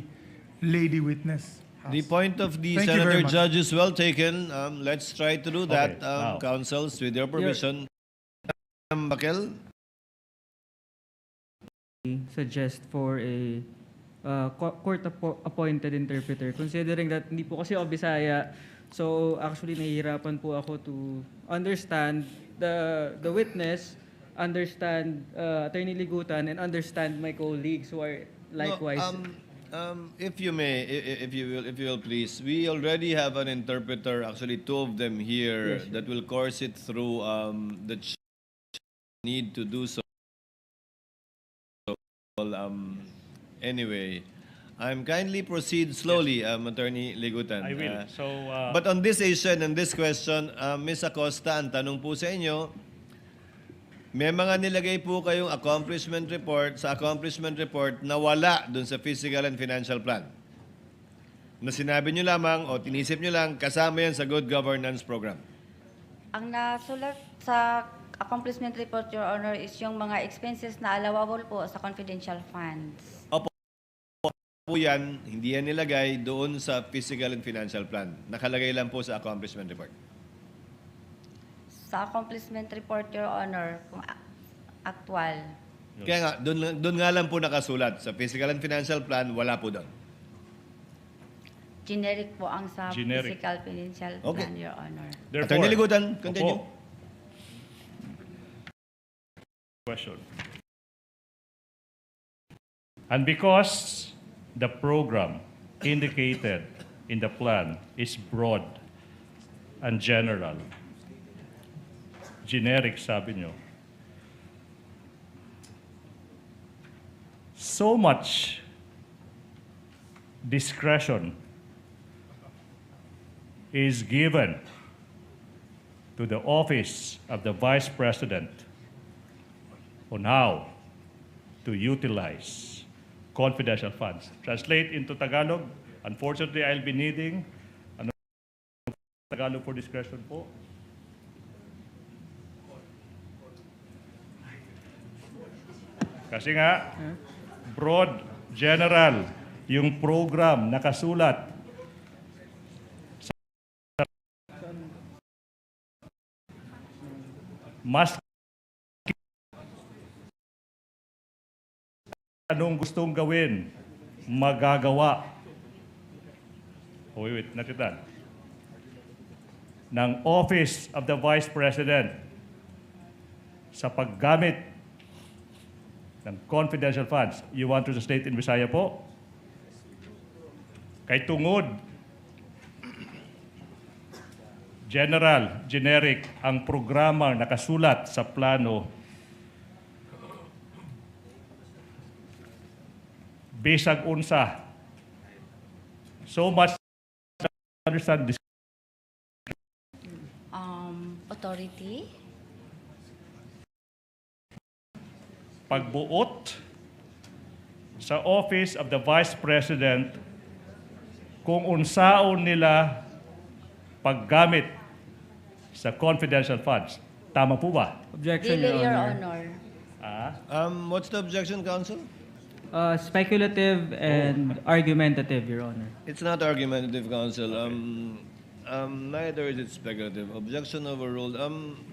S12: lady witness has.
S5: The point of the
S12: Thank you very
S5: Senator
S12: much.
S5: Judge is well taken. Let's try to do that,
S11: Okay, now.
S5: counsels, with your permission. Bakel?
S8: Suggest for a court-appointed interpreter, considering that hindi po kasi ako Bisaya. So actually nahihirapan po ako to understand the witness, understand Attorney Ligutan, and understand my colleagues who are likewise.
S5: No, if you may, if you will please, we already have an interpreter, actually 2 of them here,
S8: Yes, sir.
S5: that will course it through the need to do so. Anyway, I'm kindly proceed slowly, Attorney Ligutan.
S11: I will.
S5: But on this issue and this question, Ms. Acosta, ang tanong po sa inyo, may mga nilagay po kayong accomplishment report na wala dun sa physical and financial plan. Na sinabi nyo lamang o tinisip nyo lang, kasama yan sa good governance program.
S10: Ang nasulat sa accomplishment report, Your Honor, is yung mga expenses na allowable po sa confidential funds.
S5: Po yan, hindi yan nilagay doon sa physical and financial plan. Nakalagay lang po sa accomplishment report.
S10: Sa accomplishment report, Your Honor, kung actual.
S5: Kaya nga, doon nga lang po nakasulat. Sa physical and financial plan, wala po doon.
S10: Generic po ang sa
S11: Generic.
S10: physical financial
S5: Okay.
S10: plan, Your Honor.
S5: Attorney Ligutan, continue.
S11: Opo. Question. And because the program indicated in the plan is broad and general, generic sabi nyo, so much discretion is given to the office of the Vice President on how to utilize confidential funds. Translate into Tagalog. Unfortunately, I'll be needing Tagalog for discretion po. Kasi nga, broad, general, yung program nakasulat mas anong gustong gawin, magagawa. Wait, not yet done. Ng Office of the Vice President sa paggamit ng confidential funds. You want to state in Visaya po? Kay tungod, generic, ang programa nakasulat sa plano bisag unsa. So much understand this.
S10: Authority?
S11: Pagbuot sa Office of the Vice President kung unsaon nila paggamit sa confidential funds. Tama po ba?
S8: Objection,
S10: Dili,
S8: Your
S10: Your
S8: Honor.
S10: Honor.
S5: What's the objection, counsel?
S8: Speculative and argumentative, Your Honor.
S5: It's not argumentative, counsel. Neither is it speculative. Objection overruled.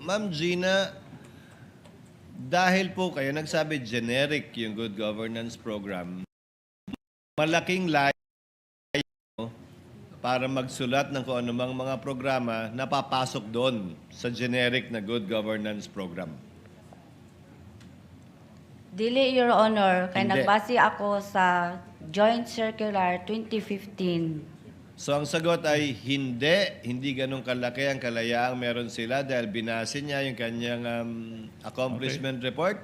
S5: Ma'am Gina, dahil po kayo nagsabi generic yung good governance program, malaking layo para magsulat ng kung anumang mga programa na papasok doon sa generic na good governance program.
S10: Dili, Your Honor. Kaya
S5: Hindi.
S10: nagbase ako sa Joint Circular 2015.
S5: So ang sagot ay hindi ganun kalaki ang kalayaang meron sila dahil binase niya yung kanyang accomplishment report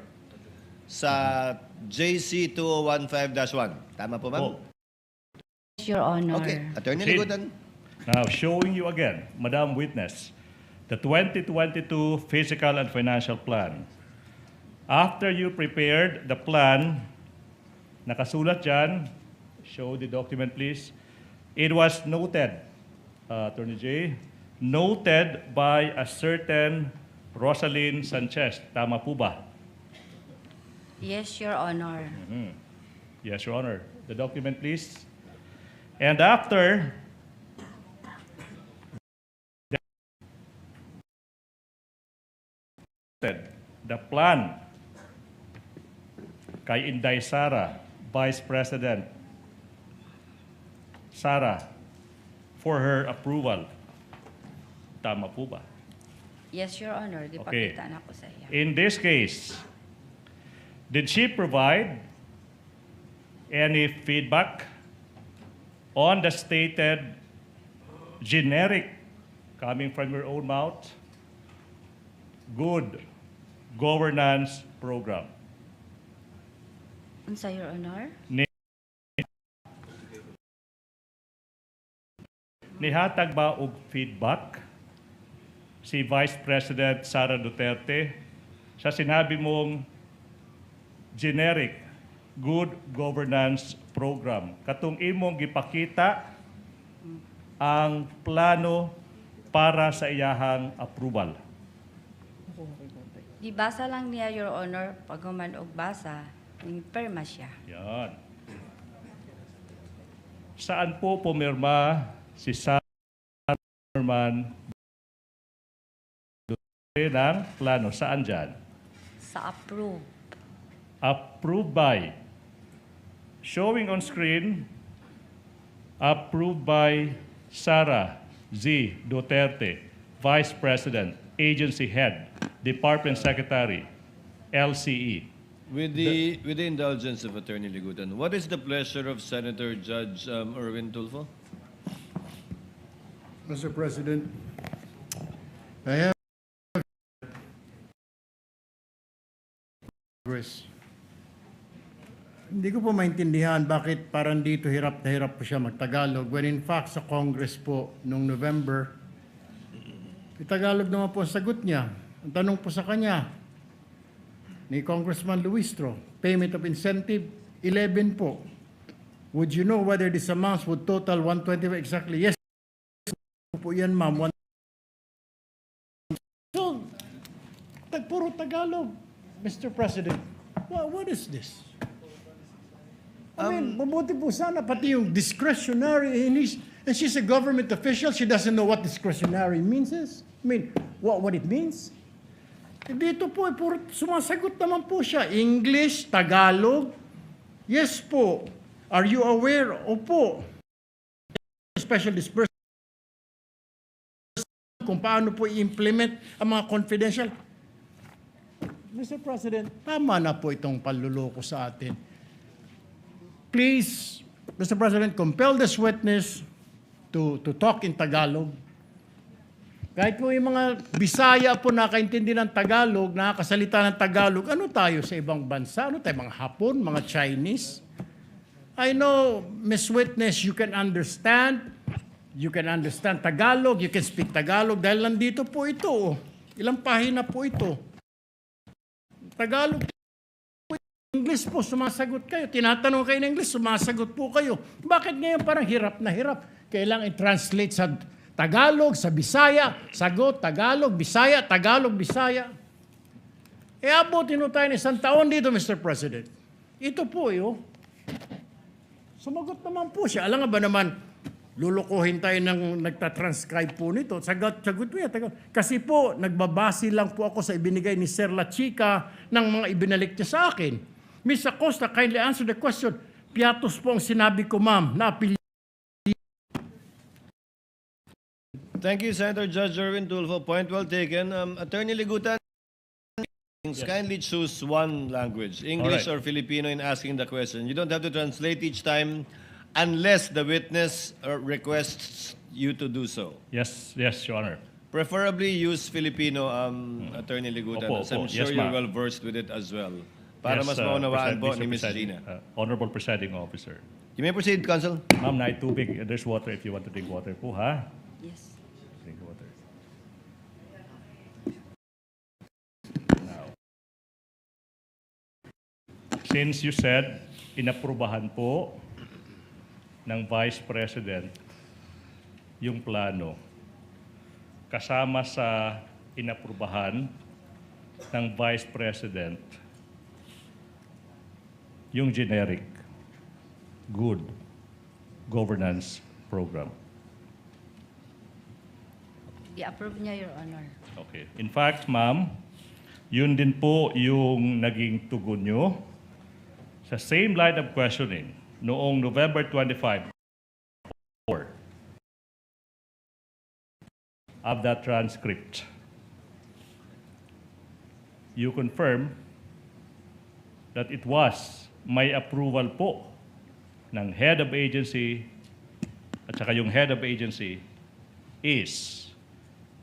S5: sa JC 2015-1. Tama po, ma'am?
S11: Oh.
S10: Yes, Your Honor.
S5: Okay. Attorney
S11: Sid.
S5: Ligutan.
S11: Now, showing you again, Madam Witness, the 2022 Physical and Financial Plan. After you prepared the plan, nakasulat dyan, show the document please, it was noted, Attorney J, noted by a certain Rosalyn Sanchez. Tama po ba?
S10: Yes, Your Honor.
S11: Yes, Your Honor. The document please. And after the plan kay Inday Sara, Vice President Sara, for her approval. Tama po ba?
S10: Yes, Your Honor. Di
S11: Okay.
S10: pakita na ako sa iya.
S11: In this case, did she provide any feedback on the stated generic, coming from your own mouth, good governance program?
S10: Unsa, Your Honor?
S11: Nihatag ba og feedback si Vice President Sara Duterte sa sinabi mong generic good governance program? Katong imong gipakita ang plano para sa iyahang approval.
S10: Di basa lang niya, Your Honor. Pag human og basa, ning perma siya.
S11: Yan. Saan po pumirma si Sara Duterte ng plano? Saan dyan?
S10: Sa approve.
S11: Approved by, showing on screen, approved by Sara Z. Duterte, Vice President, Agency Head, Department Secretary, LCE.
S5: With the indulgence of Attorney Ligutan, what is the pleasure of Senator Judge Erwin Tulfo?
S4: Mr. President, I have Congress. Hindi ko po maintindihan bakit parang dito hirap na hirap po siya magtagalog when in fact sa Congress po noong November, Tagalog naman po ang sagot niya. Ang tanong po sa kanya ni Congressman Luistro, payment of incentive, 11 po. Would you know whether this amounts would total 125 exactly? Yes po yan, ma'am. So, puro Tagalog, Mr. President. What is this? I mean, mabuti po sana pati yung discretionary, and she's a government official, she doesn't know what discretionary means is. I mean, what it means. Dito po, puro sumasagot naman po siya. English, Tagalog,
S13: Yes po. Are you aware? Opo. Special disbursement kung paano po i-implement ang mga confidential. Mr. President, tama na po itong panluloko sa atin. Please, Mr. President, compel this witness to talk in Tagalog. Kahit po yung mga Bisaya po nakaintindi ng Tagalog, nakakasalita ng Tagalog, ano tayo sa ibang bansa? Ano tayo, mga Hapon, mga Chinese? I know, Miss Witness, you can understand Tagalog, you can speak Tagalog dahil nandito po ito. Ilang pahina po ito. Tagalog, English po, sumasagot kayo. Tinatanong kayo ng English, sumasagot po kayo. Bakit ngayon parang hirap na hirap? Kailangan i-translate sa Tagalog, sa Bisaya, sagot, Tagalog, Bisaya, Tagalog, Bisaya. Abutin tayo ng isang taon dito, Mr. President. Ito po, sumagot naman po siya. Alam nga ba naman, lulukuhin tayo ng nagtatranscribe po nito. Sagot po yan. Kasi po, nagbabase lang po ako sa ibinigay ni Sir La Chica ng mga ibinalik niya sa akin. Ms. Acosta, kindly answer the question. Piatos po ang sinabi ko, ma'am, na apelyido.
S5: Thank you, Senator Judge Erwin Tulfo. Point well taken. Attorney Ligutan, kindly choose one language, English or Filipino, in asking the question. You don't have to translate each time unless the witness requests you to do so.
S11: Yes, Your Honor.
S5: Preferably use Filipino, Attorney Ligutan,
S11: Opo,
S5: as I'm
S11: opo.
S5: sure
S11: Yes,
S5: you're
S11: ma'am.
S5: well versed with it as well. Para
S11: Yes,
S5: mas maunawaan po
S11: Mr.
S5: ni Ms.
S11: Presiding-
S5: Gina.
S11: Honorable Presiding Officer.
S5: You may proceed, Counsel.
S11: Ma'am, tubig. There's water if you want to drink water po, ha?
S10: Yes.
S11: Drink water. Now, since you said inaprubahan po ng Vice President yung plano, kasama sa inaprubahan ng Vice President yung generic good governance program.
S10: I-approve niya, Your Honor.
S11: Okay. In fact, ma'am, yun din po yung naging tugon nyo sa same line of questioning noong November 25 of that transcript. You confirm that it was may approval po ng head of agency at saka yung head of agency is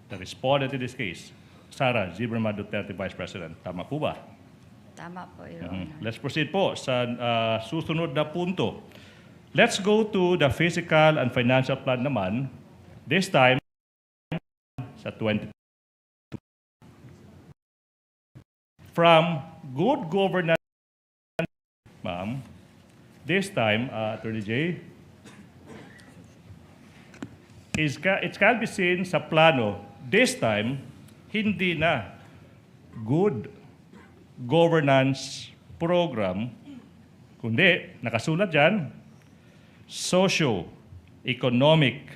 S11: the respondent in this case, Sara Duterte, Vice President. Tama po ba?
S10: Tama po, Your Honor.
S11: Let's proceed po sa susunod na punto. Let's go to the physical and financial plan naman. This time, sa 20. From good governance, ma'am, this time, Attorney J, it can be seen sa plano, this time, hindi na good governance program, kundi nakasulat dyan, socio-economic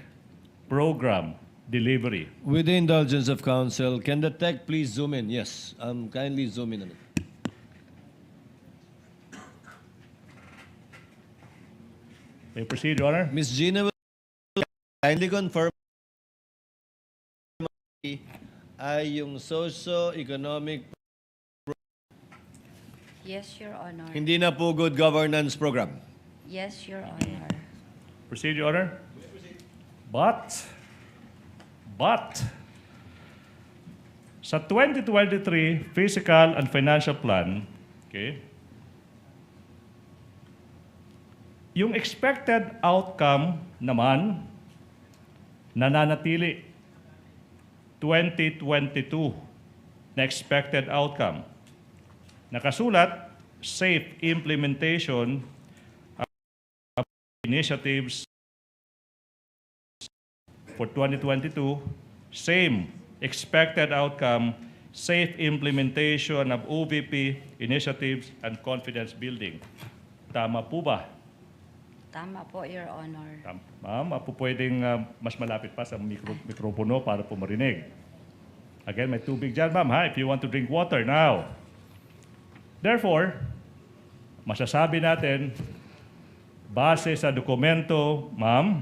S11: program delivery.
S5: With the indulgence of counsel, can the tech please zoom in? Yes, kindly zoom in on it.
S11: May proceed, Your Honor.
S5: Ms. Gina will kindly confirm ay yung socio-economic,
S10: Yes, Your Honor.
S5: hindi na po good governance program.
S10: Yes, Your Honor.
S11: Proceed, Your Honor. But, sa 2023 Physical and Financial Plan, okay, yung expected outcome naman, nananatili 2022 na expected outcome. Nakasulat, safe implementation of initiatives for 2022, same expected outcome, safe implementation of OVP initiatives and confidence building. Tama po ba?
S10: Tama po, Your Honor.
S11: Ma'am, po pwedeng mas malapit pa sa mikropono para po marinig. Again, may tubig dyan, ma'am, ha? If you want to drink water now. Therefore, masasabi natin, base sa dokumento, ma'am,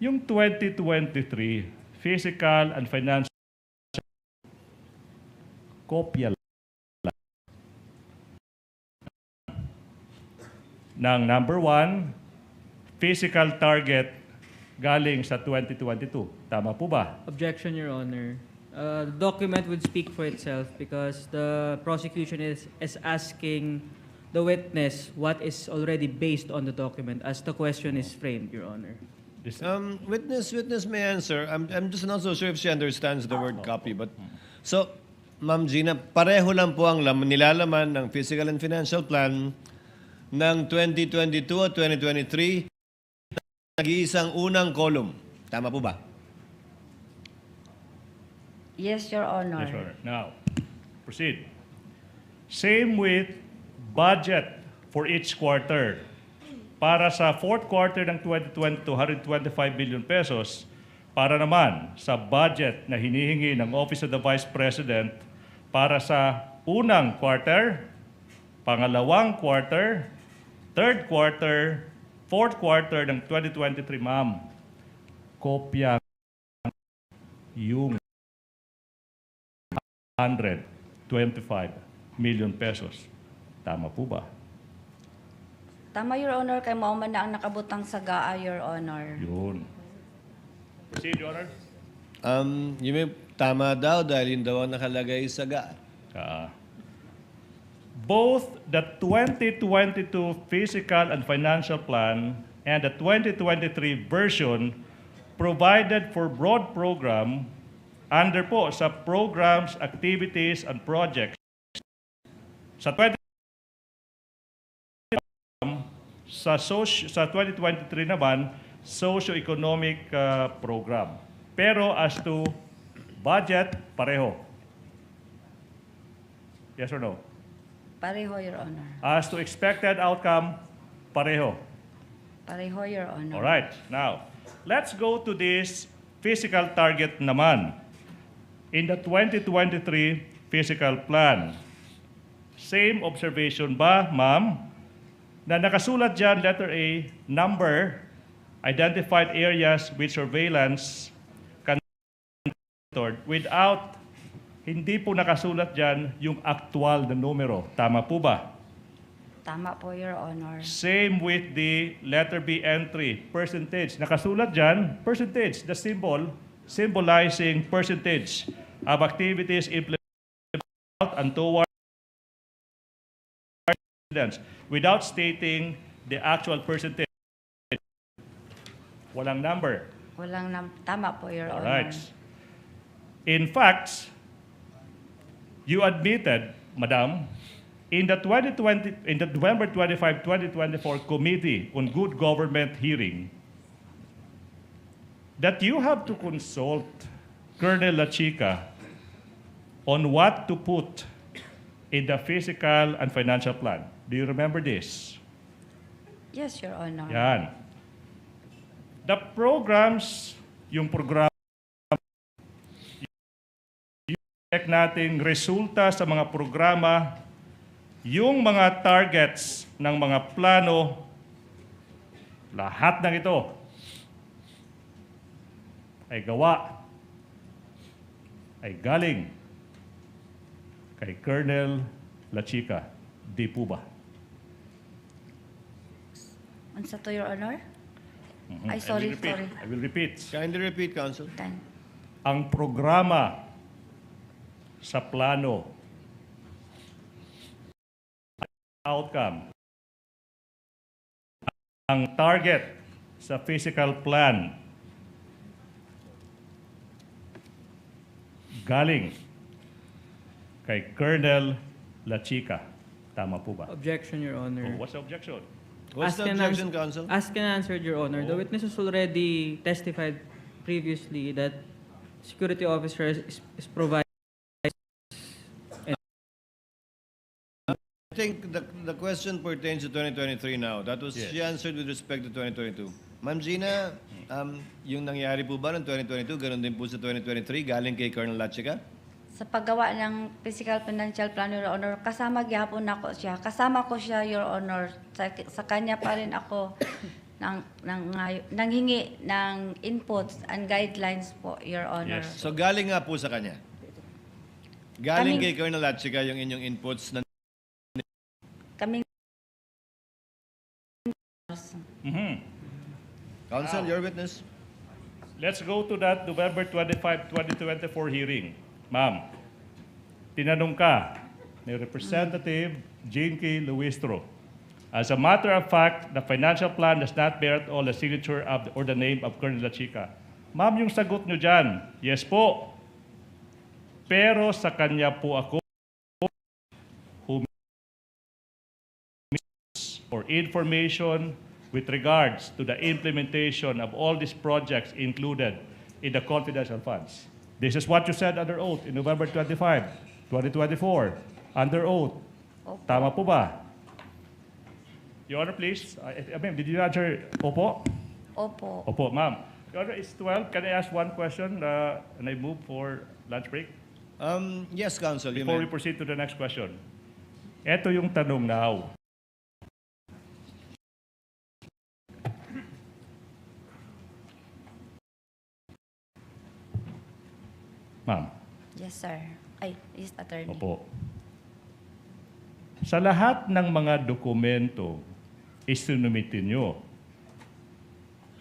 S11: yung 2023 fiscal and financial kopya ng number 1, physical target galing sa 2022. Tama po ba?
S8: Objection, Your Honor. The document would speak for itself because the prosecution is asking the witness what is already based on the document as the question is framed, Your Honor.
S5: Witness may answer. I'm just not so sure if she understands the word copy. But so, Ma'am Gina, pareho lang po ang nilalaman ng physical and financial plan ng 2022 at 2023 nag-iisang unang column. Tama po ba?
S10: Yes, Your Honor.
S11: Yes, Your Honor. Now, proceed. Same with budget for each quarter. Para sa fourth quarter ng 2022, 125 billion pesos. Para naman sa budget na hinihingi ng Office of the Vice President para sa unang quarter, pangalawang quarter, third quarter, fourth quarter ng 2023, ma'am. Kopya yung 125 million pesos. Tama po ba?
S10: Tama, Your Honor, kay mauman na ang nakabutang sa GAA, Your Honor.
S11: Yun. Proceed, Your Honor.
S5: Yung may tama daw dahil yun daw ang nakalagay sa GA.
S11: Both the 2022 Physical and Financial Plan and the 2023 version provided for broad program under po sa programs, activities, and projects. Sa 2023 naman, socio-economic program. Pero as to budget, pareho. Yes or no?
S10: Pareho, Your Honor.
S11: As to expected outcome, pareho.
S10: Pareho, Your Honor.
S11: All right. Now, let's go to this physical target naman. In the 2023 physical plan, same observation ba, ma'am, na nakasulat dyan, letter A, number, identified areas with surveillance can without, hindi po nakasulat dyan yung actual na numero. Tama po ba?
S10: Tama po, Your Honor.
S11: Same with the letter B entry, percentage. Nakasulat dyan, percentage, the symbol symbolizing percentage of activities implemented and toward without stating the actual percentage. Walang number.
S10: Tama po, Your
S11: All
S10: Honor.
S11: right. In fact, you admitted, Madam, in the November 25, 2024 Committee on Good Government hearing that you have to consult Colonel Lachica on what to put in the physical and financial plan. Do you remember this?
S10: Yes, Your Honor.
S11: Yan. The programs, yung program, check nating resulta sa mga programa, yung mga targets ng mga plano, lahat ng ito ay gawa, ay galing kay Colonel Lachica. Di po ba?
S10: Unsa to, Your Honor?
S11: Mhm.
S10: Ay, sorry.
S11: I will repeat.
S5: Kindly repeat, Counsel.
S11: Ang programa sa plano, outcome, ang target sa physical plan, galing kay Colonel Lachica. Tama po ba?
S8: Objection, Your Honor.
S11: Oh, what's the objection?
S5: What's the objection, Counsel?
S8: Asked and answered, Your Honor. The witness has already testified previously that security officer is providing.
S5: I think the question pertains to 2023 now. That was,
S11: Yes.
S5: she answered with respect to 2022. Ma'am Gina, yung nangyari po ba ng 2022, ganun din po sa 2023, galing kay Colonel Lachica?
S10: sa paggawa ng physical financial plan, Your Honor, kasama gyapon ako siya. Kasama ko siya, Your Honor. Sa kanya pa rin ako nanghingi ng inputs and guidelines po, Your Honor.
S5: Yes. So galing nga po sa kanya. Galing kay Colonel Lachica yung inyong inputs na
S10: Kaming
S5: Counsel, your witness.
S11: Let's go to that November 25, 2024 hearing. Ma'am, tinanong ka ni Representative Jane K. Luistro. As a matter of fact, the financial plan does not bear at all the signature of or the name of Colonel Lachica. Ma'am, yung sagot nyo dyan, yes po. Pero sa kanya po ako or information with regards to the implementation of all these projects included in the confidential funds. This is what you said under oath in November 25, 2024. Under oath. Tama po ba? Your Honor, please. Ma'am, did you answer opo?
S10: Opo.
S11: Opo, ma'am. Your Honor, it's 12. Can I ask one question and I move for lunch break?
S5: Yes, Counsel.
S11: Before we proceed to the next question. Ito yung tanong now. Ma'am.
S10: Yes, sir. Ay, yes, attorney.
S11: Opo. Sa lahat ng mga dokumento isinumitin nyo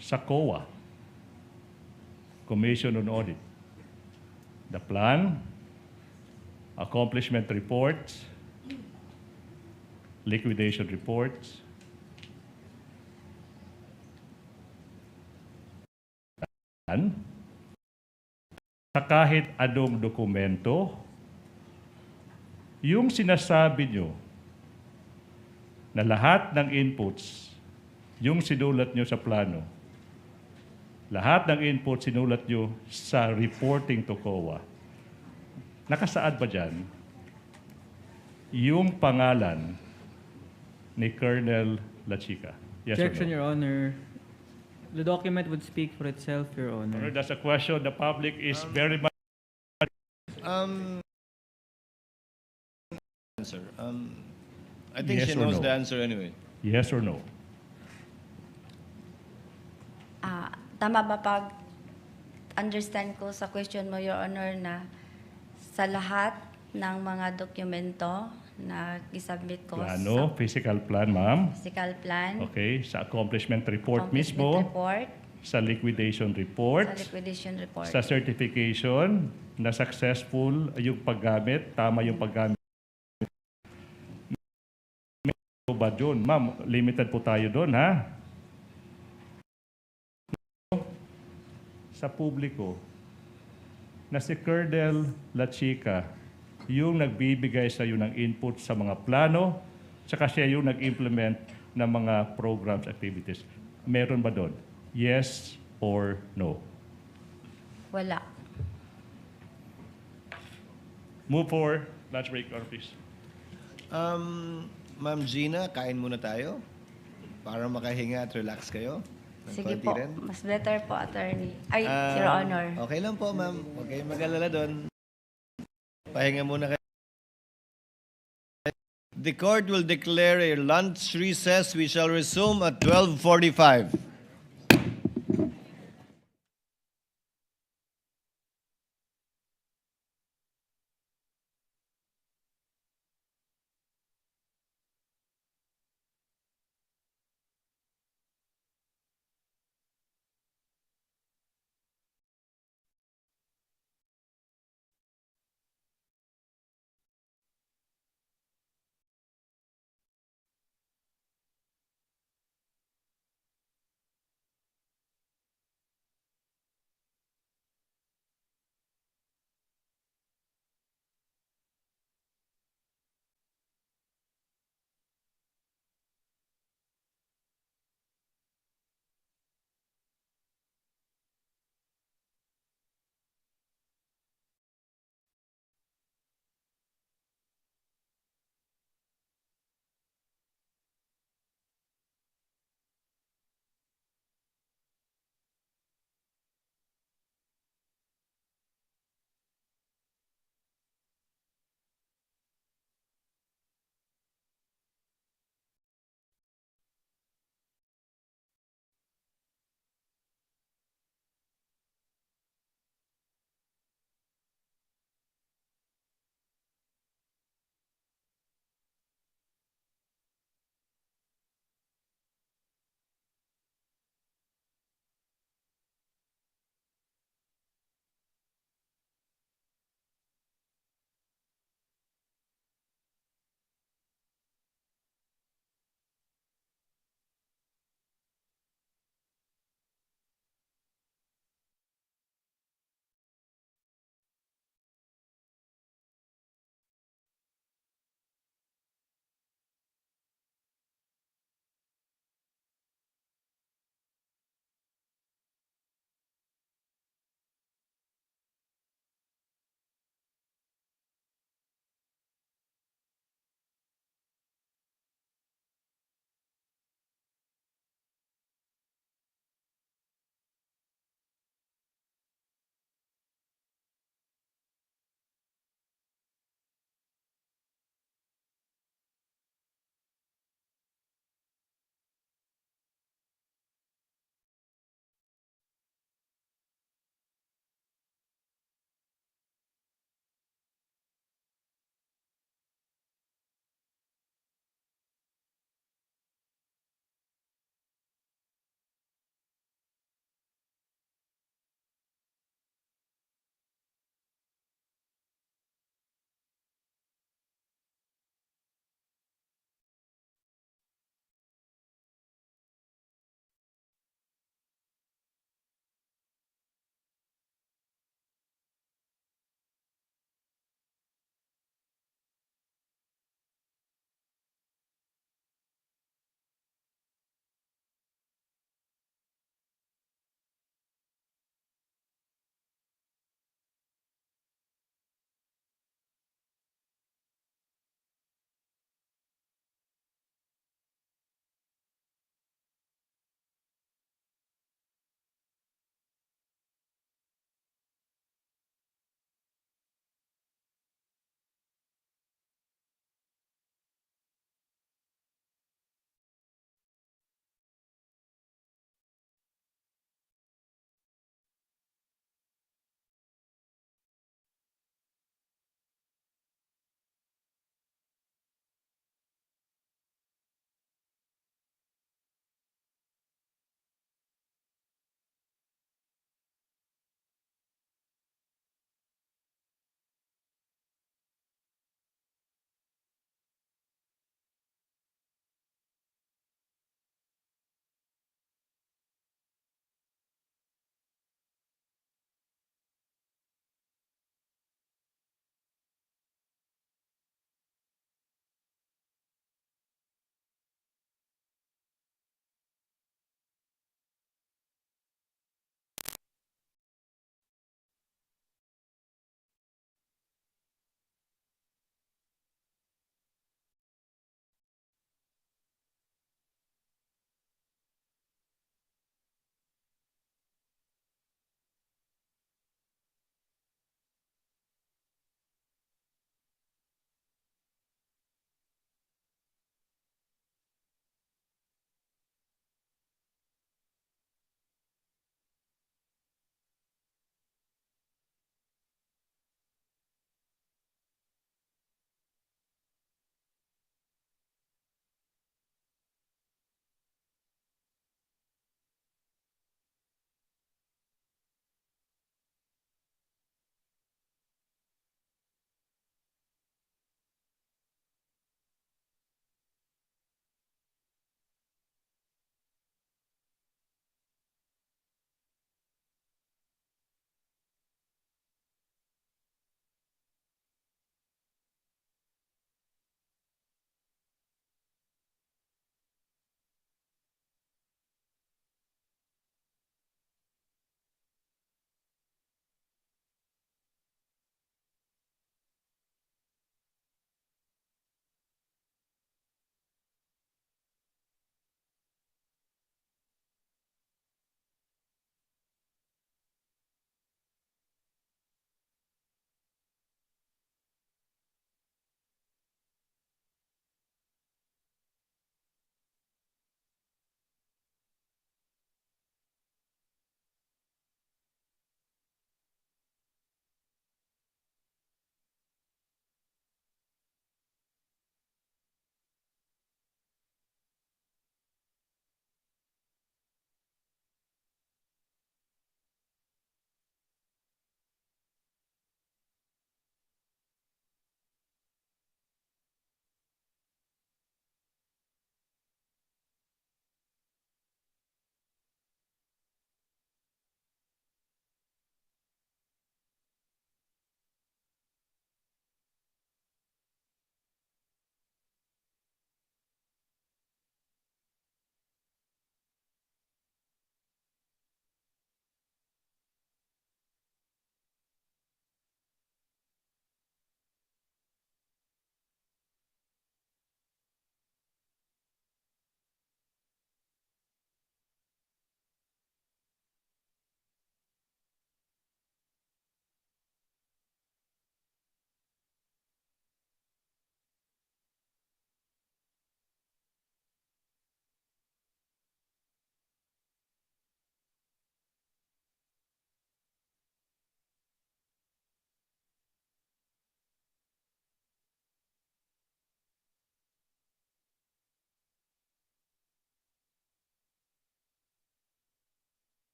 S11: sa COA, Commission on Audit, the plan, accomplishment reports, liquidation reports, and sa kahit anong dokumento, yung sinasabi nyo na lahat ng inputs, yung sinulat nyo sa plano, lahat ng inputs sinulat nyo sa reporting to COA, nakasaad ba dyan yung pangalan ni Colonel Lachica? Yes
S8: Objection,
S11: or no?
S8: Your Honor. The document would speak for itself, Your Honor.
S11: Honor, that's a question the public is very much...
S5: Answer. I think
S11: Yes
S5: she
S11: or
S5: knows
S11: no?
S5: the answer anyway.
S11: Yes or no?
S10: Tama ba pag understand ko sa question mo, Your Honor, na sa lahat ng mga dokumento na isubmit ko
S11: Plano, physical plan, ma'am.
S10: sa physical plan,
S11: Okay, sa accomplishment report
S10: accomplishment
S11: mismo,
S10: report,
S11: sa liquidation report,
S10: sa liquidation report,
S11: sa certification na successful yung paggamit, tama yung paggamit. May ba dun? Ma'am, limited po tayo doon, ha? Sa publiko, na si Colonel Lachica, yung nagbibigay sa iyo ng input sa mga plano, tsaka siya yung nag-implement ng mga programs, activities. Meron ba doon? Yes or no?
S10: wala.
S11: Move for lunch break, or please.
S5: Ma'am Gina, kain muna tayo para makahinga at relax kayo. Ng
S10: Sige
S5: konti
S10: po,
S5: rin.
S10: mas better po, attorney. Ay, Your Honor.
S5: Okay lang po, ma'am. Huwag kayong mag-alala doon. Pahinga muna kayo. The court will declare a lunch recess. We shall resume at 12:45.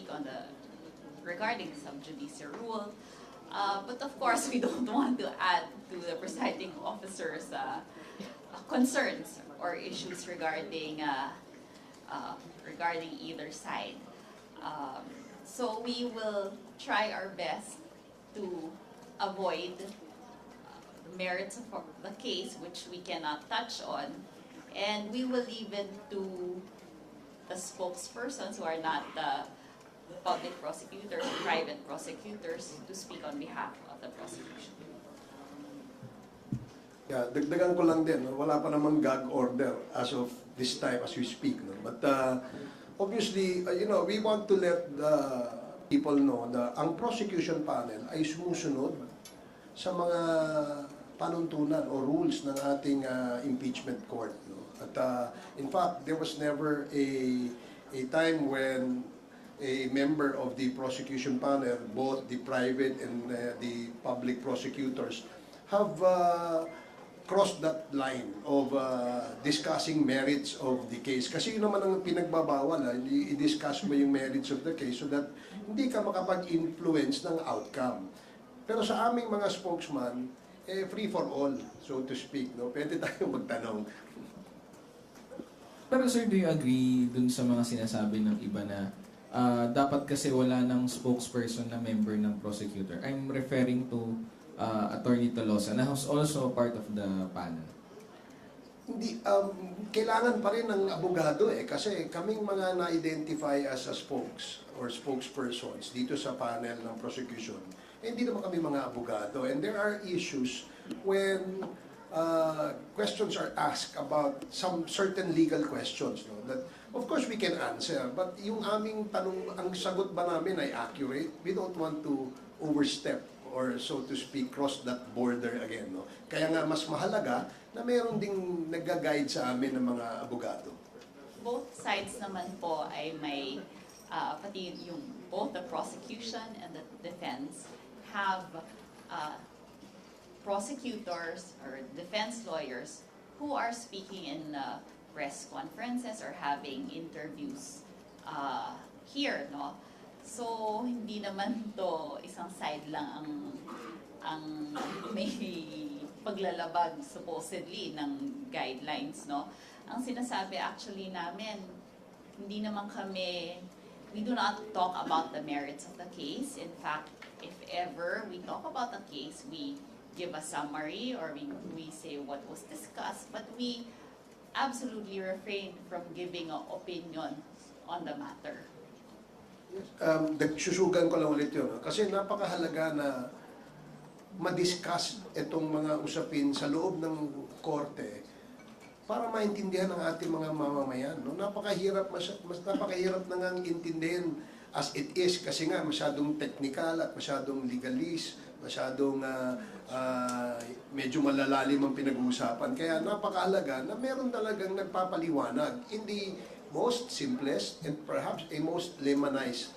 S14: on the regarding sub judice rule. But of course, we don't want to add to the presiding officer's concerns or issues regarding regarding either side. So we will try our best to avoid the merits of the case, which we cannot touch on, and we will leave it to the spokespersons who are not the public prosecutors, private prosecutors, to speak on behalf of the prosecution.
S4: Yeah, dagdagan ko lang din, no? Wala pa namang gag order as of this time as we speak. No? But obviously, we want to let the people know na ang prosecution panel ay sumusunod sa mga panuntunan o rules ng ating impeachment court. No? At in fact, there was never a time when a member of the prosecution panel, both the private and the public prosecutors, have crossed that line of discussing merits of the case. Kasi yun naman ang pinagbabawal, i-discuss mo yung merits of the case so that hindi ka makapag-influence ng outcome. Pero sa aming mga spokesman, free for all, so to speak. No? Pwede tayong magtanong.
S15: Pero sir, do you agree dun sa mga sinasabi ng iba na dapat kasi wala ng spokesperson na member ng prosecutor? I'm referring to Attorney Tolosa, na was also part of the panel.
S4: Hindi, kailangan pa rin ng abogado kasi kaming mga na-identify as a spokes or spokespersons dito sa panel ng prosecution, hindi naman kami mga abogado. And there are issues when questions are asked about some certain legal questions, no, that of course we can answer, but yung aming tanong, ang sagot ba namin ay accurate? We don't want to overstep or so to speak, cross that border again. No? Kaya nga mas mahalaga na mayroon ding nag-guide sa amin ng mga abogado.
S14: Both sides naman po ay may, pati yung both the prosecution and the defense have prosecutors or defense lawyers who are speaking in press conferences or having interviews here, no? So, hindi naman to isang side lang ang may paglalabag supposedly ng guidelines, no? Ang sinasabi actually namin, hindi naman kami, we do not talk about the merits of the case. In fact, if ever we talk about the case, we give a summary or we say what was discussed, but we absolutely refrain from giving an opinion on the matter.
S4: Susugan ko lang ulit yun. Kasi napakahalaga na ma-discuss itong mga usapin sa loob ng korte para maintindihan ng ating mga mamamayan. No? Napakahirap na nga intindihin as it is kasi nga masyadong technical at masyadong legalist, masyadong medyo malalalim ang pinag-uusapan. Kaya napakahalaga na meron talagang nagpapaliwanag. Hindi most simplest and perhaps a most laymanized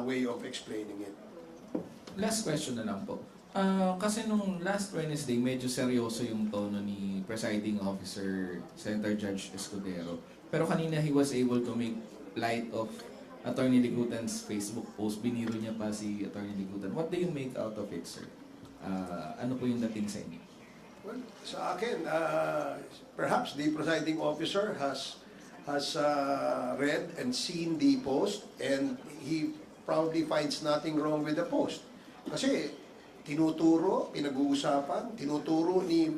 S4: way of explaining it.
S15: Last question na lang po. Kasi nung last Wednesday, medyo seryoso yung tono ni Presiding Officer Senator Judge Escudero. Pero kanina he was able to make light of Attorney Ligutan's Facebook post. Biniro niya pa si Attorney Ligutan. What do you make out of it, sir? Ano po yung dating sa inyo?
S4: Well, sa akin, perhaps the presiding officer has read and seen the post and he probably finds nothing wrong with the post. Kasi tinuturo, pinag-uusapan, tinuturo ni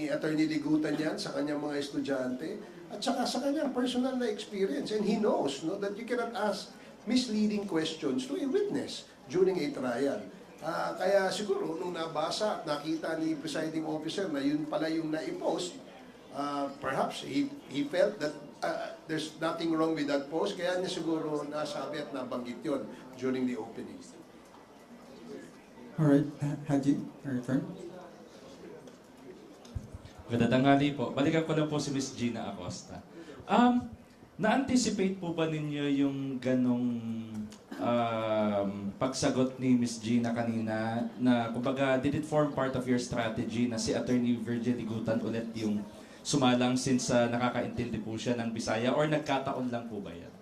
S4: Attorney Ligutan yan sa kanyang mga estudyante at saka sa kanyang personal na experience. And he knows, no, that you cannot ask misleading questions to a witness during a trial. Kaya siguro nung nabasa at nakita ni presiding officer na yun pala yung na-post, perhaps he felt that there's nothing wrong with that post, kaya niya siguro nasabi at nabanggit yun during the opening.
S16: Alright, Haji, your turn.
S17: Magandang tanghali po. Balikan ko lang po si Miss Gina Acosta. Na-anticipate po ba ninyo yung ganong pagsagot ni Miss Gina kanina na kumbaga did it form part of your strategy na si Attorney Virgil Ligutan ulit yung sumalang since nakakaintindi po siya ng Bisaya or nagkataon lang po ba yan?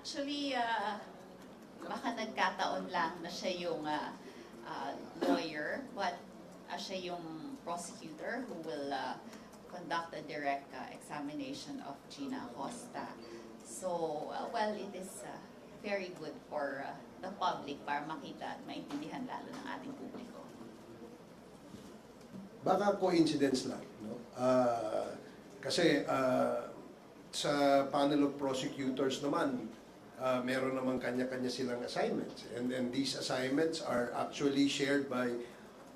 S14: Actually, baka nagkataon lang na siya yung lawyer, but siya yung prosecutor who will conduct a direct examination of Gina Acosta. So, well, it is very good for the public para makita at maintindihan lalo ng ating publiko.
S4: Baka coincidence lang, no? Kasi sa panel of prosecutors naman, meron naman kanya-kanya silang assignments. And these assignments are actually shared by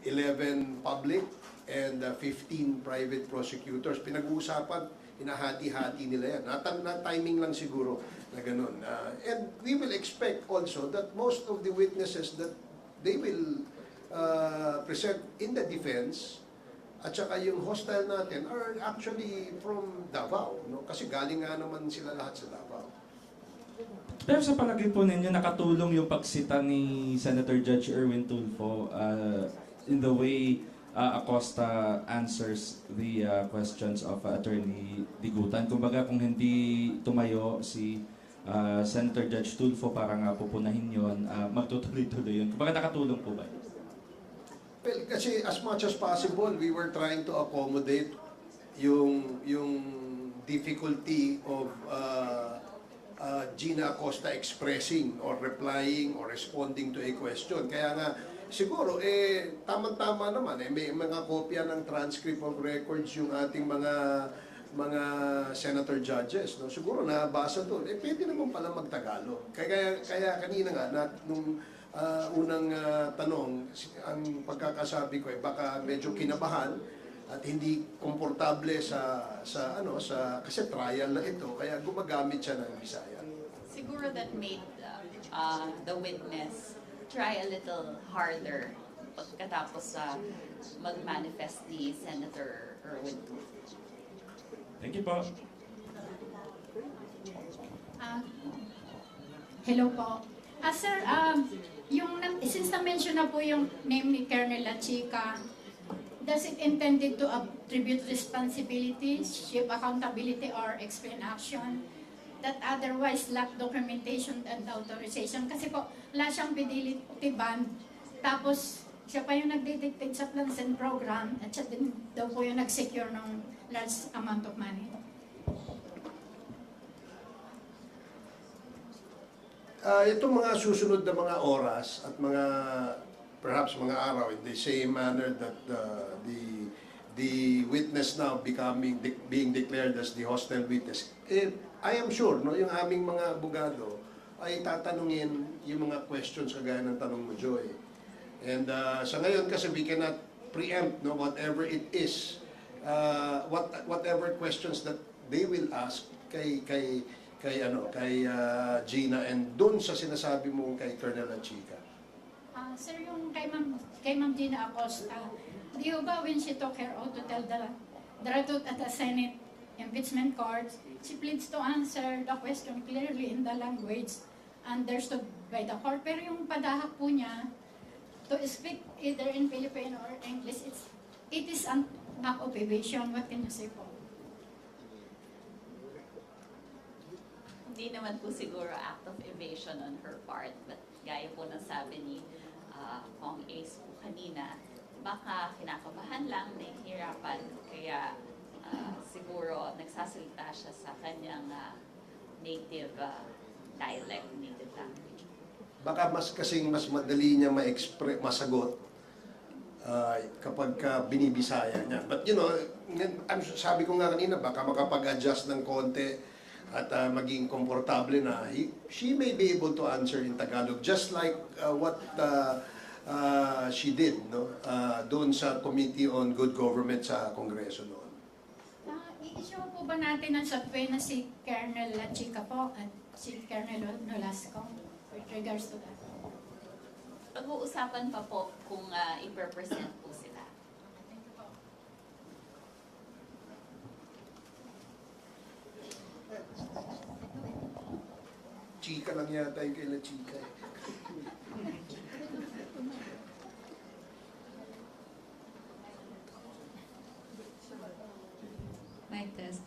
S4: 11 public and 15 private prosecutors. Pinag-uusapan, hinahati-hati nila yan. Na-timing lang siguro na ganun. And we will expect also that most of the witnesses that they will present in the defense at saka yung hostile natin are actually from Davao, no? Kasi galing nga naman sila lahat sa Davao.
S17: Pero sa palagay po ninyo, nakatulong yung pagsita ni Senator Judge Erwin Tulfo in the way Acosta answers the questions of Attorney Digutan. Kumbaga kung hindi tumayo si Senator Judge Tulfo para nga pupunahin yun, magtutuloy-tuloy yun. Kumbaga nakatulong po ba?
S4: Well, kasi as much as possible, we were trying to accommodate yung difficulty of Gina Acosta expressing or replying or responding to a question. Kaya nga, siguro, tamang-tama naman, may mga kopya ng transcript of records yung ating mga senator judges. No? Siguro nabasa doon, pwede naman pala magtagalog. Kaya kanina nga, nung unang tanong, ang pagkakasabi ko baka medyo kinabahan at hindi komportable kasi trial na ito, kaya gumagamit siya ng Bisaya.
S14: Siguro that made the witness try a little harder pagkatapos mag-manifest ni Senator Erwin Tulfo.
S17: Thank you po.
S18: Hello po. Sir, since na-mention na po yung name ni Colonel La Chica, does it intended to attribute responsibilities, shape accountability, or explain action that otherwise lack documentation and authorization? Kasi po, wala siyang fidelity band, tapos siya pa yung nagdedictate sa plans and program, at siya din daw po yung nag-secure ng large amount of money.
S4: Itong mga susunod na mga oras at perhaps mga araw, in the same manner that the witness now being declared as the hostile witness, I am sure, no, yung aming mga abogado ay tatanungin yung mga questions kagaya ng tanong mo, Joy. And sa ngayon kasi we cannot preempt, no, whatever it is, whatever questions that they will ask kay Gina and doon sa sinasabi mo kay Colonel La Chica.
S18: Sir, yung kay Ma'am Gina Acosta, di ba when she took her oath to tell the truth at the Senate impeachment court, she pleads to answer the question clearly in the language understood by the court. Pero yung padahak po niya, to speak either in Filipino or English, it is an act of evasion. What can you say po?
S14: Hindi naman po siguro act of evasion on her part, but gaya po ng sabi ni Kong Ace po kanina, baka kinakabahan lang, nahihirapan, kaya siguro nagsasalita siya sa kanyang native dialect, native language.
S4: Baka mas madali niya masagot kapag binibisaya niya. But you know, sabi ko nga kanina, baka makapag-adjust ng konti at maging komportable na she may be able to answer in Tagalog just like what she did, no, doon sa Committee on Good Government sa Kongreso noon.
S18: I-issue po ba natin ang software na si Colonel La Chica po at si Colonel Nolasco with regards to that?
S14: Pag-uusapan pa po kung i-present po sila.
S4: Chika lang yata yung kay La Chica.
S19: Mic test.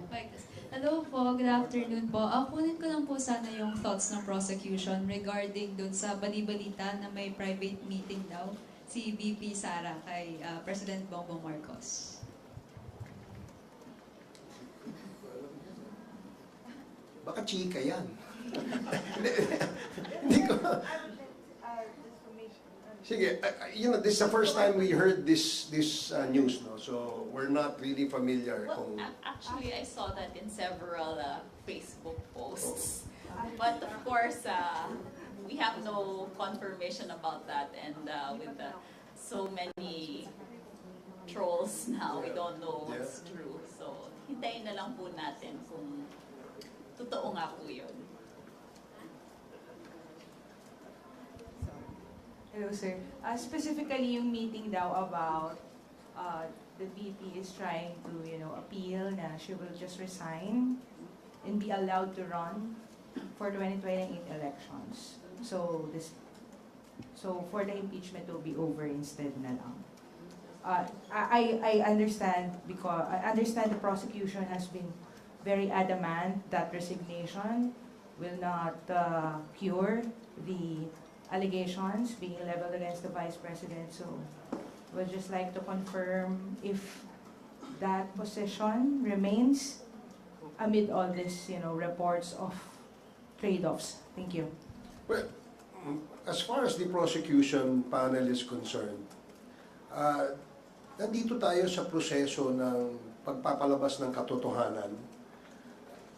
S19: Mic test. Hello po, good afternoon. afternoon po. Kunin ko lang po sana yung thoughts ng prosecution regarding dun sa bali-balita na may private meeting daw si VP Sara kay President Bongbong Marcos.
S20: Baka chika yan. Hindi ko... Sige, this is the first time we heard this news, no? So we're not really familiar.
S14: Well, actually, I saw that in several Facebook posts. But of course, we have no confirmation about that, and with so many trolls now, we don't know what's true. So hintayin na lang po natin kung totoo nga po yun.
S21: Hello, sir. Specifically, yung meeting daw about the VP is trying to, appeal na she will just resign and be allowed to run for 2028 elections. So for the impeachment will be over instead na lang. I understand because I understand the prosecution has been very adamant that resignation will not cure the allegations being leveled against the Vice President. So we'd just like to confirm if that position remains amid all this, reports of trade-offs. Thank you.
S20: Well, as far as the prosecution panel is concerned, nandito tayo sa proseso ng pagpapalabas ng katotohanan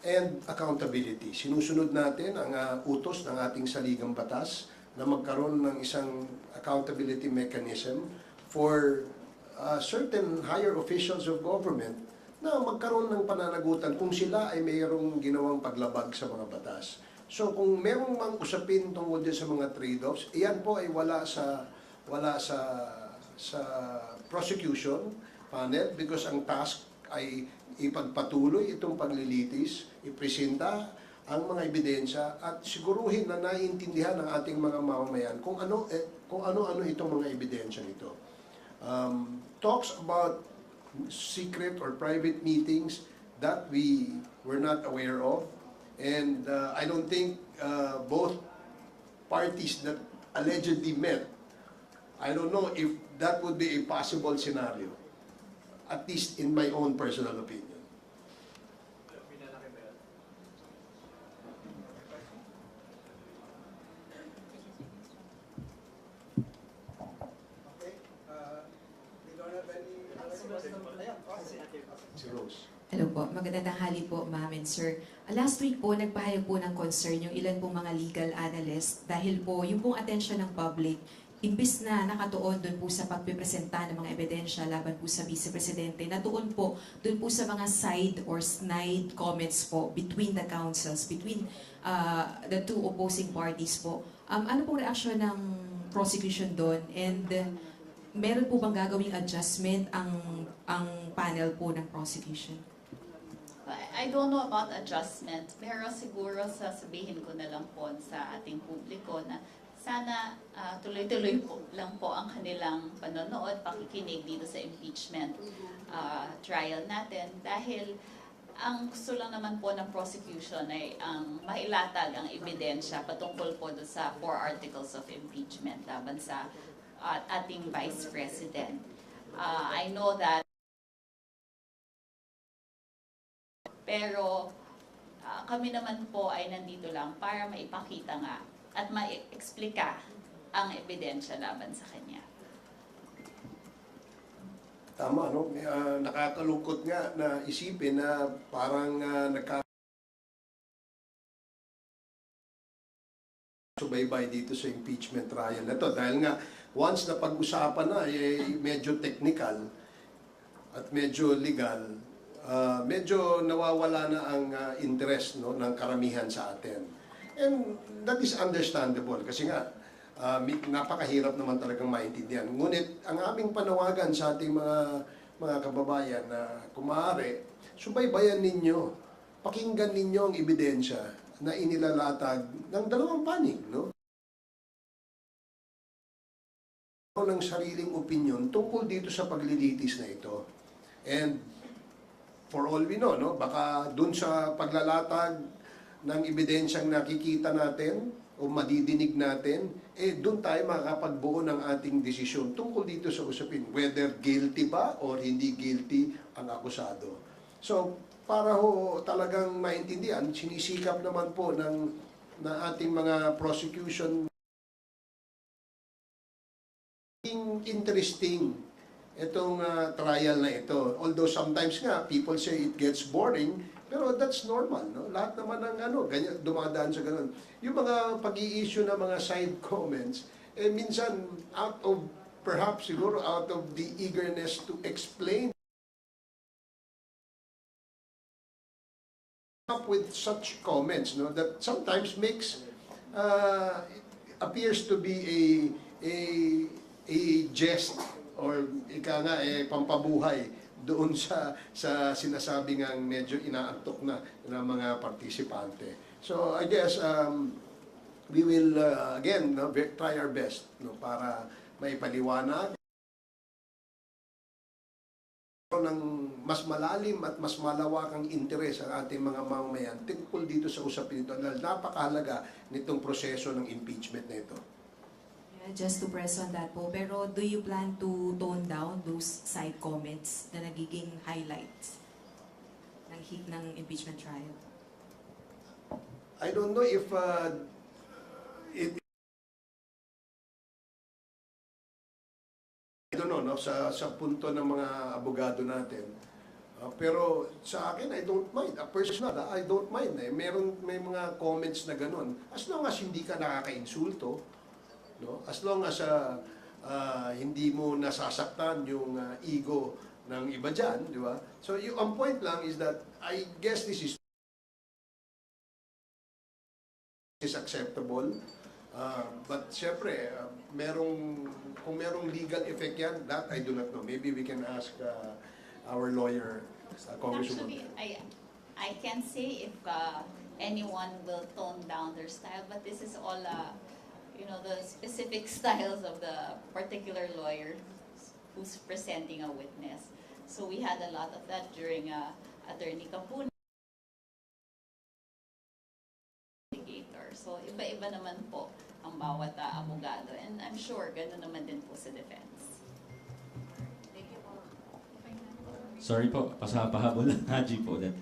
S20: and accountability. Sinusunod natin ang utos ng ating saligang batas na magkaroon ng isang accountability mechanism for certain higher officials of government na magkaroon ng pananagutan kung sila ay mayroong ginawang paglabag sa mga batas. So kung merong mang usapin tungkol din sa mga trade-offs, iyan po ay wala sa prosecution panel because ang task ay ipagpatuloy itong paglilitis, ipresenta ang mga ebidensya at siguruhin na naiintindihan ng ating mga mamamayan kung ano-ano itong mga ebidensya nito. Talks about secret or private meetings that we were not aware of, and I don't think both parties that allegedly met, I don't know if that would be a possible scenario, at least in my own personal opinion.
S22: Hello po, magandang tanghali po, ma'am and sir. Last week po, nagpahayag po ng concern yung ilan pong mga legal analyst dahil po yung pong attention ng public, imbis na nakatuon doon po sa pagpipresenta ng mga ebidensya laban po sa Vice Presidente, natuon po doon po sa mga side or snide comments po between the councils, between the two opposing parties po. Ano pong reaksyon ng prosecution doon? And meron po bang gagawing adjustment ang panel po ng prosecution?
S14: I don't know about adjustment, pero siguro sasabihin ko na lang po sa ating publiko na sana tuloy-tuloy po lang po ang kanilang panonood, pakikinig dito sa impeachment trial natin dahil ang gusto lang naman po ng prosecution ay ang mailatag ang ebidensya patungkol po sa 4 articles of impeachment laban sa ating Vice President. I know that pero kami naman po ay nandito lang para maipakita nga at ma-explika ang ebidensya laban sa kanya.
S20: Tama, no? Nakakalungkot nga na isipin na parang subaybay dito sa impeachment trial na to. Dahil nga, once na pag-usapan na, medyo technical at medyo legal, medyo nawawala na ang interest ng karamihan sa atin. And that is understandable kasi nga, napakahirap naman talagang maintindihan. Ngunit ang aming panawagan sa ating mga kababayan na kung maaari, subaybayan ninyo, pakinggan ninyo ang ebidensya na inilalatag ng dalawang panig, no? Ng sariling opinion tungkol dito sa paglilitis na ito. And for all we know, no, baka dun sa paglalatag ng ebidensyang nakikita natin o madidinig natin, doon tayo makakapagbuo ng ating desisyon tungkol dito sa usapin, whether guilty ba or hindi guilty ang akusado. So, para ho talagang maintindihan, sinisikap naman po na ating mga prosecution interesting itong trial na ito. Although sometimes nga, people say it gets boring, pero that's normal, no? Lahat naman ng ganyan, dumadaan sa ganun. Yung mga pag-i-issue na mga side comments, minsan out of, perhaps siguro out of the eagerness to explain up with such comments, no, that sometimes makes appears to be a jest or ika nga pampabuhay doon sa sinasabing ang medyo inaantok na ng mga partisipante. So I guess we will again try our best, no, para maipaliwanag ng mas malalim at mas malawakang interes ang ating mga mamamayan tungkol dito sa usapin ito dahil napakahalaga nitong proseso ng impeachment na ito.
S22: Just to press on that po, pero do you plan to tone down those side comments na nagiging highlights ng impeachment trial?
S20: I don't know if I don't know, no, sa punto ng mga abogado natin. Pero sa akin, I don't mind. Personal, I don't mind. May mga comments na ganun. As long as hindi ka nakaka-insulto, no? As long as hindi mo nasasaktan yung ego ng iba dyan, di ba? So ang point lang is that I guess this is acceptable. But syempre, kung merong legal effect yan, that I do not know. Maybe we can ask our lawyer, Congresswoman.
S14: Actually, I can't say if anyone will tone down their style, but this is all the specific styles of the particular lawyer who's presenting a witness. So we had a lot of that during Attorney Capuna. So iba-iba naman po ang bawat abogado, and I'm sure gano'n naman din po sa defense. Thank you po.
S17: Sorry po, pahabol lang Haji po ulit.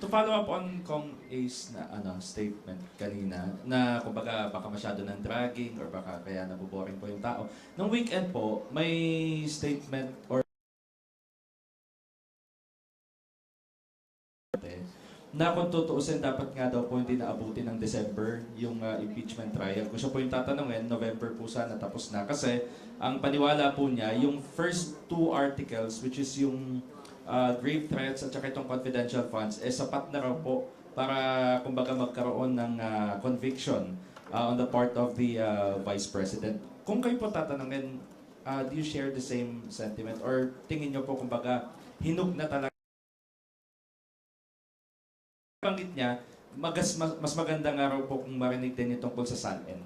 S17: To follow up on Kong A's statement kanina na kumbaga baka masyado ng dragging or baka kaya naboboring po yung tao. Nung weekend po, may statement or na kung tutuusin dapat nga daw po hindi naabuti ng December yung impeachment trial. Kung siya po yung tatanungin, November po sana tapos na. Kasi ang paniwala po niya, yung first two articles, which is yung grave threats at saka itong confidential funds, sapat na raw po para kumbaga magkaroon ng conviction on the part of the Vice President. Kung kayo po tatanungin, do you share the same sentiment? Or tingin nyo po kumbaga hinug na talaga? Banggit niya, mas maganda nga raw po kung marinig din niyo tungkol sa SALN.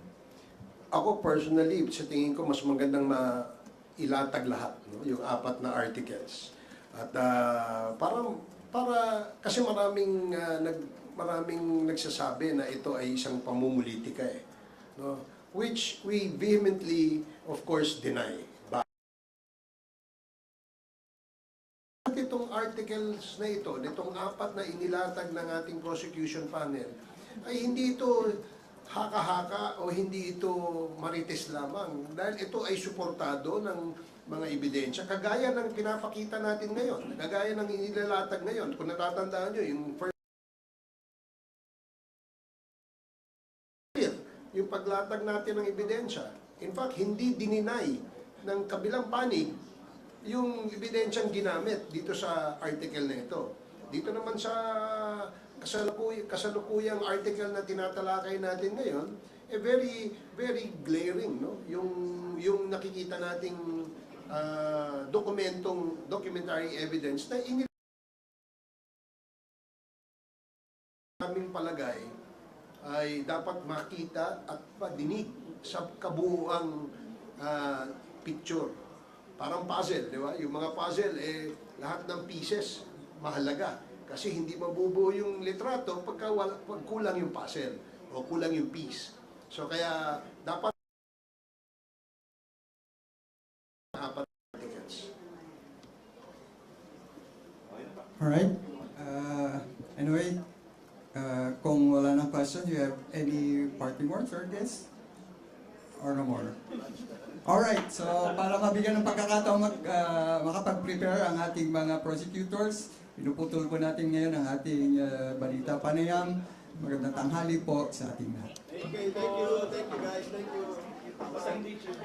S20: Ako personally, sa tingin ko mas magandang ilatag lahat, no? Yung 4 na articles. At para kasi maraming nagsasabi na ito ay isang pamumulitika no? Which we vehemently of course deny. Itong articles na ito, nitong 4 na inilatag ng ating prosecution panel, ay hindi ito haka-haka o hindi ito marites lamang. Dahil ito ay suportado ng mga ebidensya. Kagaya ng pinapakita natin ngayon, kagaya ng inilatag ngayon. Kung natatandaan nyo, yung paglatag natin ng ebidensya. In fact, hindi dininay ng kabilang panig yung ebidensyang ginamit dito sa article na ito. Dito naman sa kasalukuyang article na tinatalakay natin ngayon, very, very glaring, no? Yung nakikita nating documentary evidence na aming palagay ay dapat makita at padinig sa kabuuang picture. Parang puzzle, di ba? Yung mga puzzle, lahat ng pieces mahalaga. Kasi hindi mabubuo yung litrato pag kulang yung puzzle o kulang yung piece. So kaya dapat apat na tickets.
S16: Alright. Anyway, kung wala nang question, do you have any parting words or guess? Or no more? Alright, so para mabigyan ng pagkakataon makapag-prepare ang ating mga prosecutors, pinuputol po natin ngayon ang ating balita panayam. Magandang tanghali po sa ating lahat.
S20: Okay, thank you guys, thank you.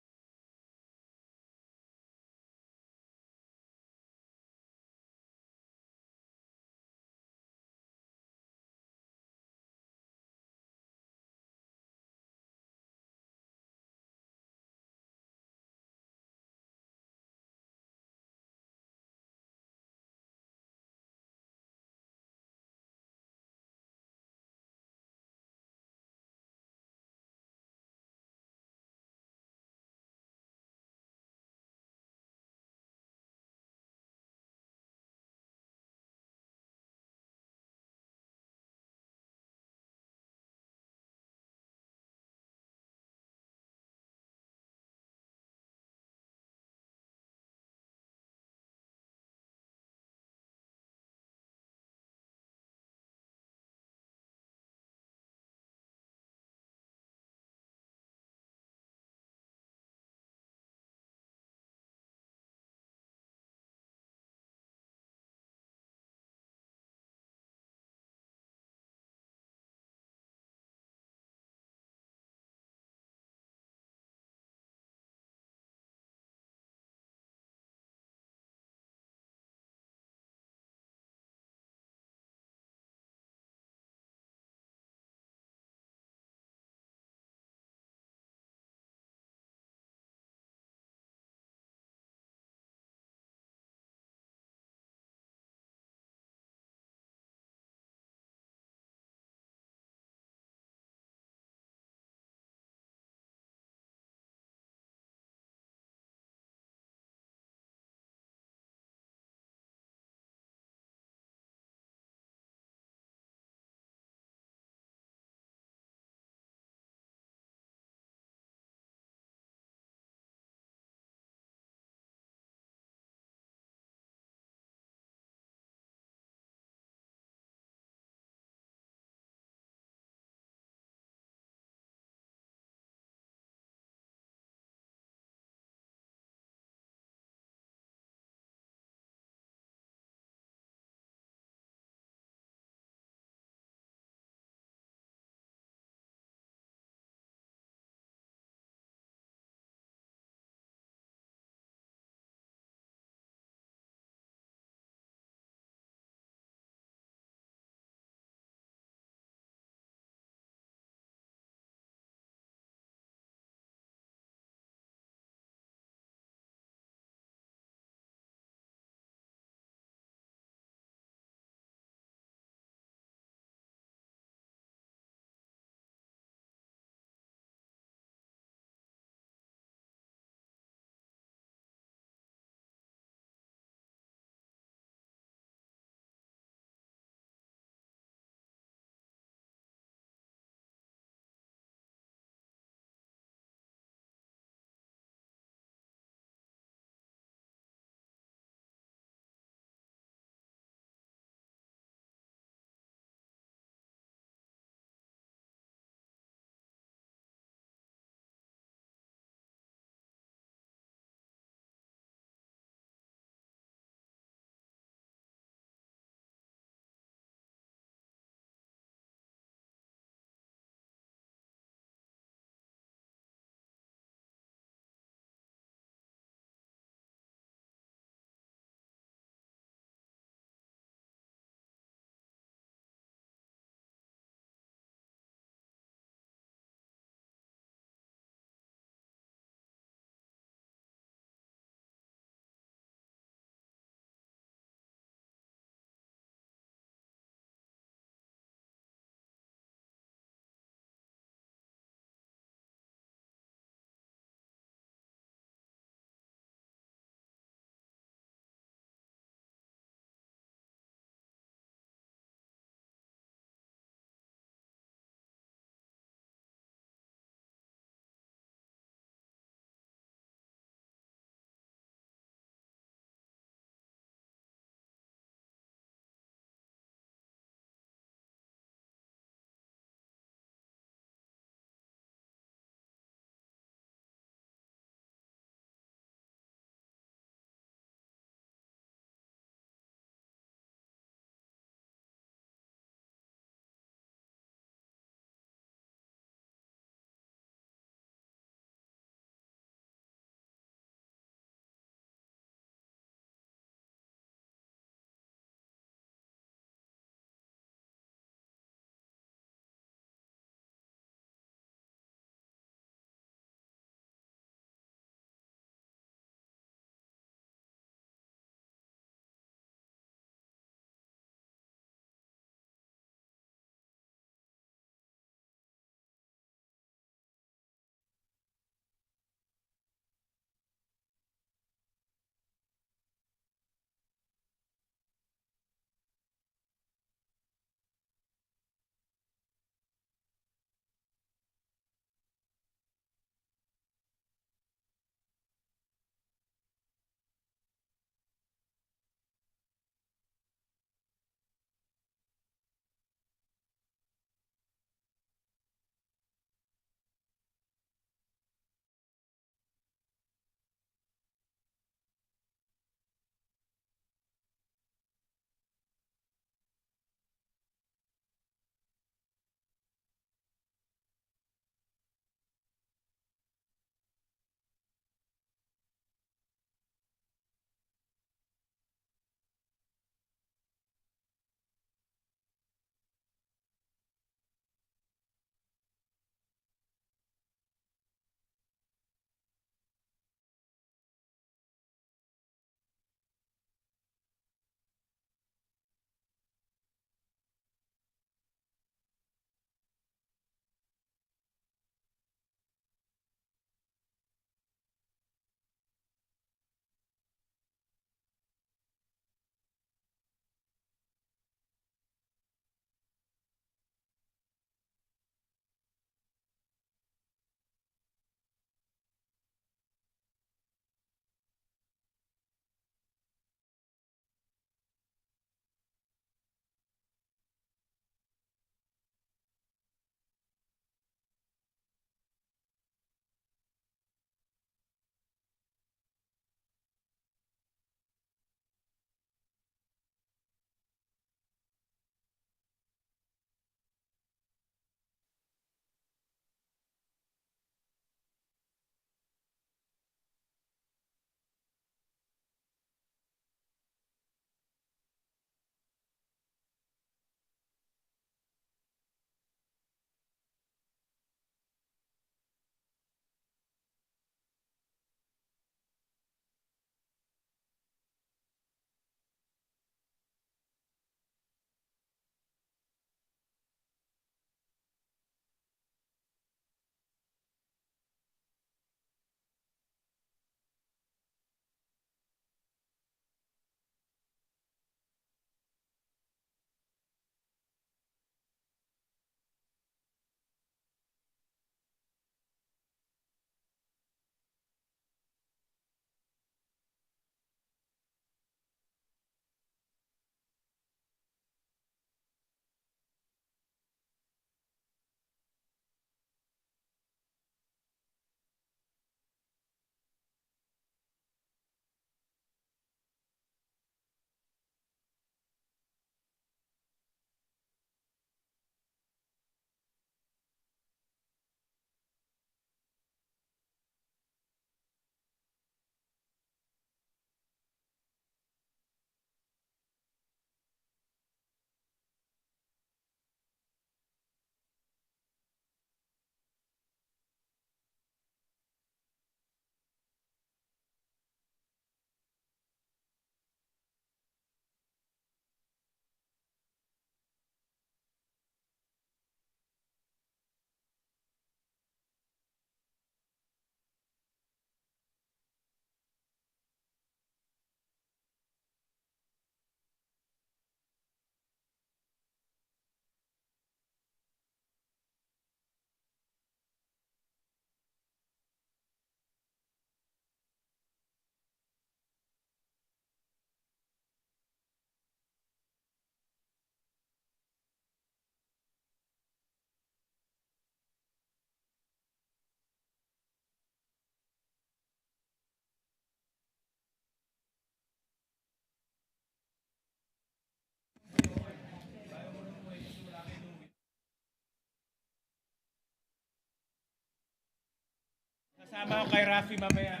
S2: Sama ko kay Rafi mamaya.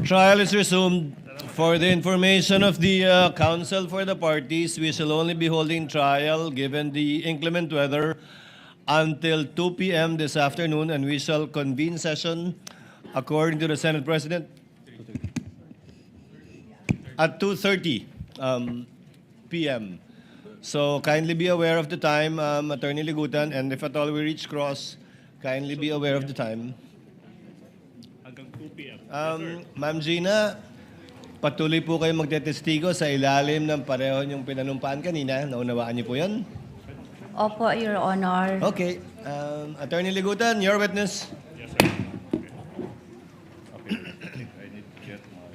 S5: Trial is resumed. For the information of the counsel for the parties, we shall only be holding trial given the inclement weather until 2 p.m. this afternoon, and we shall convene session according to the Senate President at 2:30 p.m. So kindly be aware of the time, Attorney Ligutan, and if at all we reach cross, kindly be aware of the time.
S11: Hanggang 2 p.m.
S5: Ma'am Gina, patuloy po kayo magtetestigo sa ilalim ng pareho niyong pinanumpaan kanina. Naunawaan niyo po yan?
S10: Opo, Your Honor.
S5: Okay. Attorney Ligutan, your witness.
S11: Yes, sir. Okay. Okay. I need to get my...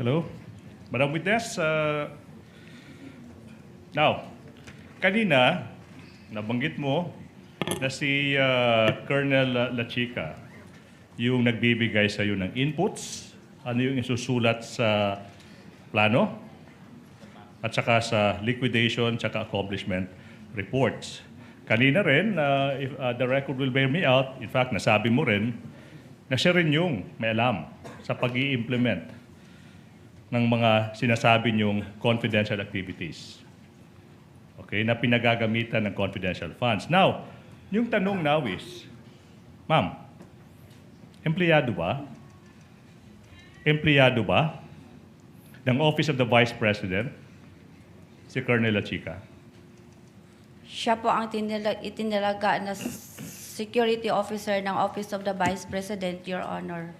S11: Hello? Madam Witness, now, kanina, nabanggit mo na si Colonel Lachica yung nagbibigay sa iyo ng inputs, ano yung isusulat sa plano, at saka sa liquidation, saka accomplishment reports. Kanina rin, if the record will bear me out, in fact, nasabi mo rin na siya rin yung may alam sa pag-i-implement ng mga sinasabi niyong confidential activities. Okay, na pinagagamitan ng confidential funds. Now, yung tanong now is, ma'am, empleyado ba? Empleyado ba ng Office of the Vice President si Colonel Lachica?
S10: Siya po ang itinalaga na security officer ng Office of the Vice President, Your Honor.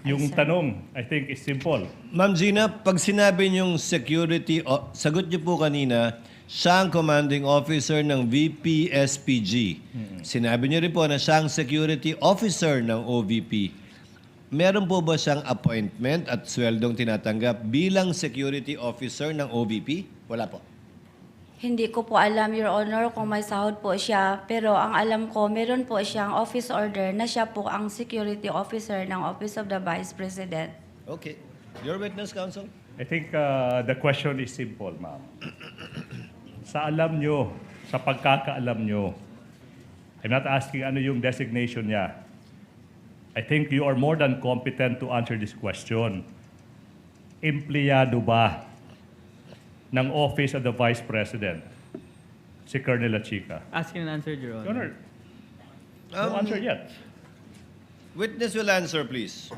S11: Yung tanong, I think, is simple.
S5: Ma'am Gina, pag sinabi niyong security, sagot niyo po kanina, siya ang commanding officer ng VP-SPG. Sinabi niyo rin po na siya ang security officer ng OVP. Meron po ba siyang appointment at sweldong tinatanggap bilang security officer ng OVP? Wala po.
S10: Hindi ko po alam, Your Honor, kung may sahod po siya. Pero ang alam ko, meron po siyang office order na siya po ang security officer ng Office of the Vice President.
S5: Okay. Your witness, counsel?
S11: I think the question is simple, ma'am. Sa alam nyo, sa pagkakaalam nyo, I'm not asking ano yung designation niya. I think you are more than competent to answer this question. Empleyado ba ng Office of the Vice President si Colonel Lachica?
S8: Asking and answered, Your
S11: Your
S8: Honor.
S11: Honor, no answer yet.
S5: Witness will answer, please.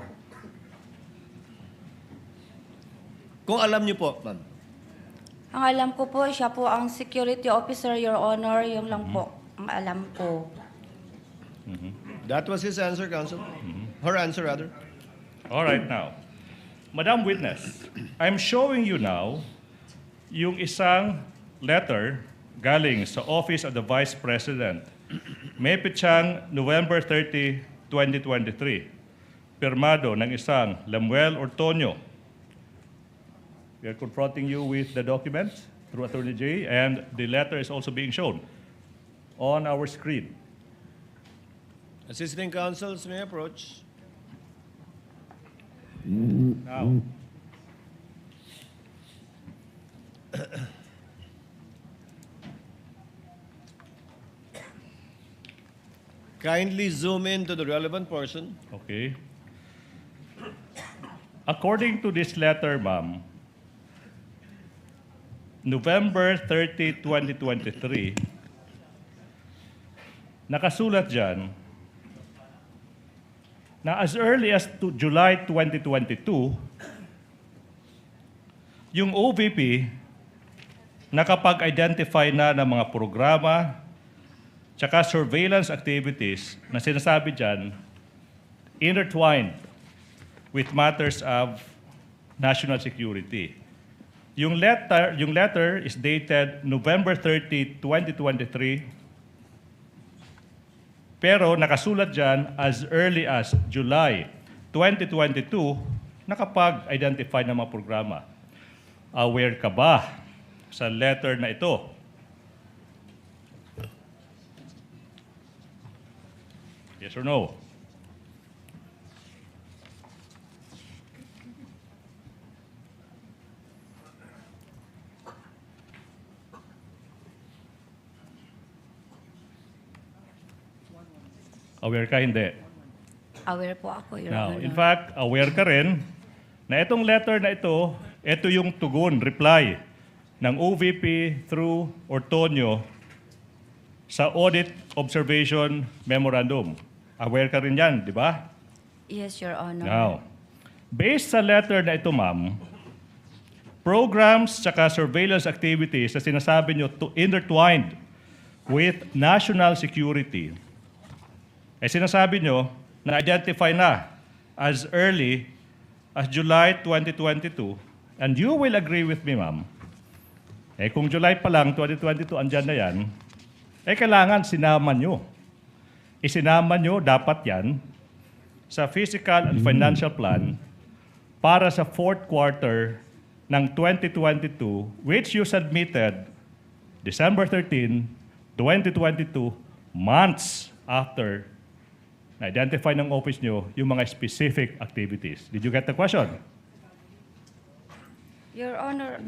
S5: Kung alam niyo po, ma'am.
S10: Ang alam ko po, siya po ang security officer, Your Honor. Yung lang po ang alam ko.
S5: That was his answer, counsel. Her answer, rather.
S11: All right, now. Madam Witness, I'm showing you now yung isang letter galing sa Office of the Vice President. May pitsang November 30, 2023. Pirmado ng isang Lemuel Ortonio. We are confronting you with the documents through Attorney J, and the letter is also being shown on our screen.
S5: Assisting counsels may approach.
S11: Now,
S5: Kindly zoom in to the relevant portion.
S11: okay. According to this letter, ma'am, November 30, 2023, nakasulat dyan na as early as July 2022, yung OVP nakapag-identify na ng mga programa tsaka surveillance activities na sinasabi dyan intertwined with matters of national security. Yung letter is dated November 30, 2023, pero nakasulat dyan as early as July 2022 nakapag-identify ng mga programa. Aware ka ba sa letter na ito? Yes or no? Aware ka, hindi?
S10: Aware po ako, Your
S11: Now,
S10: Honor.
S11: in fact, aware ka rin na itong letter na ito yung tugon, reply ng OVP through Ortonio sa Audit Observation Memorandum. Aware ka rin yan, di ba?
S10: Yes, Your Honor.
S11: Now, based sa letter na ito, ma'am, programs tsaka surveillance activities na sinasabi nyo intertwined with national security, sinasabi nyo na identify na as early as July 2022, and you will agree with me, ma'am, kung July pa lang, 2022, andyan na yan, kailangan sinama nyo. Isinama nyo dapat yan sa Fiscal and Financial Plan para sa fourth quarter ng 2022, which you submitted December 13, 2022, months after na-identify ng office nyo yung mga specific activities. Did you get the question?
S10: Your Honor,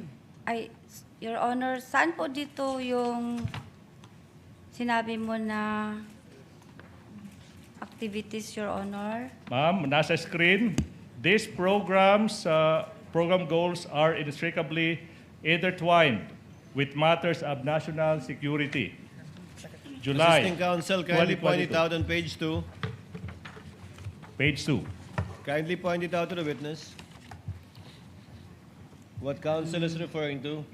S10: saan po dito yung sinabi mo na activities, Your Honor?
S11: Ma'am, nasa screen, these programs, program goals are inextricably intertwined with matters of national security. July
S5: Assisting Counsel, kindly point it
S11: 2022.
S5: out on page 2.
S11: Page 2.
S5: Kindly point it out to the witness. What counsel is referring to?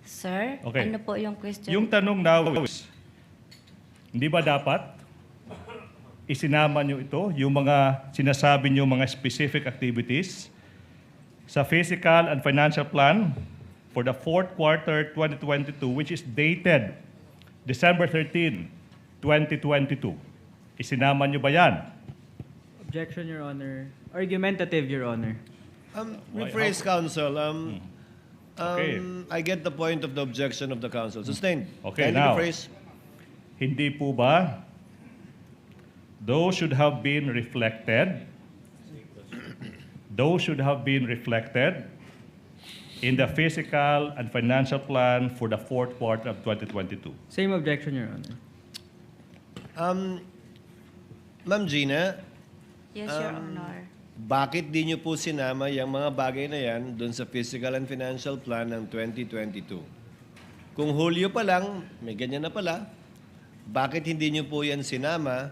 S10: Sir,
S11: Okay.
S10: ano po yung question?
S11: Yung tanong now is, hindi ba dapat isinama nyo ito, yung mga sinasabi nyo mga specific activities sa Fiscal and Financial Plan for the fourth quarter 2022, which is dated December 13, 2022. Isinama nyo ba yan?
S8: Objection, Your Honor. Argumentative, Your Honor.
S5: Rephrase, counsel.
S11: Okay.
S5: I get the point of the objection of the counsel. Sustained.
S11: Okay,
S5: Kindly
S11: now,
S5: rephrase.
S11: hindi po ba those should have been reflected in the Fiscal and Financial Plan for the fourth quarter of 2022.
S8: Same objection, Your Honor.
S5: Ma'am Gina,
S10: Yes, Your Honor.
S5: bakit di nyo po sinama yung mga bagay na yan doon sa Fiscal and Financial Plan ng 2022? Kung Hulyo pa lang, may ganyan na pala, bakit hindi nyo po yan sinama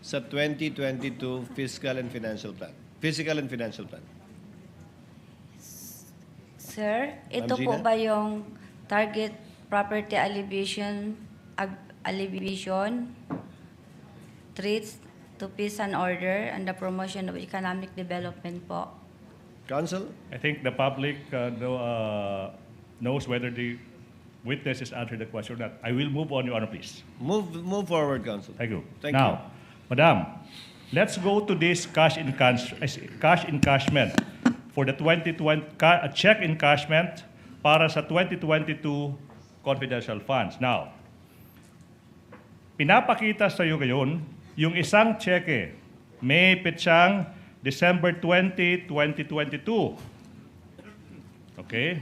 S5: sa 2022 Fiscal and Financial Plan? Fiscal and Financial Plan.
S10: Sir, ito
S5: Ma'am
S10: po
S5: Gina?
S10: ba yung target property alleviation, threats to peace and order, and the promotion of economic development po?
S5: Counsel?
S11: I think the public knows whether the witness has answered the question or not. I will move on, Your Honor, please.
S5: Move forward, counsel.
S11: Thank you.
S5: Thank
S11: Now, Madam, let's go to this cash encashment for the 2020 check encashment para sa 2022 confidential funds. Now, pinapakita sa iyo ngayon yung isang cheque may petsang December 20, 2022. Okay?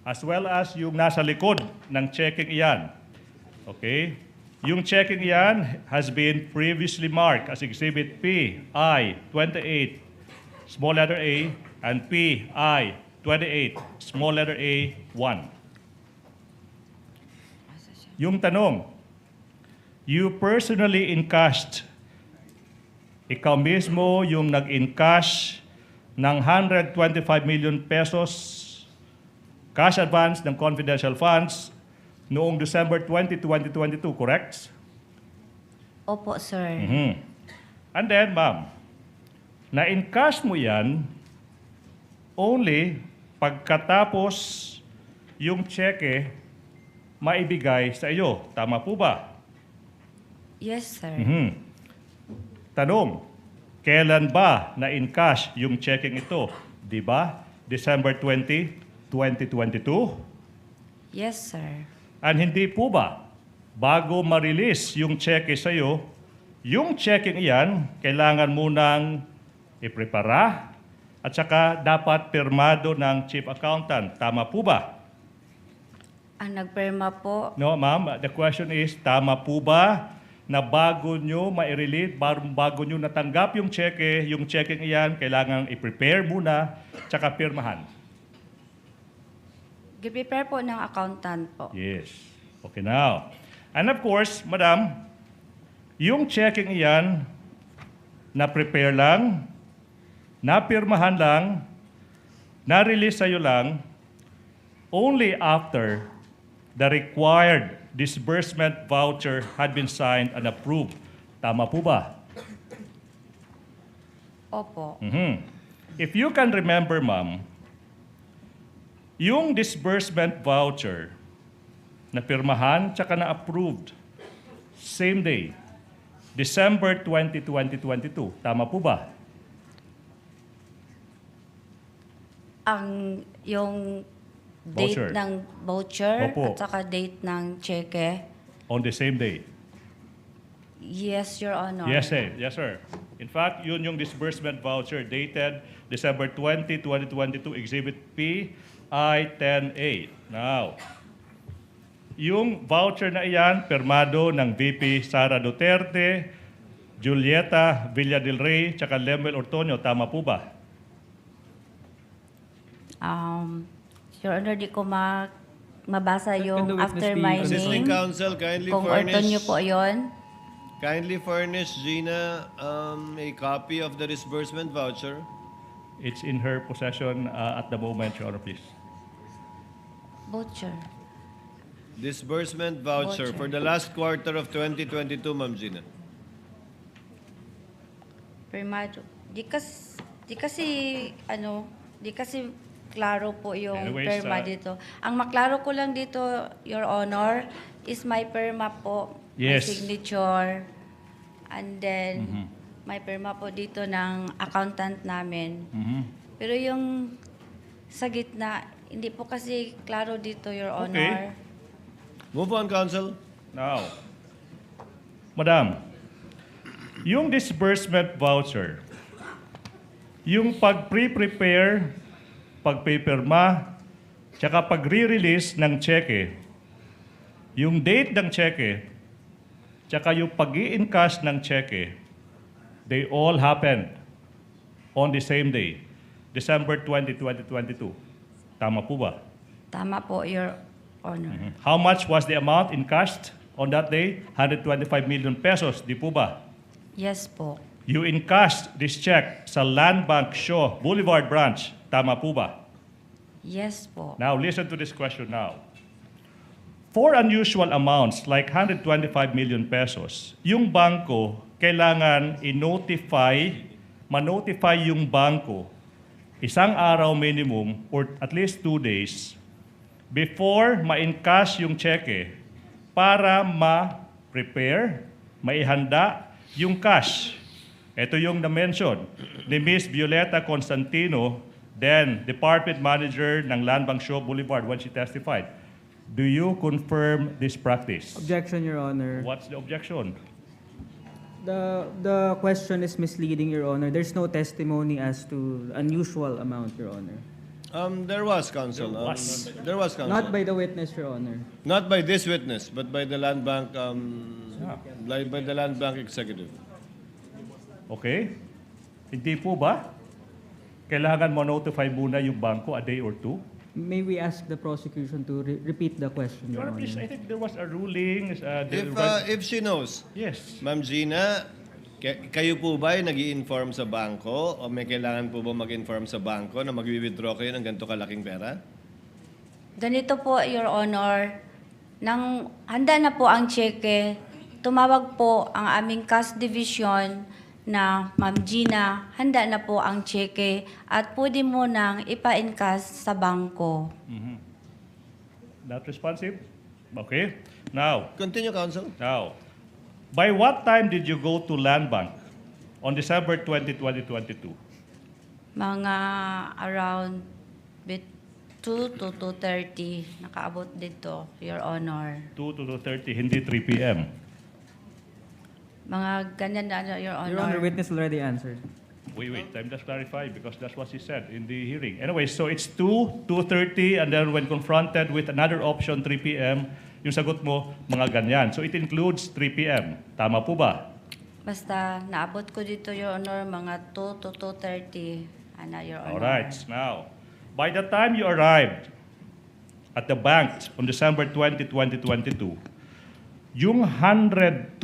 S11: As well as yung nasa likod ng checking iyan. Okay? Yung checking iyan has been previously marked as Exhibit PI 28, small letter A, and PI 28, small letter A 1. Yung tanong, you personally encashed, ikaw mismo yung nag-encash ng 125 million pesos cash advance ng confidential funds noong December 20, 2022, correct?
S10: Opo, sir.
S11: And then, ma'am, na-encash mo yan only pagkatapos yung cheque maibigay sa iyo. Tama po ba?
S10: Yes, sir.
S11: Tanong, kailan ba na-encash yung checking ito? Di ba? December 20, 2022?
S10: Yes, sir.
S11: And hindi po ba, bago ma-release yung cheque sa iyo, yung checking iyan, kailangan munang iprepara at saka dapat pirmado ng chief accountant. Tama po ba?
S10: Ang nagperma po,
S11: No, ma'am. The question is, tama po ba na bago nyo ma-release, bago nyo natanggap yung checking iyan, kailangan i-prepare muna, tsaka pirmahan?
S10: giprepare po ng accountant po.
S11: Yes. Okay, now. And of course, madam, yung checking iyan, na-prepare lang, napirmahan lang, na-release sa'yo lang, only after the required disbursement voucher had been signed and approved. Tama po ba?
S10: Opo.
S11: If you can remember, ma'am, yung disbursement voucher na pirmahan tsaka na approved, same day, December 20, 2022. Tama po ba?
S10: Yung date
S11: Voucher.
S10: ng voucher
S11: Opo.
S10: at saka date ng cheque.
S11: On the same day?
S10: Yes, Your Honor.
S11: Yes, sir. Yes, sir. In fact, yun yung disbursement voucher dated December 20, 2022, Exhibit P, I-10A. Now, yung voucher na iyan, permado ng VP Sara Duterte, Julieta Villadilrey, tsaka Lemuel Ortonio. Tama po ba?
S10: Your Honor, di ko mabasa yung after my
S5: Assisting
S10: name.
S5: counsel, kindly
S10: Kung
S5: furnish...
S10: Ortonio po yon.
S5: Kindly furnish Gina a copy of the disbursement voucher.
S11: It's in her possession at the moment, Your Honor, please.
S10: Voucher.
S5: Disbursement voucher for the last quarter of 2022, Ma'am Gina.
S10: Primado. Di kasi klaro po yung
S11: Anyways,
S10: perma dito. Ang maklaro ko lang dito, Your Honor, is my perma po,
S11: Yes.
S10: my signature, and then may perma po dito ng accountant namin. Pero yung sa gitna, hindi po kasi klaro dito, Your Honor.
S5: Move on, counsel.
S11: Now, Madam, yung disbursement voucher, yung pag-prepare, pag-paperma, tsaka pag-re-release ng cheque, yung date ng cheque, tsaka yung pag-i-encash ng cheque, they all happened on the same day, December 20, 2022. Tama po ba?
S10: Tama po, Your Honor.
S11: How much was the amount encashed on that day? 125 million pesos, di po ba?
S10: Yes po.
S11: You encashed this check sa Land Bank Shaw Boulevard branch. Tama po ba?
S10: Yes po.
S11: Now, listen to this question now. For unusual amounts like 125 million pesos, yung bangko kailangan ma-notify yung bangko isang araw minimum or at least 2 days before ma-encash yung cheque para ma-prepare, maihanda yung cash. Ito yung na-mention ni Ms. Violeta Constantino, then Department Manager ng Land Bank Shaw Boulevard when she testified. Do you confirm this practice?
S8: Objection, Your Honor.
S11: What's the objection?
S8: The question is misleading, Your Honor. There's no testimony as to unusual amount, Your Honor.
S5: There was, counsel. There was, counsel.
S8: Not by the witness, Your Honor.
S5: Not by this witness, but by the Land Bank, by the Land Bank executive.
S11: Okay? Hindi po ba? Kailangan mo-notify muna yung bangko a day or two?
S8: May we ask the prosecution to repeat the question, Your
S11: Your Honor,
S8: Honor?
S11: please, I think there was a ruling.
S5: If she knows,
S11: Yes.
S5: Ma'am Gina, kayo po ba ay nag-i-inform sa bangko o may kailangan po ba mag-inform sa bangko na mag-withdraw kayo ng ganito kalaking pera?
S10: Ganito po, Your Honor, handa na po ang cheque tumawag po ang aming cash division na Ma'am Gina, handa na po ang cheque at pwede mo nang ipa-encash sa bangko.
S11: Not responsive? Okay. Now,
S5: Continue, Counsel.
S11: by what time did you go to Land Bank on December 20, 2022?
S10: Mga around 2 to 2:30 nakaabot dito, Your Honor.
S11: 2 to 2:30, hindi 3 p.m.
S10: Mga ganyan na, Your Honor.
S8: Your Honor, witness already answered.
S11: Wait, I'm just clarifying because that's what she said in the hearing. Anyway, so it's 2:30, and then when confronted with another option, 3 p.m., yung sagot mo, mga ganyan. So it includes 3 p.m. Tama po ba?
S10: Basta naabot ko dito, Your Honor, mga 2 to 2:30. Your Honor.
S11: All right. Now, by the time you arrived at the bank on December 20, 2022, yung 125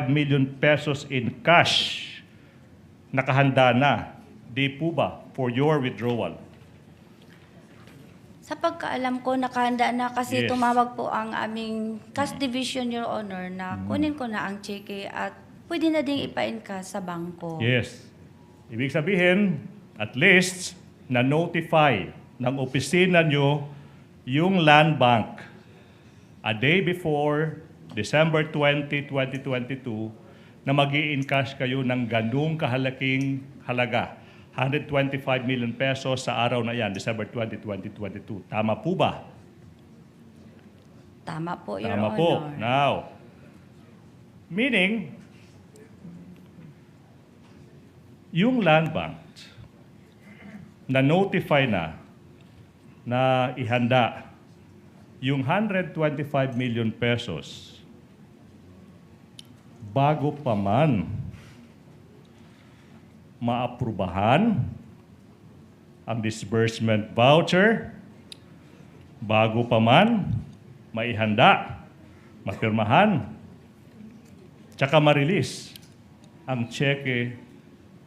S11: million pesos in cash nakahanda na, di po ba, for your withdrawal?
S10: Sa pagkaalam ko, nakahanda na kasi
S11: Yes.
S10: tumawag po ang aming cash division, Your Honor, na kunin ko na ang cheque at pwede na ding ipa-encash sa bangko.
S11: Yes. Ibig sabihin, at least, na-notify ng opisina nyo yung land bank a day before December 20, 2022 na mag-i-encash kayo ng ganung kahalaking halaga. 125 million pesos sa araw na yan, December 20, 2022. Tama po ba?
S10: Tama po, Your
S11: Tama
S10: Honor.
S11: po. Now, meaning, yung land bank na-notify na ihanda yung 125 million pesos bago pa man maaprubahan ang disbursement voucher, bago pa man maihanda, mapirmahan, tsaka ma-release ang cheque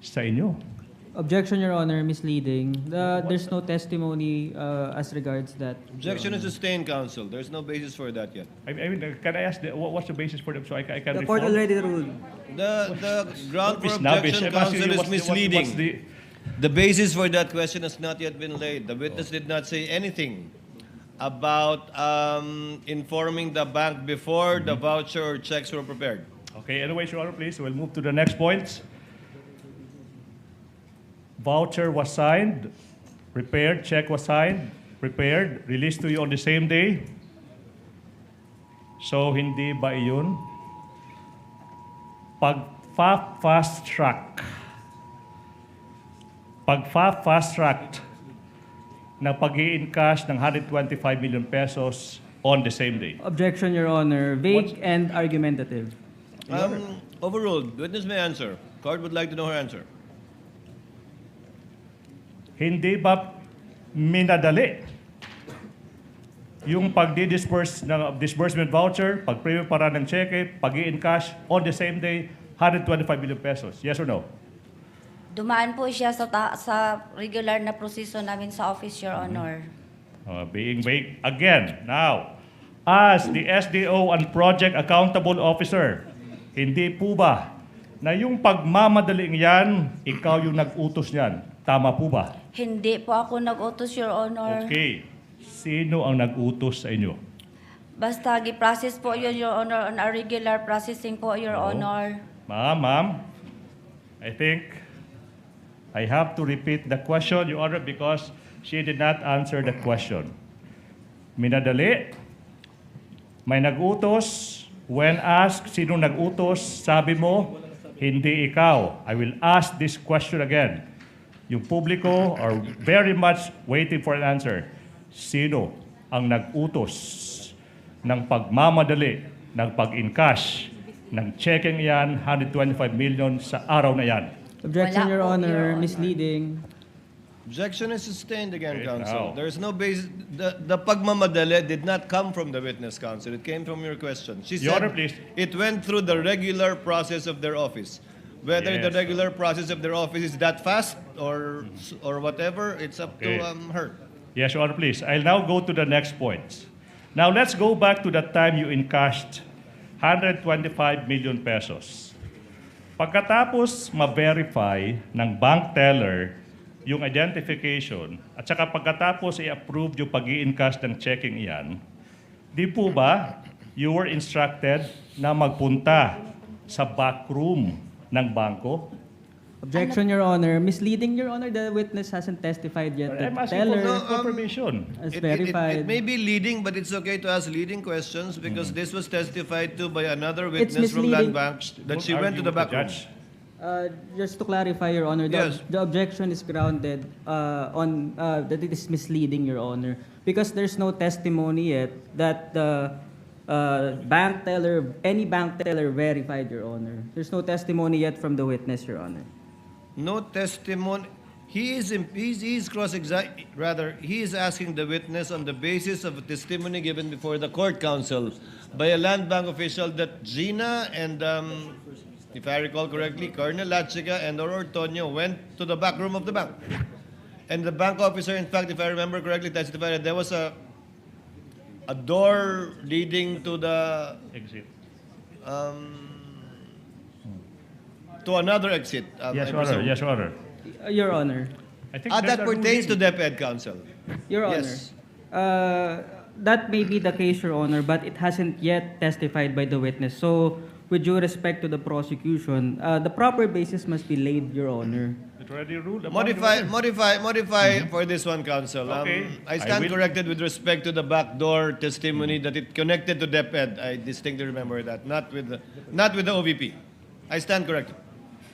S11: sa inyo.
S8: Objection, Your Honor, misleading. There's no testimony as regards that.
S5: Objection is sustained, Counsel. There's no basis for that yet.
S11: I mean, can I ask, what's the basis for them so I can
S8: The court
S11: reform?
S8: already ruled.
S5: The ground for
S11: Don't be snobbish.
S5: objection,
S11: I'm asking
S5: Counsel,
S11: you
S5: is
S11: what's
S5: misleading.
S11: the-
S5: The basis for that question has not yet been laid. The witness did not say anything about informing the bank before the voucher or checks were prepared.
S11: Okay, anyway, Your Honor, please, we'll move to the next point. Voucher was signed, prepared, check was signed, prepared, released to you on the same day. So, hindi ba iyon pag-fast track? Pag-fast track na pag-i-encash ng 125 million pesos on the same day.
S8: Objection, Your Honor. Vague and argumentative.
S5: Overruled. Witness may answer. Court would like to know her answer.
S11: Hindi ba minadali yung pag-disburse ng disbursement voucher, pag-prepare ng cheque, pag-i-encash on the same day, 125 million pesos? Yes or no?
S10: Dumaan po siya sa regular na proseso namin sa office, Your Honor.
S11: Being vague again. Now, as the SDO and Project Accountable Officer, hindi po ba na yung pagmamadaling yan, ikaw yung nag-utos niyan? Tama po ba?
S10: Hindi po ako nag-utos, Your Honor.
S11: Okay. Sino ang nag-utos sa inyo?
S10: Basta gi-process po yun, Your Honor, on a regular processing po, Your Honor.
S11: Ma'am, I think I have to repeat the question, Your Honor, because she did not answer the question. Minadali, may nag-utos, when asked sino nag-utos, sabi mo, hindi ikaw. I will ask this question again. Yung publiko are very much waiting for an answer. Sino ang nag-utos ng pagmamadali, ng pag-encash, ng checking yan, 125 million sa araw na yan?
S8: Objection,
S10: Wala
S8: Your
S10: po,
S8: Honor.
S10: Your Honor.
S8: Misleading.
S5: Objection is sustained again,
S11: Okay,
S5: Counsel.
S11: now.
S5: There is no basis. The pagmamadali did not come from the witness, Counsel. It came from your question. She
S11: Your
S5: said
S11: Honor, please.
S5: it went through the regular process of their office. Whether the
S11: Yes.
S5: regular process of their office is that fast or whatever, it's up
S11: Okay.
S5: to her.
S11: Yes, Your Honor, please. I'll now go to the next point. Now, let's go back to the time you encashed 125 million pesos. Pagkatapos ma-verify ng bank teller yung identification at saka pagkatapos i-approve yung pag-i-encash ng checking iyan, di po ba you were instructed na magpunta sa backroom ng bangko?
S8: Objection, Your Honor. Misleading, Your Honor. The witness hasn't testified yet. The
S11: I'm asking
S8: teller
S11: for confirmation.
S8: has
S5: It
S8: verified.
S5: may be leading, but it's okay to ask leading questions because this was testified to by another witness from
S8: misleading.
S5: Land Bank that she
S11: Don't
S5: went to
S11: argue
S5: the
S11: with
S5: back room.
S11: judge.
S8: Just to clarify, Your Honor,
S5: Yes.
S8: the objection is grounded on that it is misleading, Your Honor, because there's no testimony yet that the bank teller, any bank teller verified, Your Honor. There's no testimony yet from the witness, Your Honor.
S5: No testimony. He is asking the witness on the basis of a testimony given before the court counsel by a land bank official that Gina and, if I recall correctly, Colonel Lachica and Ortonio went to the back room of the bank. And the bank officer, in fact, if I remember correctly, testified that there was a door leading to the
S11: Exit.
S5: to another exit.
S11: Yes,
S5: I
S11: Your Honor.
S5: presume.
S11: Yes, Your Honor.
S8: Your Honor.
S11: I think
S5: Ah,
S11: there's
S5: that
S11: a
S5: pertains to
S11: ruling.
S5: DepEd counsel.
S8: Your Honor.
S5: Yes.
S8: That may be the case, Your Honor, but it hasn't yet testified by the witness. So, with due respect to the prosecution, the proper basis must be laid, Your Honor.
S11: It already ruled upon
S5: Modify for this one, counsel.
S11: Okay.
S5: I stand
S11: I will.
S5: corrected with respect to the backdoor testimony that it connected to DepEd. I distinctly remember that, not with the OVP. I stand corrected.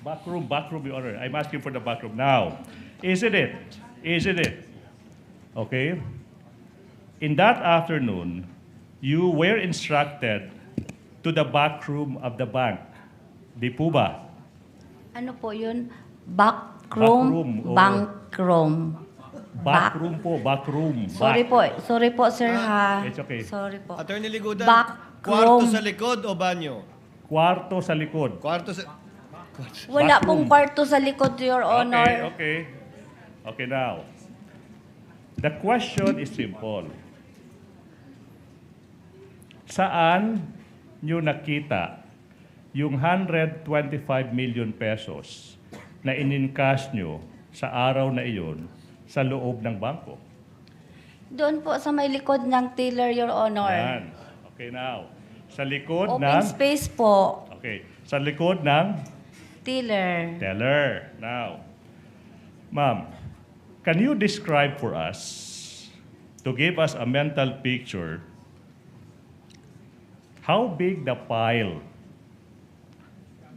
S11: Backroom, Your Honor. I'm asking for the backroom. Now, isn't it? Okay? In that afternoon, you were instructed to the backroom of the bank. Di po ba?
S10: Ano po yun?
S11: Backroom, oo.
S10: Bankroom.
S11: Backroom po, backroom.
S10: Sorry po, sir, ha?
S11: It's okay.
S10: Sorry po.
S5: Attorney Ligudan,
S10: Backroom.
S5: kwarto sa likod o banyo?
S11: Kwarto sa likod.
S5: Kwarto sa...
S10: Wala
S11: Backroom.
S10: pong kwarto sa likod, Your Honor.
S11: Okay. Okay, now. The question is simple. Saan nyo nakita yung 125 million pesos na in-encash nyo sa araw na iyon sa loob ng bangko?
S10: Doon po sa may likod ng teller, Your Honor.
S11: Yan. Okay, now. Sa likod
S10: Open
S11: ng...
S10: space po,
S11: Okay. Sa likod ng
S10: teller.
S11: teller. Now, ma'am, can you describe for us, to give us a mental picture, how big the pile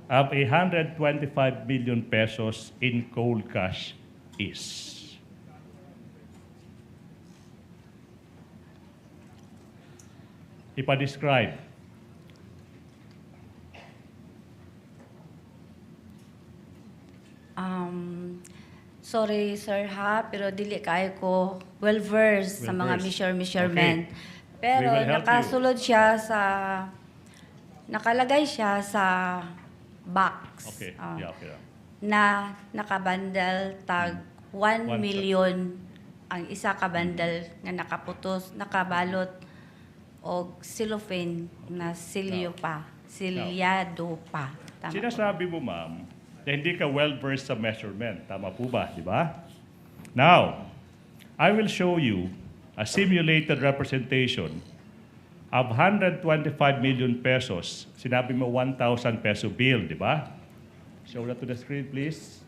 S11: of 125 million pesos in cold cash is? Ipa-describe.
S10: Sorry, sir, ha? Pero dili kayo ko well-versed sa mga
S11: Well-versed.
S10: measurement.
S11: Okay.
S10: Pero
S11: We will help
S10: nakasulod siya sa... Nakalagay siya sa box.
S11: Okay.
S10: Ah,
S11: Okay.
S10: na nakabandal tag 1
S11: One
S10: million ang isa ka bandal nga nakaputos, nakabalot og cellophane na silyo pa, silyado pa. Tama po.
S11: Sinasabi mo, ma'am, na hindi ka well-versed sa measurement. Tama po ba? Di ba? Now, I will show you a simulated representation of 125 million pesos. Sinabi mo 1,000 peso bill, di ba? Show that to the screen, please.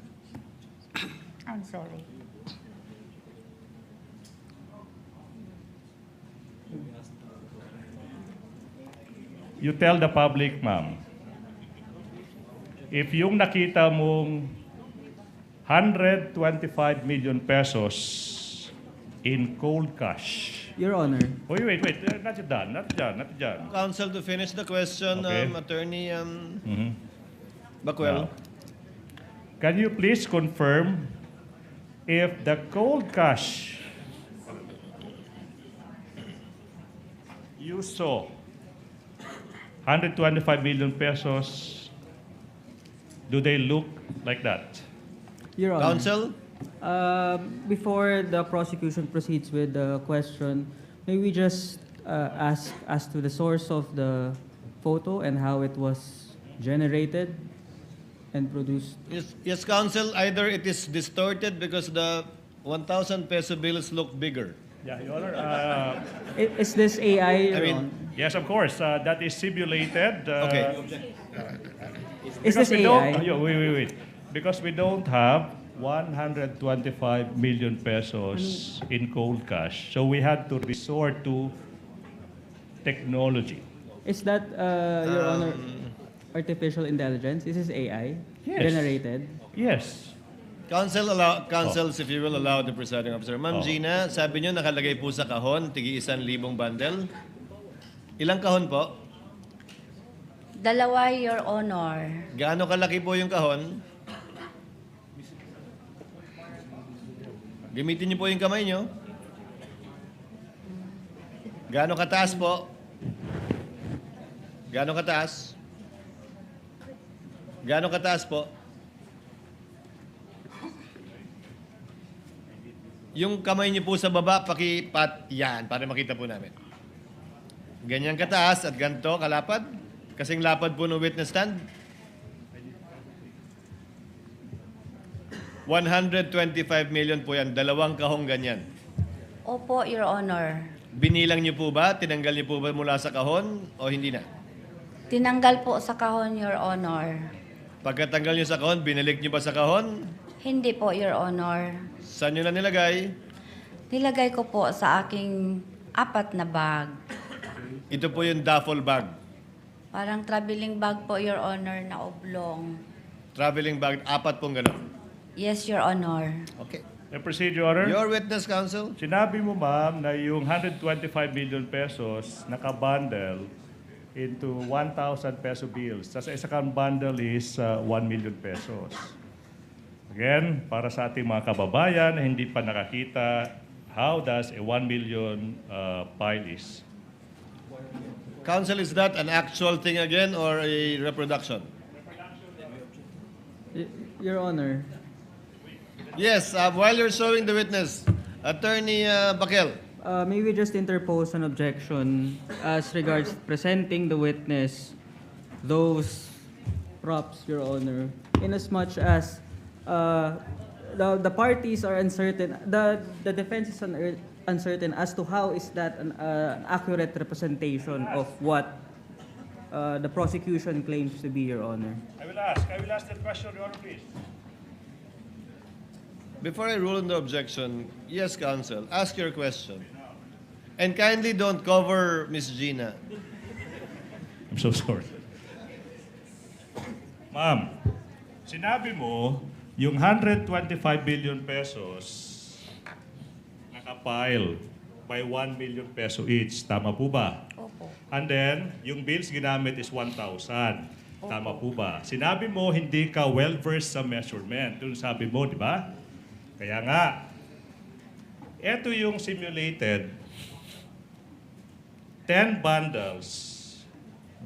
S10: I'm sorry.
S11: You tell the public, ma'am, if yung nakita mong 125 million pesos in cold cash.
S8: Your Honor.
S11: Wait. Not done.
S5: Counsel, to finish the question,
S11: Okay.
S5: Attorney
S11: Mhm.
S5: Bacuel.
S11: Now, can you please confirm if the cold cash you saw 125 million pesos, do they look like that?
S8: Your Honor.
S5: Counsel?
S8: Before the prosecution proceeds with the question, may we just ask as to the source of the photo and how it was generated and produced?
S5: Yes, Counsel, either it is distorted because the 1,000 peso bills look bigger.
S11: Yeah, Your Honor.
S8: Is this AI?
S5: I mean,
S11: Yes, of course. That is simulated.
S5: Okay.
S8: Is this
S11: we don't,
S8: AI?
S11: wait. Because we don't have 125 million pesos in cold cash, so we had to resort to technology.
S8: Is that, Your Honor, artificial intelligence? Is this AI?
S11: Yes.
S8: Generated?
S11: Yes.
S5: Counsels, if you will allow the presiding officer. Ma'am Gina, sabi niyo nakalagay po sa kahon, tigi 1,000 bundle. Ilang kahon po?
S10: 2, Your Honor.
S5: Gaano kalaki po yung kahon? Gamitin niyo po yung kamay niyo. Gaano kataas po? Gaano kataas? Gaano kataas po? Yung kamay niyo po sa baba, pakipat yan para makita po namin. Ganyan kataas at ganito kalapad? Kasing lapad po ng witness stand? 125 million po yan. 2 kahong ganyan.
S10: Opo, Your Honor.
S5: Binilang niyo po ba? Tinanggal niyo po ba mula sa kahon o hindi na?
S10: Tinanggal po sa kahon, Your Honor.
S5: Pagkatanggal niyo sa kahon, binalik niyo ba sa kahon?
S10: Hindi po, Your Honor.
S5: Saan niyo na nilagay?
S10: Nilagay ko po sa aking 4 na bag.
S5: Ito po yung duffel bag.
S10: Parang traveling bag po, Your Honor, na oblong.
S5: Traveling bag, 4 pong gano'n.
S10: Yes, Your Honor.
S5: Okay.
S11: The procedure, Honor.
S5: Your witness, counsel.
S11: Sinabi mo, ma'am, na yung 125 million pesos nakabundle into 1,000 peso bills. Tapos isa kang bundle is 1 million pesos. Again, para sa ating mga kababayan na hindi pa nakakita, how does a 1 million pile is?
S5: Counsel, is that an actual thing again or a reproduction?
S8: Your Honor.
S5: Yes, while you're showing the witness, Attorney Bakel.
S8: May we just interpose an objection as regards presenting the witness those props, Your Honor, in as much as the parties are uncertain, the defense is uncertain as to how is that an accurate representation of what the prosecution claims to be, Your Honor.
S11: I will ask that question, Your Honor, please.
S5: Before I rule on the objection, yes, counsel, ask your question. And kindly don't cover Miss Gina.
S11: I'm so sorry. Ma'am, sinabi mo yung 125 billion pesos nakapile by 1 million peso each. Tama po ba?
S10: Opo.
S11: And then, yung bills ginamit is 1,000. Tama po ba? Sinabi mo hindi ka well-versed sa measurement. Yung sabi mo, di ba? Kaya nga, ito yung simulated 10 bundles.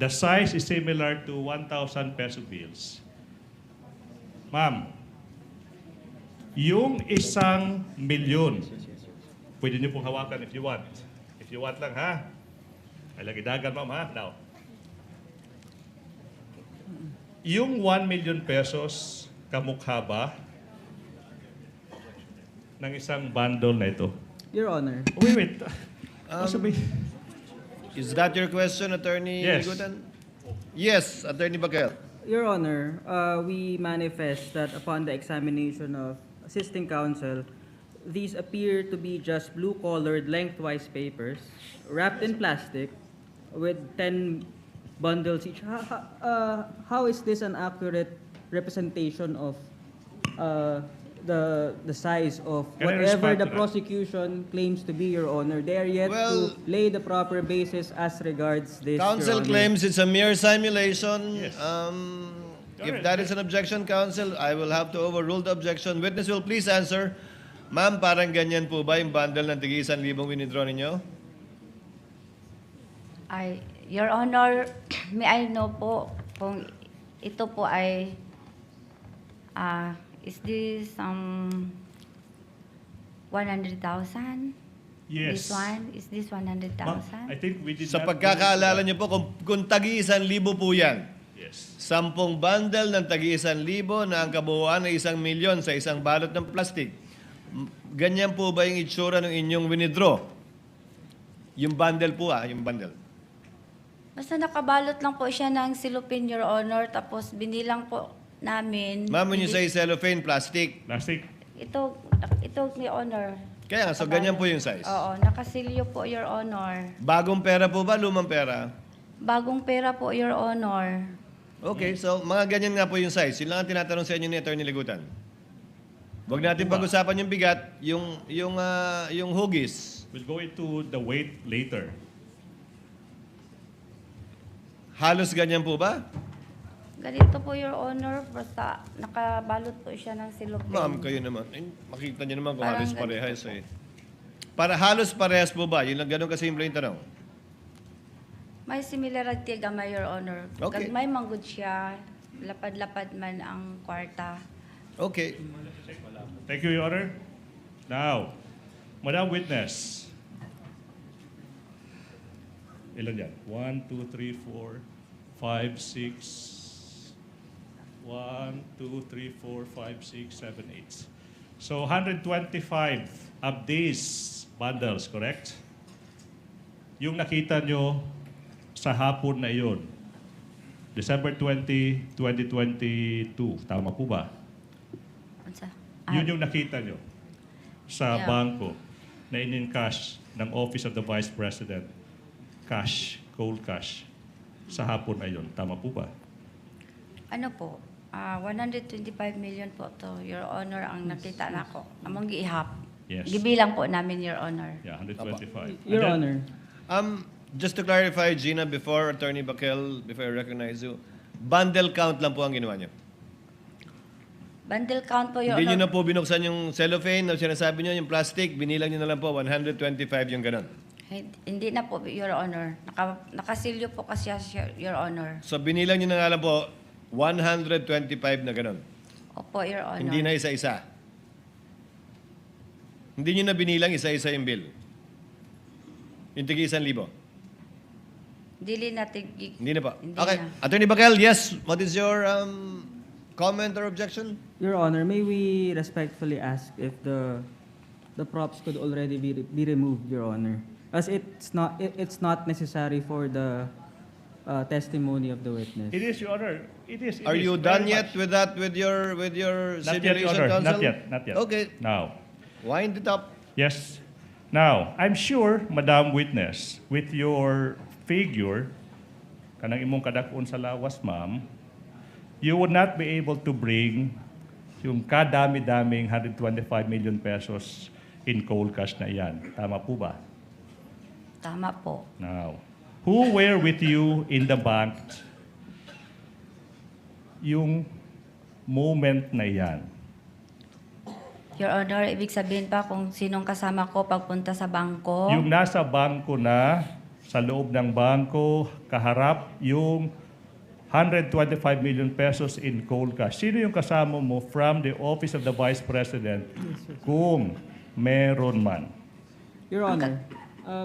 S11: The size is similar to 1,000 peso bills. Ma'am, yung 1 milyon, pwede niyo pong hawakan if you want. If you want lang, ha? Ay, lagi dagan, ma'am, ha? Now, yung 1 million pesos, kamukha ba ng isang bundle na ito?
S8: Your Honor.
S11: Wait.
S5: Is that your question, Attorney
S11: Yes.
S5: Gutan? Yes, Attorney Bakel.
S8: Your Honor, we manifest that upon the examination of assisting counsel, these appear to be just blue-colored lengthwise papers wrapped in plastic with 10 bundles each. How is this an accurate representation of the size of
S11: Can I
S8: whatever
S11: respond
S8: the
S11: to that?
S8: prosecution claims to be, Your Honor? They are yet
S5: Well,
S8: to lay the proper basis as regards this,
S5: Counsel
S8: Your Honor.
S5: claims it's a mere simulation.
S11: Yes.
S5: If that is an objection, counsel, I will have to overrule the objection. Witness will please answer. Ma'am, parang ganyan po ba yung bundle ng tigi 1,000 withdraw ninyo?
S10: Your Honor, may I know po kung ito po ay is this 100,000?
S11: Yes.
S10: This one? Is this 100,000?
S11: I think we did
S5: Sa
S11: not
S5: pagkakaalala niyo po, kung tagi-1,000 po yan,
S11: Yes.
S5: 10 bundle ng tagi-1,000 na ang kabuuan ay 1,000,000 sa isang balot ng plastic. Ganyan po ba yung itsura ng inyong winidraw? Yung bundle po yung bundle.
S10: Basta nakabalot lang po siya ng silupin, Your Honor, tapos binilang po namin.
S5: Ma'am, when you say cellophane, plastic.
S11: Plastic.
S10: Ito, Your Honor.
S5: Kaya nga, so ganyan po yung size.
S10: Oo, nakasilyo po, Your Honor.
S5: Bagong pera po ba, lumang pera?
S10: Bagong pera po, Your Honor.
S5: Okay, so mga ganyan nga po yung size. Yun lang ang tinatanong sa inyo ni Attorney Ligutan. Huwag natin pag-usapan yung bigat, yung hugis.
S11: We'll go into the weight later.
S5: Halos ganyan po ba?
S10: Ganito po, Your Honor, basta nakabalot po siya ng silupin.
S5: Ma'am, kayo naman. Makita niyo naman kung
S10: Parang
S5: halos
S10: ganito
S5: parehas
S10: po.
S5: Para halos parehas po ba? Yun lang, ganun kasimple yung tanong.
S10: May similarity gamay, Your Honor.
S5: Okay.
S10: May manggod siya, lapad-lapad man ang kwarta.
S5: Okay.
S11: Thank you, Your Honor. Now, Madam Witness. Ilan yan? 1, 2, 3, 4, 5, 6. 1, 2, 3, 4, 5, 6, 7, 8. So 125 of these bundles, correct? Yung nakita nyo sa hapon na iyon, December 20, 2022, tama po ba? Yun yung nakita nyo sa bangko na in-encash ng Office of the Vice President, cash, cold cash, sa hapon na iyon, tama po ba?
S10: Ano po? 125 million po to, Your Honor, ang nakita nako. Among giihap.
S11: Yes.
S10: Gibilang po namin, Your Honor.
S11: Yeah, 125.
S8: Your Honor.
S5: Just to clarify, Gina, before Attorney Bakel, before I recognize you, bundle count lang po ang ginawa niyo.
S10: Bundle count po, Your
S5: Hindi niyo
S10: Honor.
S5: na po binuksan yung cellophane na sinasabi niyo, yung plastic, binilang niyo na lang po, 125 yung ganun.
S10: Hindi na po, Your Honor. Nakasilyo po kasi siya, Your Honor.
S5: So binilang niyo na nga lang po, 125 na ganun.
S10: Opo, Your Honor.
S5: Hindi na isa-isa. Hindi niyo na binilang isa-isa yung bill. Yung tigi 1,000.
S10: Dili natin.
S5: Hindi na po.
S10: Hindi
S5: Okay.
S10: na.
S5: Attorney Bakel, yes. What is your comment or objection?
S8: Your Honor, may we respectfully ask if the props could already be removed, Your Honor, as it's not necessary for the testimony of the witness.
S11: It is, Your Honor. It is.
S5: Are you done yet with that, with your
S11: Not yet, Your
S5: simulation,
S11: Honor.
S5: counsel?
S11: Not yet. Not yet.
S5: Okay.
S11: Now.
S5: Wind it up.
S11: Yes. Now, I'm sure, Madam Witness, with your figure, kanang imong kadakon sa lawas, ma'am, you would not be able to bring yung kadami-daming 125 million pesos in cold cash na iyan. Tama po ba?
S10: Tama po.
S11: Now, who were with you in the bank yung moment na iyan?
S10: Your Honor, ibig sabihin pa kung sinong kasama ko pagpunta sa bangko.
S11: Yung nasa bangko na, sa loob ng bangko, kaharap yung 125 million pesos in cold cash. Sino yung kasama mo from the Office of the Vice President kung meron man?
S8: Your Honor,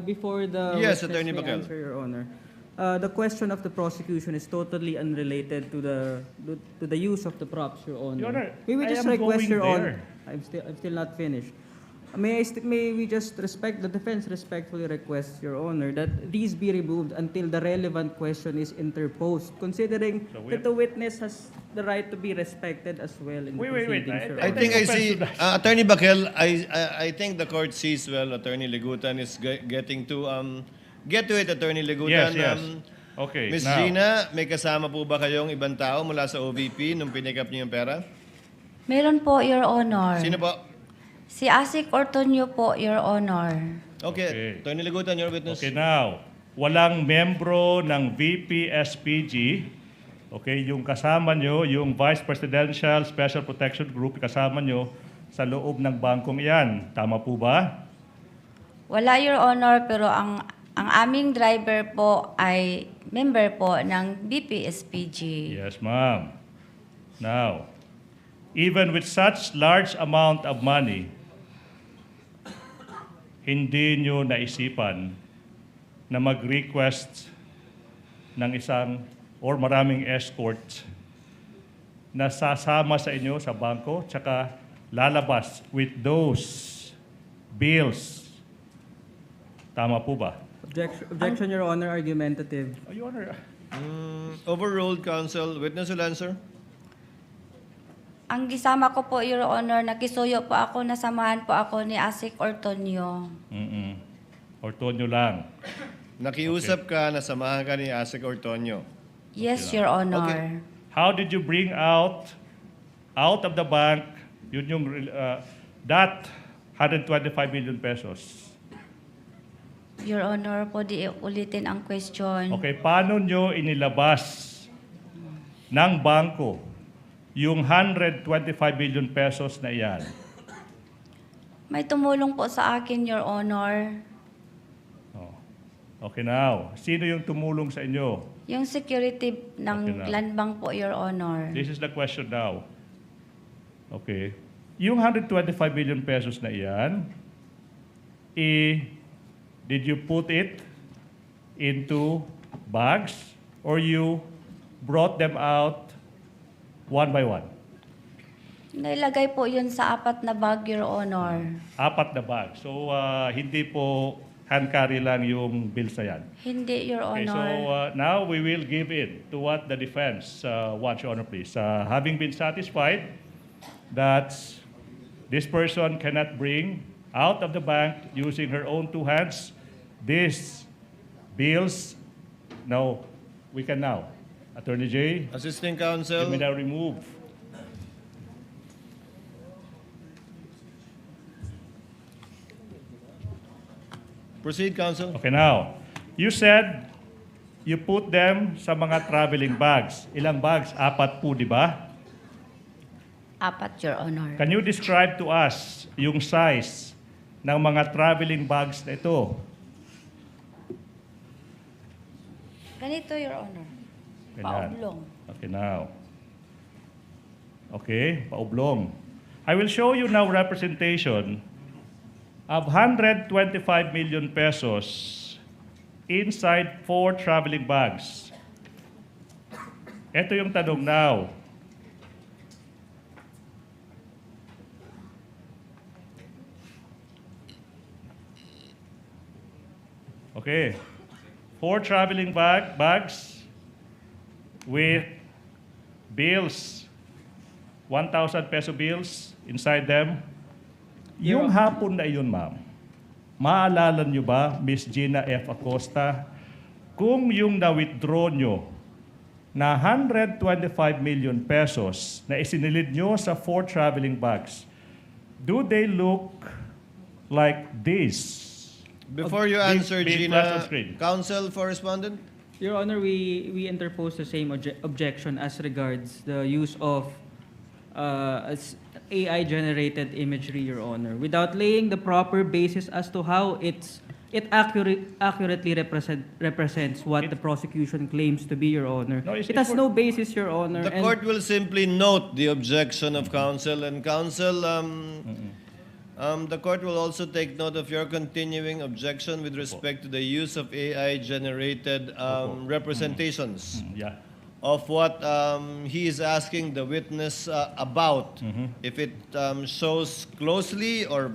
S8: before the
S5: Yes,
S8: witness
S5: Attorney
S8: may
S5: Bakel.
S8: answer, Your Honor, the question of the prosecution is totally unrelated to the use of the props, Your Honor.
S11: Your Honor,
S8: May we
S11: I
S8: just
S11: am
S8: request,
S11: going
S8: Your Honor?
S11: there.
S8: I'm still not finished. May we just the defense respectfully request, Your Honor, that these be removed until the relevant question is interposed, considering that the witness has the right to be respected as well in the
S11: Wait.
S8: proceedings, Your
S5: I
S8: Honor.
S5: think I see, Attorney Bakel, I think the court sees well, Attorney Ligutan is getting to, get to it, Attorney Ligutan.
S11: Yes. Okay,
S5: Ms.
S11: now.
S5: Gina, may kasama po ba kayong ibang tao mula sa OVP nung pinik up niyo yung pera?
S10: Meron po, Your Honor.
S5: Sino po?
S10: Si Asik Ortonio po, Your Honor.
S5: Okay. Attorney Ligutan, your witness.
S11: Okay, now, walang membro ng VP-SPG, okay, yung kasama nyo, yung Vice Presidential Special Protection Group, kasama nyo sa loob ng bangkong iyan. Tama po ba?
S10: Wala, Your Honor, pero ang aming driver po ay member po ng BPSPG.
S11: Yes, ma'am. Now, even with such large amount of money, hindi nyo naisipan na mag-request ng isang or maraming escorts na sasama sa inyo sa bangko tsaka lalabas with those bills? Tama po ba?
S8: Objection, Your Honor, argumentative.
S11: Your Honor.
S5: Overruled, counsel. Witness will answer.
S10: Ang gisama ko po, Your Honor, nakisuyo po ako, nasamahan po ako ni Asik Ortonio.
S11: Ortonio lang.
S5: Nakiusap ka, nasamahan ka ni Asik Ortonio.
S10: Yes, Your Honor.
S5: Okay.
S11: How did you bring out of the bank that 125 million pesos?
S10: Your Honor, po di ulitin ang question.
S11: Okay, paano nyo inilabas ng bangko yung 125 million pesos na iyan?
S10: May tumulong po sa akin, Your Honor.
S11: Okay, now, sino yung tumulong sa inyo?
S10: Yung security ng
S11: Okay na.
S10: land bank po, Your Honor.
S11: This is the question now. Okay. Yung 125 million pesos na iyan, did you put it into bags or you brought them out one by one?
S10: Nailagay po yun sa 4 na bag, Your Honor.
S11: 4 na bag. So, hindi po hand carry lang yung bills na yan.
S10: Hindi, Your
S11: Okay, so
S10: Honor.
S11: now we will give in to what the defense wants, Your Honor, please. Having been satisfied that this person cannot bring out of the bank using her own 2 hands these bills, no, we can now. Attorney J,
S5: Assisting counsel.
S11: you may now remove.
S5: Proceed, counsel.
S11: Okay, now, you said you put them sa mga traveling bags. Ilang bags? 4 po, di ba?
S10: 4, Your Honor.
S11: Can you describe to us yung size ng mga traveling bags na ito?
S10: Ganito, Your Honor.
S11: Ganyan.
S10: Paublong.
S11: Okay, now. Okay, paublong. I will show you now representation of 125 million pesos inside 4 traveling bags. Ito yung tanong now. Okay. 4 traveling bags with bills, 1,000 peso bills inside them. Yung hapon na iyon, ma'am, maalala nyo ba, Miss Gina F. Acosta, kung yung na-withdraw nyo na 125 million pesos na isinilid nyo sa 4 traveling bags, do they look like this?
S5: Before you
S11: Big-
S5: answer,
S11: big flash on
S5: Gina,
S11: screen.
S5: counsel for respondent.
S8: Your Honor, we interpose the same objection as regards the use of AI-generated imagery, Your Honor, without laying the proper basis as to how it accurately represents what the prosecution claims to be, Your Honor.
S11: No,
S8: It has no basis, Your Honor.
S5: The
S8: and-
S5: court will simply note the objection of counsel, and counsel, the court will also take note of your continuing objection with respect to the use of AI-generated representations
S11: Yeah.
S5: of what he is asking the witness about, if it shows closely or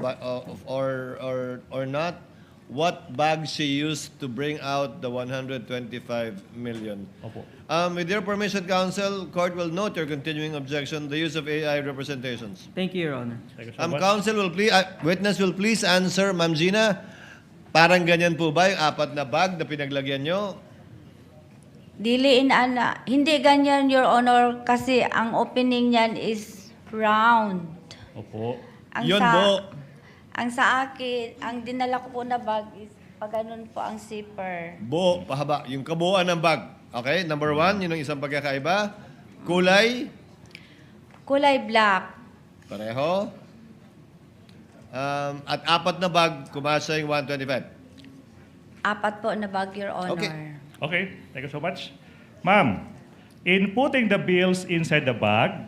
S5: not, what bag she used to bring out the 125 million.
S11: Opo.
S5: With your permission, counsel, court will note your continuing objection, the use of AI representations.
S8: Thank you, Your Honor.
S11: Thank you so much.
S5: Counsel will please, witness will please answer, Ma'am Gina, parang ganyan po ba yung 4 na bag na pinaglagyan nyo?
S10: Hindi ganyan, Your Honor, kasi ang opening niyan is round.
S11: Opo.
S5: Yun po.
S10: Ang sa akin, ang dinala ko po na bag is pag ganun po ang zipper.
S5: Buo, pahaba. Yung kabuuan ng bag. Okay, number 1, yun ang isang pagkakaiba. Kulay,
S10: Kulay black.
S5: pareho. At 4 na bag, kumasya yung 125.
S10: 4 po na bag, Your Honor.
S5: Okay.
S11: Okay, thank you so much. Ma'am, in putting the bills inside the bag,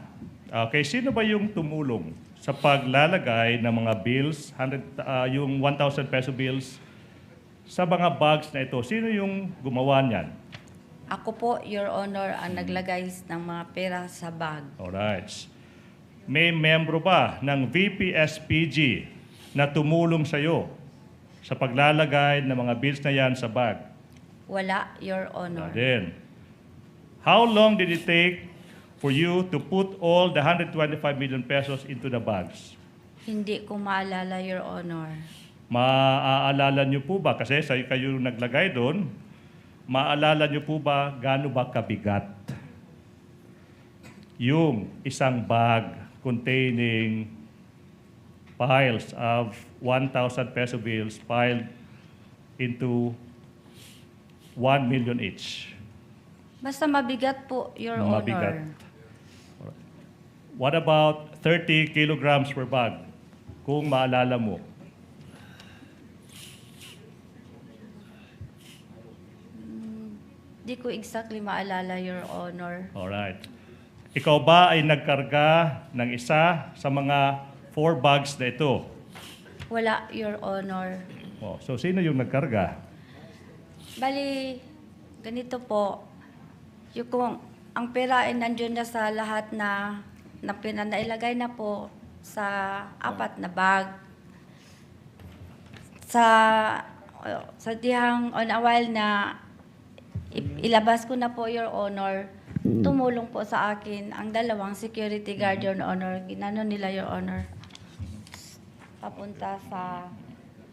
S11: Okay, sino ba yung tumulong sa paglalagay ng mga bills, yung 1,000 peso bills, sa mga bags na ito? Sino yung gumawa niyan?
S10: Ako po, Your Honor, ang naglagay ng mga pera sa bag.
S11: Alright. May membro ba ng VP-SPG na tumulong sa iyo sa paglalagay ng mga bills na yan sa bag?
S10: Wala, Your Honor.
S11: Then, how long did it take for you to put all the 125 million pesos into the bags?
S10: Hindi ko maalala, Your Honor.
S11: Maaalala niyo po ba, kasi sa kayo naglagay doon, maaalala niyo po ba gaano ba kabigat yung isang bag containing piles of 1,000 peso bills piled into 1 million each?
S10: Basta mabigat po, Your Honor.
S11: Mabigat. What about 30 kilograms per bag? Kung maalala mo.
S10: Di ko exactly maalala, Your Honor.
S11: Alright. Ikaw ba ay nagkarga ng isa sa mga 4 bags na ito?
S10: Wala, Your Honor.
S11: Oh, so sino yung nagkarga?
S10: Bali, ganito po. Yung kung ang pera ay nandiyon na sa lahat na nailagay na po sa 4 na bag. Sa dihang on a while na ilabas ko na po, Your Honor, tumulong po sa akin ang 2 security guard, Your Honor. Ginano nila, Your Honor, papunta sa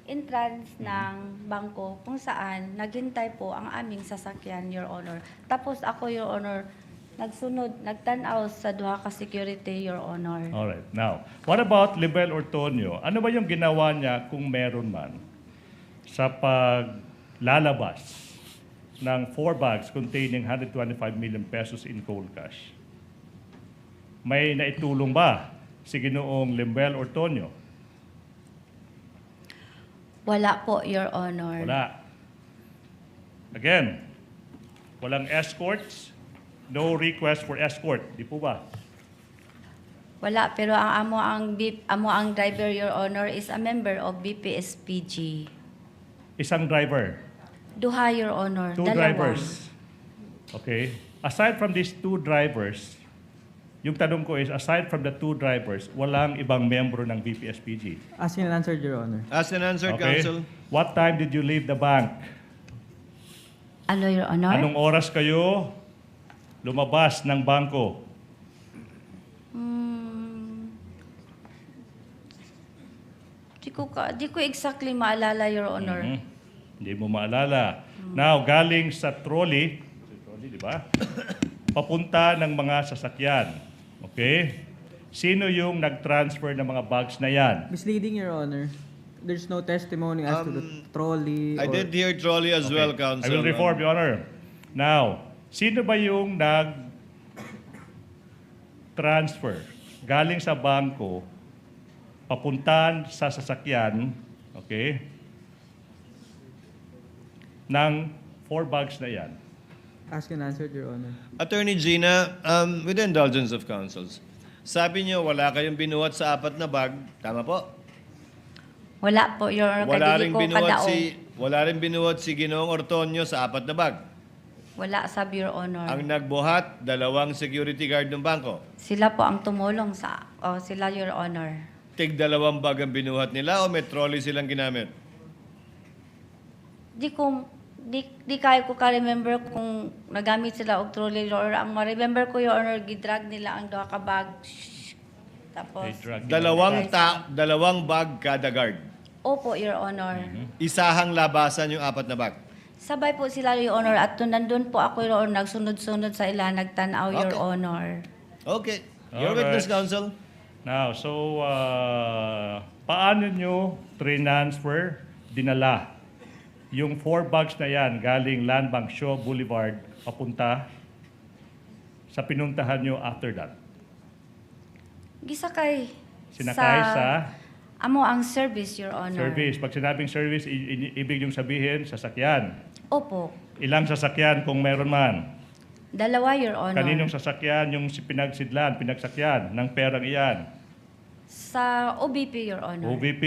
S10: entrance ng bangko kung saan naghintay po ang aming sasakyan, Your Honor. Tapos ako, Your Honor, nagtanaw sa 2 ka security, Your Honor.
S11: Alright. Now, what about Libel Ortonio? Ano ba yung ginawa niya kung meron man sa paglalabas ng 4 bags containing 125 million pesos in cold cash? May naitulong ba si Ginoong Libel Ortonio?
S10: Wala po, Your Honor.
S11: Wala. Again, walang escorts, no request for escort. Di po ba?
S10: Wala, pero amo ang driver, Your Honor, is a member of BPSPG.
S11: Isang driver.
S10: 2, Your Honor.
S11: 2 drivers. Okay. Aside from these 2 drivers, yung tanong ko is, aside from the 2 drivers, walang ibang membro ng BPSPG.
S8: Asked and answered, Your Honor.
S5: Asked and answered,
S11: Okay.
S5: Counsel.
S11: What time did you leave the bank?
S10: Ano, Your Honor?
S11: Anong oras kayo lumabas ng bangko?
S10: Di ko exactly maalala, Your Honor.
S11: Hindi mo maalala. Now, galing sa trolley, di ba? Papunta ng mga sasakyan. Okay? Sino yung nag-transfer ng mga bags na yan?
S8: Misleading, Your Honor. There's no testimony as to the trolley.
S5: I did hear trolley as well, Counsel.
S11: I will reform, Your Honor. Now, sino ba yung nag-transfer galing sa bangko, papuntan sa sasakyan, okay, ng 4 bags na yan?
S8: Asked and answered, Your Honor.
S5: Attorney Gina, with the indulgence of counsels, sabi niyo wala kayong binuhat sa 4 na bag. Tama po?
S10: Wala po, Your Honor.
S5: Wala rin binuhat si Ginoong Ortonio sa 4 na bag.
S10: Wala, sabi, Your Honor.
S5: Ang nagbuhat, 2 security guard ng bangko.
S10: Sila po ang tumulong sila, Your Honor.
S5: Tig 2 bag ang binuhat nila o may trolley silang ginamit?
S10: Di kayo ko ka-remember kung nagamit sila og trolley, Your Honor. Ang ma-remember ko, Your Honor, gidrag nila ang 2 ka bag. Tapos,
S5: 2 bag kada guard.
S10: opo, Your Honor.
S5: Isahang labasan yung 4 na bag.
S10: Sabay po sila, Your Honor, at nandun po ako, Your Honor, nagsunod-sunod sa ila, nagtanaw, Your
S5: Okay.
S10: Honor.
S5: Okay. Your
S11: Alright.
S5: witness, counsel.
S11: Now, so, paano nyo transfer, dinala, yung 4 bags na yan galing Land Bank Shaw Boulevard papunta sa pinuntahan nyo after that?
S10: Gisakay.
S11: Sinakay sa
S10: Amo ang service, Your Honor.
S11: service. Pag sinabing service, ibig yung sabihin, sasakyan.
S10: Opo.
S11: Ilang sasakyan kung meron man?
S10: Dalawa, Your Honor.
S11: Kaninong sasakyan yung pinagsakyan ng perang iyan?
S10: Sa OBP, Your Honor.
S11: OVP.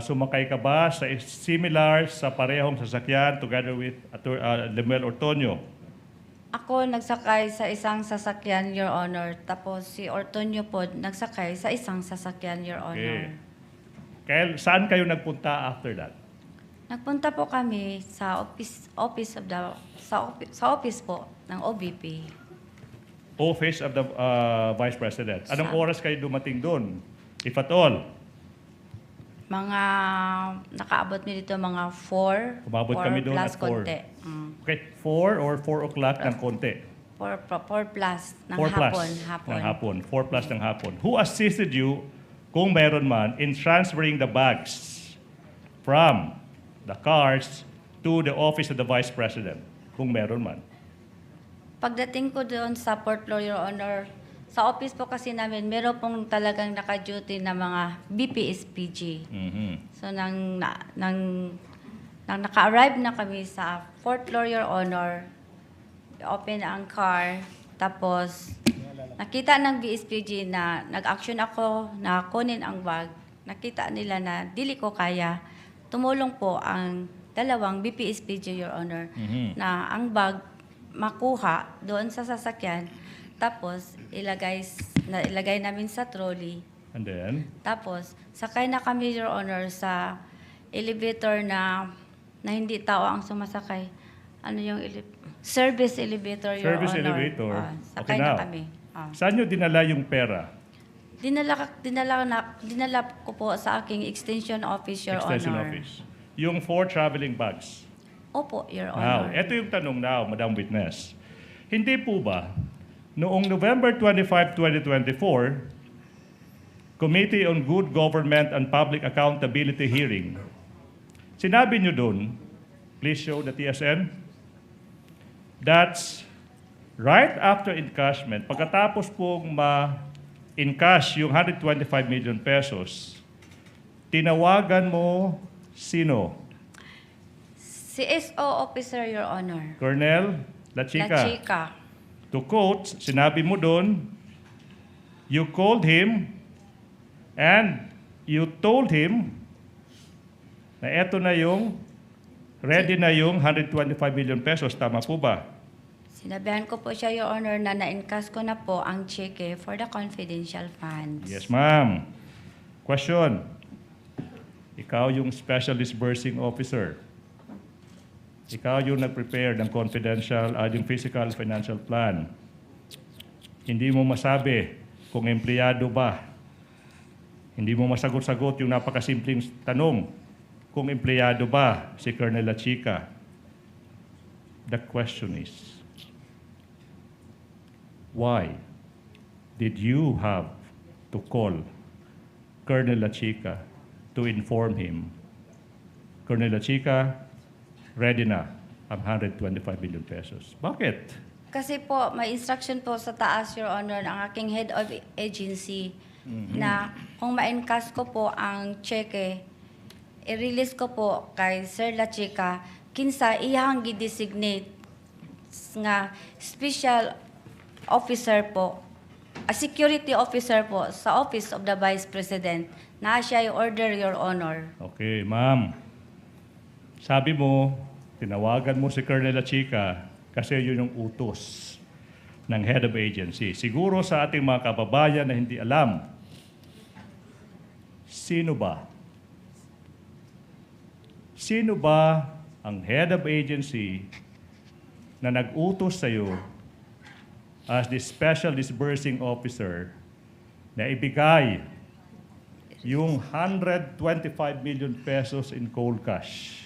S11: Sumakay ka ba sa similar sa parehong sasakyan together with Lemuel Ortonio?
S10: Ako nagsakay sa isang sasakyan, Your Honor. Tapos si Ortonio po nagsakay sa isang sasakyan, Your Honor.
S11: Okay. Saan kayo nagpunta after that?
S10: Nagpunta po kami sa office po ng OBP.
S11: Office of the Vice President. Anong oras kayo dumating doon? If at all?
S10: Mga, nakaabot mi dito mga 4.
S11: Umabot kami doon
S10: plus
S11: at 4.
S10: konti.
S11: Okay, 4 or 4 o'clock ng konti?
S10: 4 plus ng
S11: 4 plus
S10: hapon.
S11: ng hapon. 4 plus ng hapon. Who assisted you, kung meron man, in transferring the bags from the cars to the office of the Vice President? Kung meron man.
S10: Pagdating ko doon sa fourth floor, Your Honor, sa office po kasi namin, meron pong talagang naka-duty na mga BPSPG. So, nang naka-arrive na kami sa fourth floor, Your Honor, open ang car, tapos nakita ng BSPG na nag-action ako na kunin ang bag. Nakita nila na dili ko kaya. Tumulong po ang dalawang BPSPG, Your Honor, na ang bag makuha doon sa sasakyan, tapos ilagay namin sa trolley.
S11: And then?
S10: Tapos, sakay na kami, Your Honor, sa elevator na hindi tao ang sumasakay. Ano yung service elevator, Your
S11: Service
S10: Honor.
S11: elevator.
S10: Sakay
S11: Okay,
S10: na
S11: now.
S10: kami.
S11: Saan nyo dinala yung pera?
S10: Dinala ko po sa aking extension office, Your
S11: Extension
S10: Honor.
S11: office. Yung 4 traveling bags.
S10: Opo, Your
S11: Now,
S10: Honor.
S11: ito yung tanong now, Madam Witness. Hindi po ba, noong November 25, 2024, Committee on Good Government and Public Accountability hearing, sinabi nyo dun, please show the TSN, that's right after encashment, pagkatapos pong ma-encash yung 125 million pesos, tinawagan mo sino?
S10: CSO officer, Your Honor.
S11: Colonel Lachica.
S10: Lachica.
S11: To quote, sinabi mo doon, you called him and you told him na eto na yung, ready na yung 125 million pesos. Tama po ba?
S10: Sinabihan ko po siya, Your Honor, na na-encash ko na po ang cheque for the confidential funds.
S11: Yes, ma'am. Question. Ikaw yung special disbursing officer. Ikaw yung nag-prepare ng confidential, yung physical financial plan. Hindi mo masabi kung empleyado ba. Hindi mo masagot-sagot yung napakasimpleng tanong kung empleyado ba si Colonel Lachica. The question is, why did you have to call Colonel Lachica to inform him, Colonel Lachica, ready na ang 125 million pesos? Bakit?
S10: Kasi po, may instruction po sa taas, Your Honor, ng aking head of agency na kung ma-encash ko po ang cheque, i-release ko po kay Sir Lachica, kinsa iyang gi-designate nga special officer po, a security officer po sa Office of the Vice President na siya yung order, Your Honor.
S11: Okay, ma'am. Sabi mo, tinawagan mo si Colonel Lachica kasi yun yung utos ng head of agency. Siguro sa ating mga kababayan na hindi alam, sino ba? Sino ba ang head of agency na nag-utos sa iyo as the special disbursing officer na ibigay yung 125 million pesos in cold cash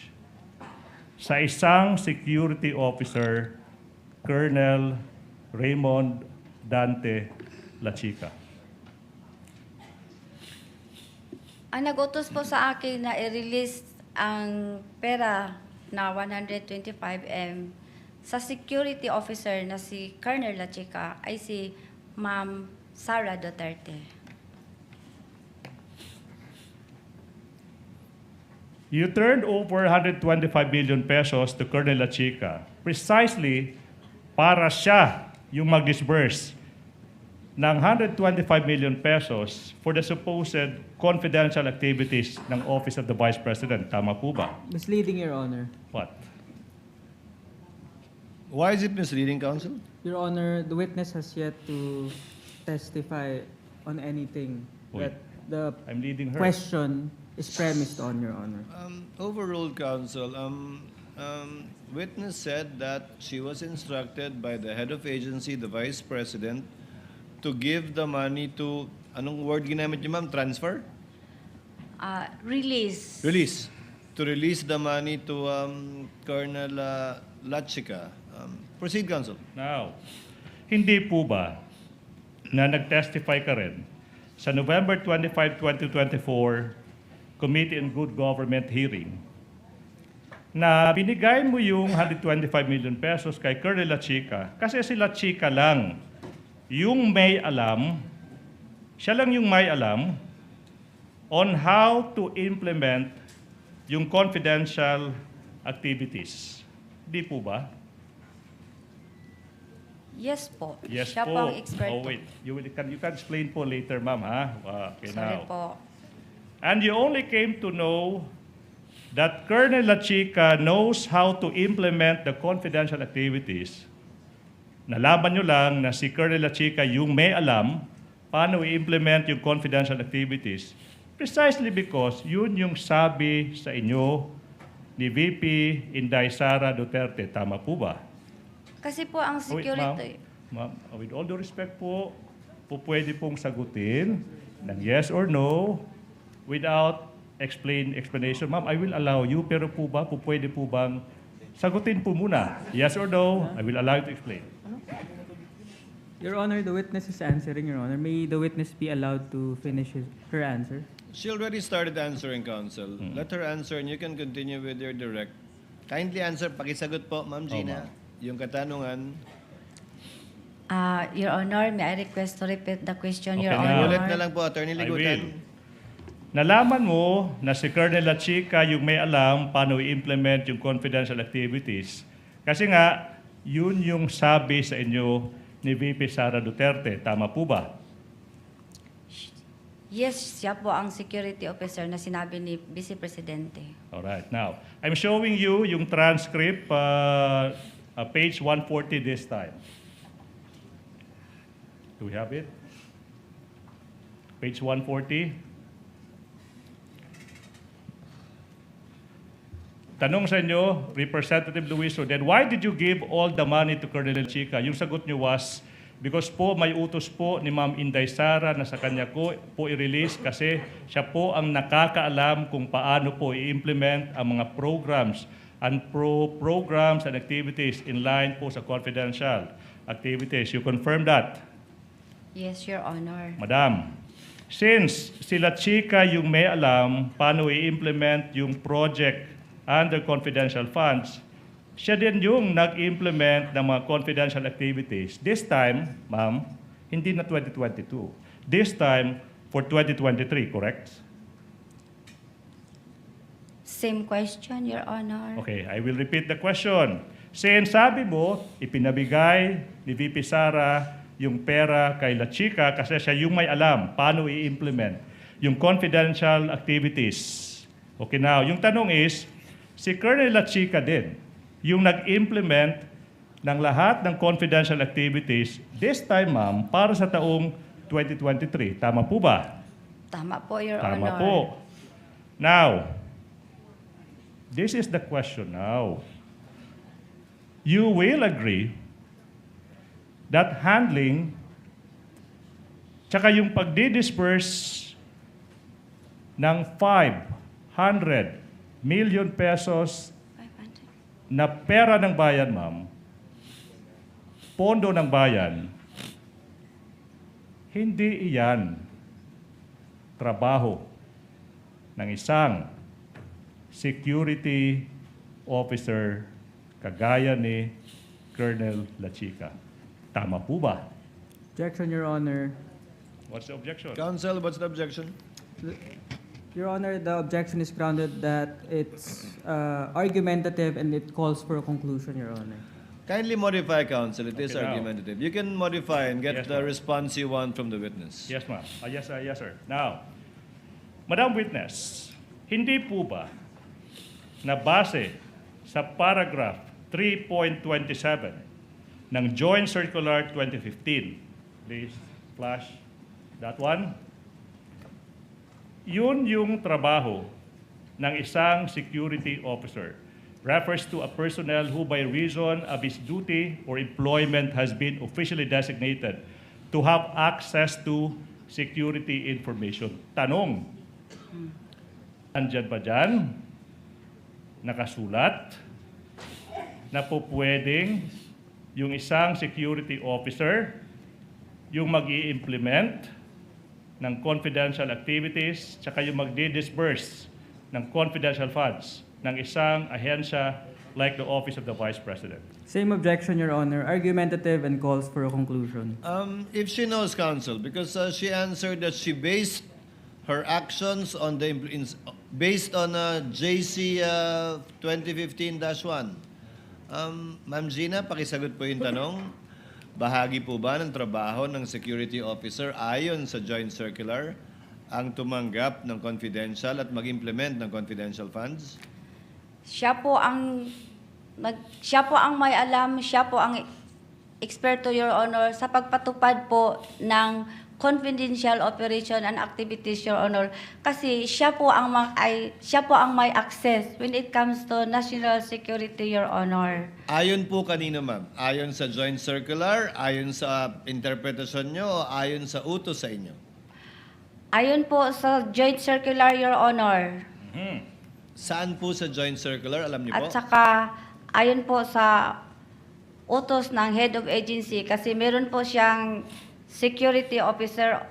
S11: sa isang security officer, Colonel Raymond Dante Lachica?
S10: Ang nag-utos po sa akin na i-release ang pera na 125M sa security officer na si Colonel Lachica ay si Ma'am Sara Duterte.
S11: You turned over 125 million pesos to Colonel Lachica precisely para siya yung mag-disburse ng 125 million pesos for the supposed confidential activities ng Office of the Vice President. Tama po ba?
S8: Misleading, Your Honor.
S11: What?
S5: Why is it misleading, counsel?
S8: Your Honor, the witness has yet to testify on anything
S11: Wait.
S8: that the
S11: I'm leading her.
S8: question is premised on, Your Honor.
S5: Overruled, counsel. Witness said that she was instructed by the head of agency, the vice president, to give the money to, anong word ginamit niyo, ma'am? Transfer?
S10: Release.
S5: Release. To release the money to Colonel Lachika. Proceed, counsel.
S11: Now, hindi po ba na nag-testify ka rin sa November 25, 2024 Committee on Good Government hearing na binigay mo yung 125 million pesos kay Colonel Lachika kasi si Lachika lang yung may alam, siya lang yung may alam on how to implement yung confidential activities. Di po ba?
S10: Yes po.
S11: Yes
S10: Siya
S11: po.
S10: po ang expert.
S11: Oh, wait. You can explain po later, ma'am, ha? Okay,
S10: Sorry
S11: now.
S10: po.
S11: And you only came to know that Colonel Lachika knows how to implement the confidential activities. Nalaman nyo lang na si Colonel Lachika yung may alam paano i-implement yung confidential activities precisely because yun yung sabi sa inyo ni VP Inday Sara Duterte. Tama po ba?
S10: Kasi po ang
S11: Wait,
S10: security...
S11: ma'am, with all due respect po pwede pong sagutin ng yes or no without explanation. Ma'am, I will allow you, pero pwede po bang sagutin po muna? Yes or no? I will allow you to explain.
S8: Your Honor, the witness is answering, Your Honor. May the witness be allowed to finish her answer?
S5: She already started answering, counsel. Let her answer and you can continue with your direct. Kindly answer, pakisagot po, Ma'am Gina. Yung katanungan.
S10: Your Honor, may I request to repeat the question,
S11: Okay,
S10: Your
S11: now.
S10: Honor?
S5: Ulit na lang po, Attorney
S11: I
S5: Ligutan.
S11: will. Nalaman mo na si Colonel Lachika yung may alam paano i-implement yung confidential activities. Kasi nga, yun yung sabi sa inyo ni VP Sara Duterte. Tama po ba?
S10: Yes, siya po ang security officer na sinabi ni Vice Presidente.
S11: Alright. Now, I'm showing you yung transcript, page 140 this time. Do we have it? Page 140. Tanong sa inyo, Representative Luis, then why did you give all the money to Colonel Chica? Yung sagot niyo was, because po may utos po ni Ma'am Inday Sara na sa kanya ko po i-release kasi siya po ang nakakaalam kung paano po i-implement ang mga programs and activities in line po sa confidential activities. You confirm that?
S10: Yes, Your Honor.
S11: Madam, since sila Chica yung may alam paano i-implement yung project under confidential funds, siya din yung nag-implement ng mga confidential activities. This time, ma'am, hindi na 2022. This time, for 2023, correct?
S10: Same question, Your Honor.
S11: Okay, I will repeat the question. Since sabi mo, ipinabigay ni VP Sara yung pera kay La Chica kasi siya yung may alam paano i-implement yung confidential activities. Okay, now, yung tanong is, si Colonel La Chica din, yung nag-implement ng lahat ng confidential activities, this time, ma'am, para sa taong 2023. Tama po ba?
S10: Tama po, Your
S11: Tama
S10: Honor.
S11: po. Now, this is the question now. You will agree that handling tsaka yung pagdi-disperse ng 500 million pesos na pera ng bayan, ma'am, pondo ng bayan, hindi iyan trabaho ng isang security officer kagaya ni Colonel La Chica. Tama po ba?
S8: Objection, Your Honor.
S11: What's the objection?
S5: Counsel, what's the objection?
S8: Your Honor, the objection is grounded that it's argumentative and it calls for a conclusion, Your Honor.
S5: Kindly modify, counsel. It is
S11: Okay, now.
S5: argumentative. You can modify and get
S11: Yes,
S5: the
S11: ma'am.
S5: response you want from the witness.
S11: Yes, ma'am. Yes, sir. Now, Madam Witness, hindi po ba na base sa paragraph 3.27 ng Joint Circular 2015, please flash that one, yun yung trabaho ng isang security officer refers to a personnel who by reason of his duty or employment has been officially designated to have access to security information. Tanong, andyan ba dyan nakasulat na po pwedeng yung isang security officer yung mag-i-implement ng confidential activities tsaka yung magdi-disburse ng confidential funds ng isang ahensya like the Office of the Vice President?
S8: Same objection, Your Honor. Argumentative and calls for a conclusion.
S5: If she knows, counsel, because she answered that she based her actions on the based on JC 2015-1. Ma'am Gina, pakisagot po yung tanong. Bahagi po ba ng trabaho ng security officer ayon sa joint circular ang tumanggap ng confidential at mag-implement ng confidential funds?
S10: Siya po ang may alam, siya po ang eksperto, Your Honor, sa pagpatupad po ng confidential operation and activities, Your Honor. Kasi siya po ang may access when it comes to national security, Your Honor.
S5: Ayon po kanino, ma'am? Ayon sa joint circular, ayon sa interpretasyon nyo, o ayon sa utos sa inyo?
S10: Ayon po sa joint circular, Your Honor.
S5: Saan po sa joint circular? Alam niyo po?
S10: At saka, ayon po sa utos ng head of agency, kasi meron po siyang security officer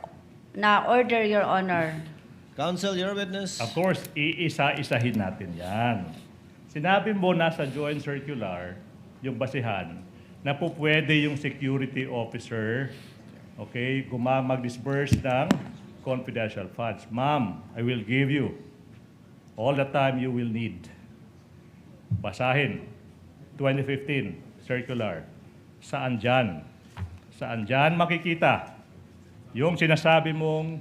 S10: na order, Your Honor.
S5: Counsel, your witness.
S11: Of course, iisa-isahin natin yan. Sinabi mo nasa joint circular, yung basihan, na po pwede yung security officer, okay, mag-disburse ng confidential funds. Ma'am, I will give you all the time you will need. Basahin. 2015 circular. Saan dyan? Saan dyan makikita yung sinasabi mong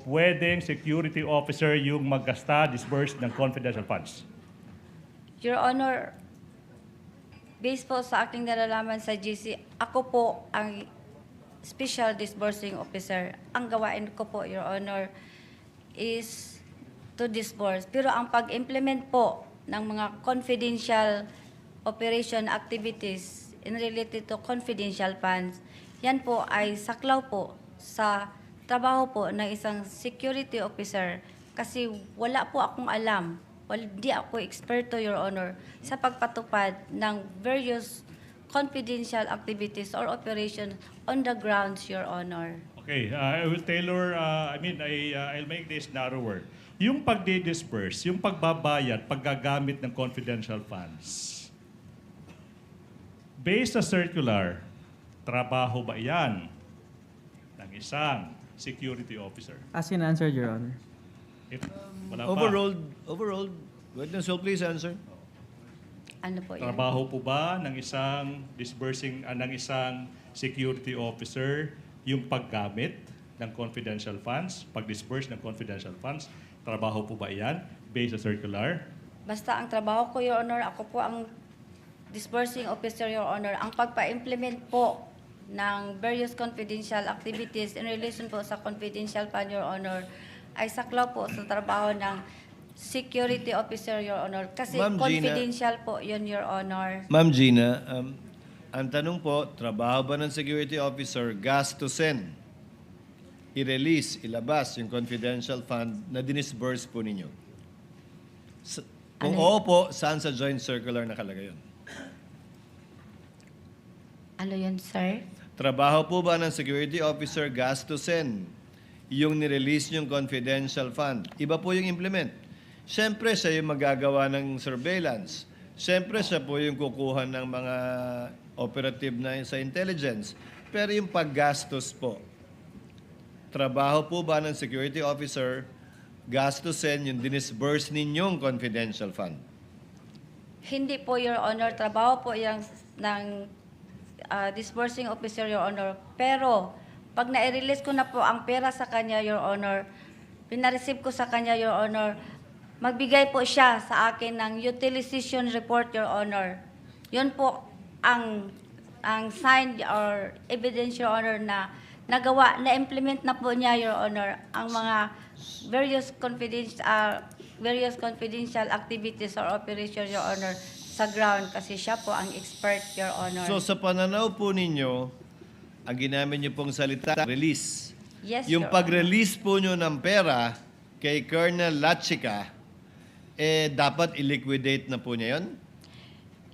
S11: pwedeng security officer yung maggasta, disburse ng confidential funds?
S10: Your Honor, based po sa aking nalalaman sa GC, ako po ang special disbursing officer. Ang gawain ko po, Your Honor, is to disburse. Pero ang pag-implement po ng mga confidential operation activities in related to confidential funds, yan po ay saklaw po sa trabaho po ng isang security officer kasi wala po akong alam, hindi ako eksperto, Your Honor, sa pagpatupad ng various confidential activities or operation on the grounds, Your Honor.
S11: Okay, I will tailor, I'll make this narrower. Yung pagdi-disperse, yung pagbabayad, paggagamit ng confidential funds, based sa circular, trabaho ba yan ng isang security officer?
S8: As in answered, Your Honor.
S11: If, wala pa.
S5: Overruled. Witness will please answer.
S10: Ano po yan?
S11: Trabaho po ba ng isang ng isang security officer yung paggamit ng confidential funds, pag-disburse ng confidential funds? Trabaho po ba yan based sa circular?
S10: Basta ang trabaho ko, Your Honor, ako po ang disbursing officer, Your Honor. Ang pagpa-implement po ng various confidential activities in relation po sa confidential fund, Your Honor, ay saklaw po sa trabaho ng security officer, Your Honor. Kasi confidential po yun, Your Honor.
S5: Ma'am Gina, ang tanong po, trabaho ba ng security officer gastusin, i-release, ilabas yung confidential fund na dinisburse po ninyo? Kung oo po, saan sa joint circular nakalagay yun?
S10: Ano yun, sir?
S5: Trabaho po ba ng security officer gastusin yung nirelease yung confidential fund? Iba po yung implement. Siyempre, siya yung magagawa ng surveillance. Siyempre, siya po yung kukuha ng mga operative na sa intelligence. Pero yung paggastos po, trabaho po ba ng security officer gastusin yung dinisburse ninyong confidential fund?
S10: Hindi po, Your Honor. Trabaho po yung disbursing officer, Your Honor. Pero, pag na-release ko na po ang pera sa kanya, Your Honor, pinareceive ko sa kanya, Your Honor, magbigay po siya sa akin ng utilization report, Your Honor. Yun po ang sign or evidence, Your Honor, na nagawa, na-implement na po niya, Your Honor, ang mga various confidential activities or operations, Your Honor, sa ground kasi siya po ang expert, Your Honor.
S5: So sa pananaw po ninyo, ang ginamit niyo pong salita, release.
S10: Yes,
S5: Yung
S10: Your
S5: pag-release po niyo ng pera kay Colonel Lachica, dapat i-liquidate na po niya yun?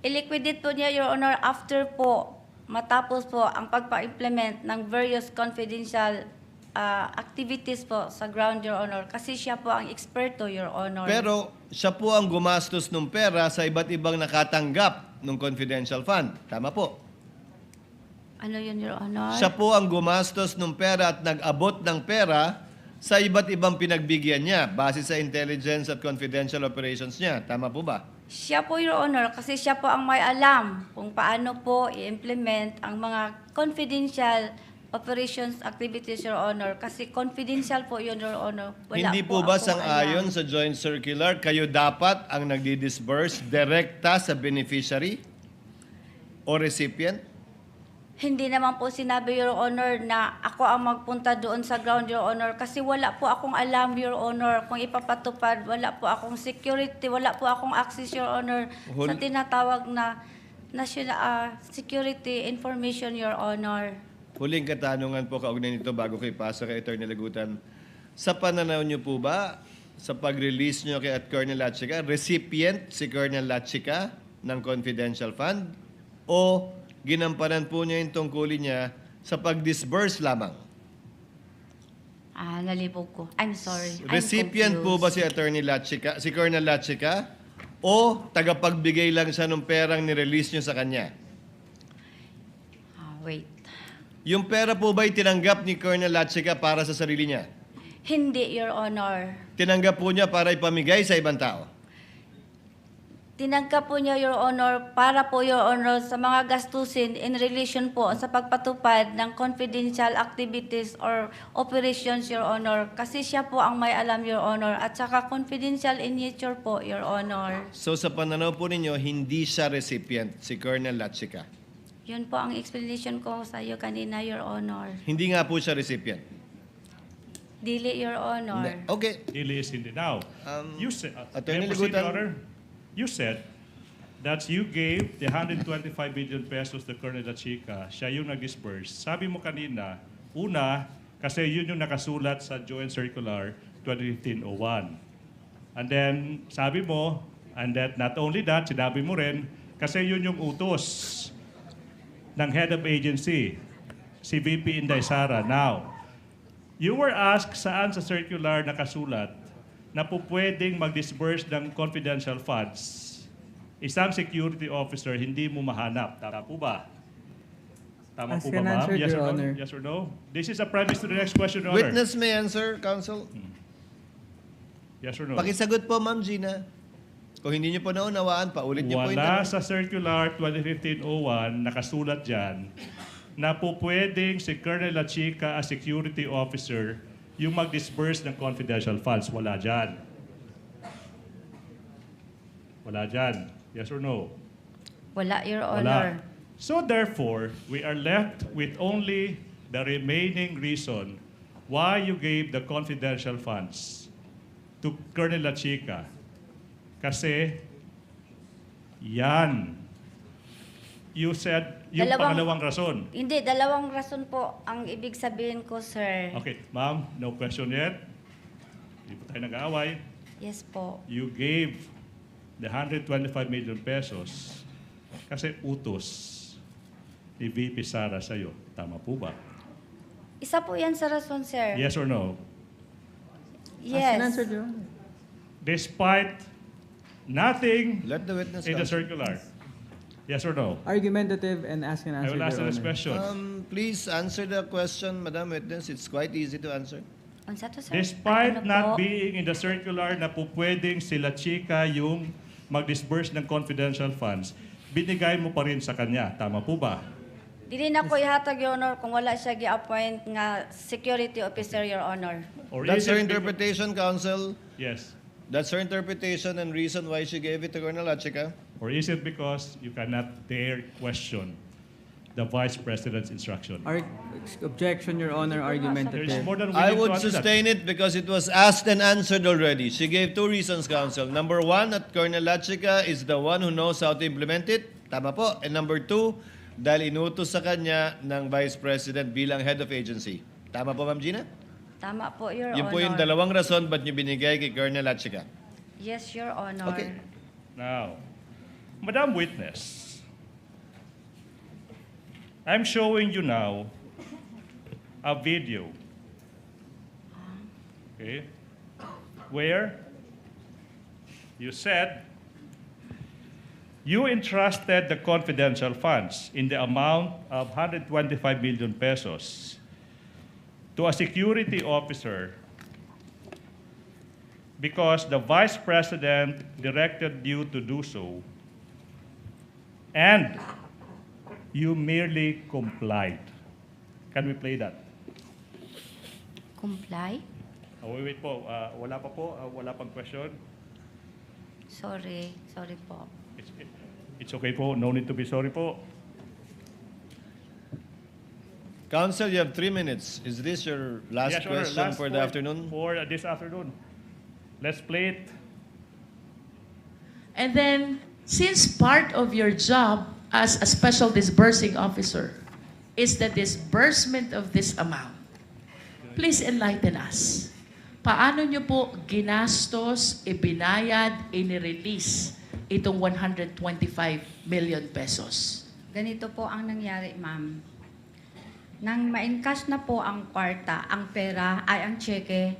S10: I-liquidate po niya, Your Honor, after po, matapos po ang pagpa-implement ng various confidential activities po sa ground, Your Honor. Kasi siya po ang eksperto, Your Honor.
S5: Pero siya po ang gumastos ng pera sa iba't ibang nakatanggap ng confidential fund. Tama po.
S10: Ano yun, Your Honor?
S5: Siya po ang gumastos ng pera at nag-abot ng pera sa iba't ibang pinagbigyan niya base sa intelligence at confidential operations niya. Tama po ba?
S10: Siya po, Your Honor, kasi siya po ang may alam kung paano po i-implement ang mga confidential operations activities, Your Honor. Kasi confidential po yun, Your Honor. Wala
S5: Hindi po ba
S10: akong
S5: sang-ayon
S10: alam.
S5: sa joint circular, kayo dapat ang nagdi-disburse direkta sa beneficiary o recipient?
S10: Hindi naman po sinabi, Your Honor, na ako ang magpunta doon sa ground, Your Honor. Kasi wala po akong alam, Your Honor, kung ipapatupad. Wala po akong security, wala po akong access, Your Honor, sa tinatawag na national security information, Your Honor.
S5: Huling katanungan po kaugnay nito bago kayo ipasa kay Atty. Lagutan. Sa pananaw niyo po ba, sa pag-release niyo kay Colonel Lachica, recipient si Colonel Lachica ng confidential fund o ginampanan po niya yung tungkulin niya sa pag-disburse lamang?
S10: Nalibog ko. I'm sorry.
S5: Recipient po ba si Attorney Lachica, si Colonel Lachica, o tagapagbigay lang siya ng perang ni-release niyo sa kanya?
S10: Wait.
S5: Yung pera po ba'y tinanggap ni Colonel Lachica para sa sarili niya?
S10: Hindi, Your Honor.
S5: Tinanggap po niya para ipamigay sa ibang tao?
S10: Tinanggap po niya, Your Honor, para po, Your Honor, sa mga gastusin in relation po sa pagpatupad ng confidential activities or operations, Your Honor. Kasi siya po ang may alam, Your Honor, at saka confidential in nature po, Your Honor.
S5: So sa pananaw po ninyo, hindi siya recipient, si Colonel Lachica?
S10: Yun po ang explanation ko sa iyo kanina, Your Honor.
S5: Hindi nga po siya recipient?
S10: Dili, Your Honor.
S5: Okay.
S11: Dili is hindi. Now, you said,
S5: Attorney
S11: proceed,
S5: Lagutan.
S11: Your Honor. You said that you gave the 125 billion pesos to Colonel Lachica. Siya yung nag-disperse. Sabi mo kanina, una, kasi yun yung nakasulat sa Joint Circular 2015-01. And then, sabi mo, and that not only that, sinabi mo rin, kasi yun yung utos ng head of agency, si VP Inday Sara. Now, you were asked saan sa circular nakasulat na po pwedeng mag-disburse ng confidential funds, isang security officer hindi mo mahanap. Tama po ba? Tama
S8: Ask
S11: po ba,
S8: and
S11: ma'am?
S8: answer,
S11: Yes
S8: Your
S11: or no?
S8: Honor.
S11: Yes or no? This is a premise to the next question, Your Honor.
S5: Witness may answer, counsel.
S11: Yes or no?
S5: Pakisagot po, Ma'am Gina. Kung hindi niyo po naunawaan, paulit niyo po yung
S11: Wala
S5: tanong.
S11: sa Circular 2015-01 nakasulat dyan na po pwedeng si Colonel Lachica as security officer yung mag-disburse ng confidential funds. Wala dyan. Wala dyan. Yes or no?
S10: Wala, Your
S11: Wala.
S10: Honor.
S11: So therefore, we are left with only the remaining reason why you gave the confidential funds to Colonel Lachica. Kasi yan. You said yung pangalawang rason.
S10: Hindi, dalawang rason po ang ibig sabihin ko, sir.
S11: Okay, ma'am, no question yet. Hindi po tayo nag-aaway.
S10: Yes po.
S11: You gave the 125 million pesos kasi utos ni VP Sara sa'yo. Tama po ba?
S10: Isa po yan sa rason, sir.
S11: Yes or no?
S10: Yes.
S11: Despite nothing
S5: Let the witness
S11: in the
S5: counsel.
S11: circular. Yes or no?
S8: Argumentative and ask and
S11: I
S8: answer,
S11: will ask the
S8: Your
S11: next
S8: Honor.
S11: question.
S5: Please answer the question, Madam Witness. It's quite easy to answer.
S10: Unsa to, sir?
S11: Despite
S10: Ano
S11: not
S10: po?
S11: being in the circular na po pwedeng sila chika yung mag-disburse ng confidential funds, binigay mo pa rin sa kanya. Tama po ba?
S10: Dili na ko ihatag, Your Honor, kung wala siya gi-appoint nga security officer, Your Honor.
S11: Or
S5: That's
S11: is
S5: her
S11: it
S5: interpretation, Counsel.
S11: Yes.
S5: That's her interpretation and reason why she gave it to Colonel Achika.
S11: Or is it because you cannot dare question the Vice President's instruction?
S8: Objection, Your Honor,
S11: There is
S8: argumentative.
S11: more than
S5: I
S11: willing
S5: would
S11: to answer that.
S5: sustain it because it was asked and answered already. She gave two reasons, Counsel. Number one, that Colonel Achika is the one who knows how to implement it. Tama po. And number two, dahil inutos sa kanya ng Vice President bilang head of agency. Tama po, Ma'am Gina?
S10: Tama po, Your
S5: Yun
S10: Honor.
S5: po yung dalawang rason ba't niyo binigay kay Colonel Achika.
S10: Yes, Your Honor.
S5: Okay.
S11: Now, Madam Witness, I'm showing you now a video, okay, where you said you entrusted the confidential funds in the amount of 125 million pesos to a security officer because the Vice President directed you to do so, and you merely complied. Can we play that?
S10: Comply?
S11: Wait po. Wala pa po. Wala pang question.
S10: Sorry po.
S11: It's okay po. No need to be sorry po.
S5: Counsel, you have 3 minutes. Is this your last
S11: Yes, Your Honor,
S5: question
S11: last
S5: for the afternoon?
S11: For this afternoon. Let's play it.
S2: And then, since part of your job as a special disbursing officer is the disbursement of this amount, please enlighten us. Paano nyo po ginastos, ibinayad, inirelease itong 125 million pesos?
S10: Ganito po ang nangyari, ma'am. Nang ma-encash na po ang kwarta, ang pera, ay ang cheque,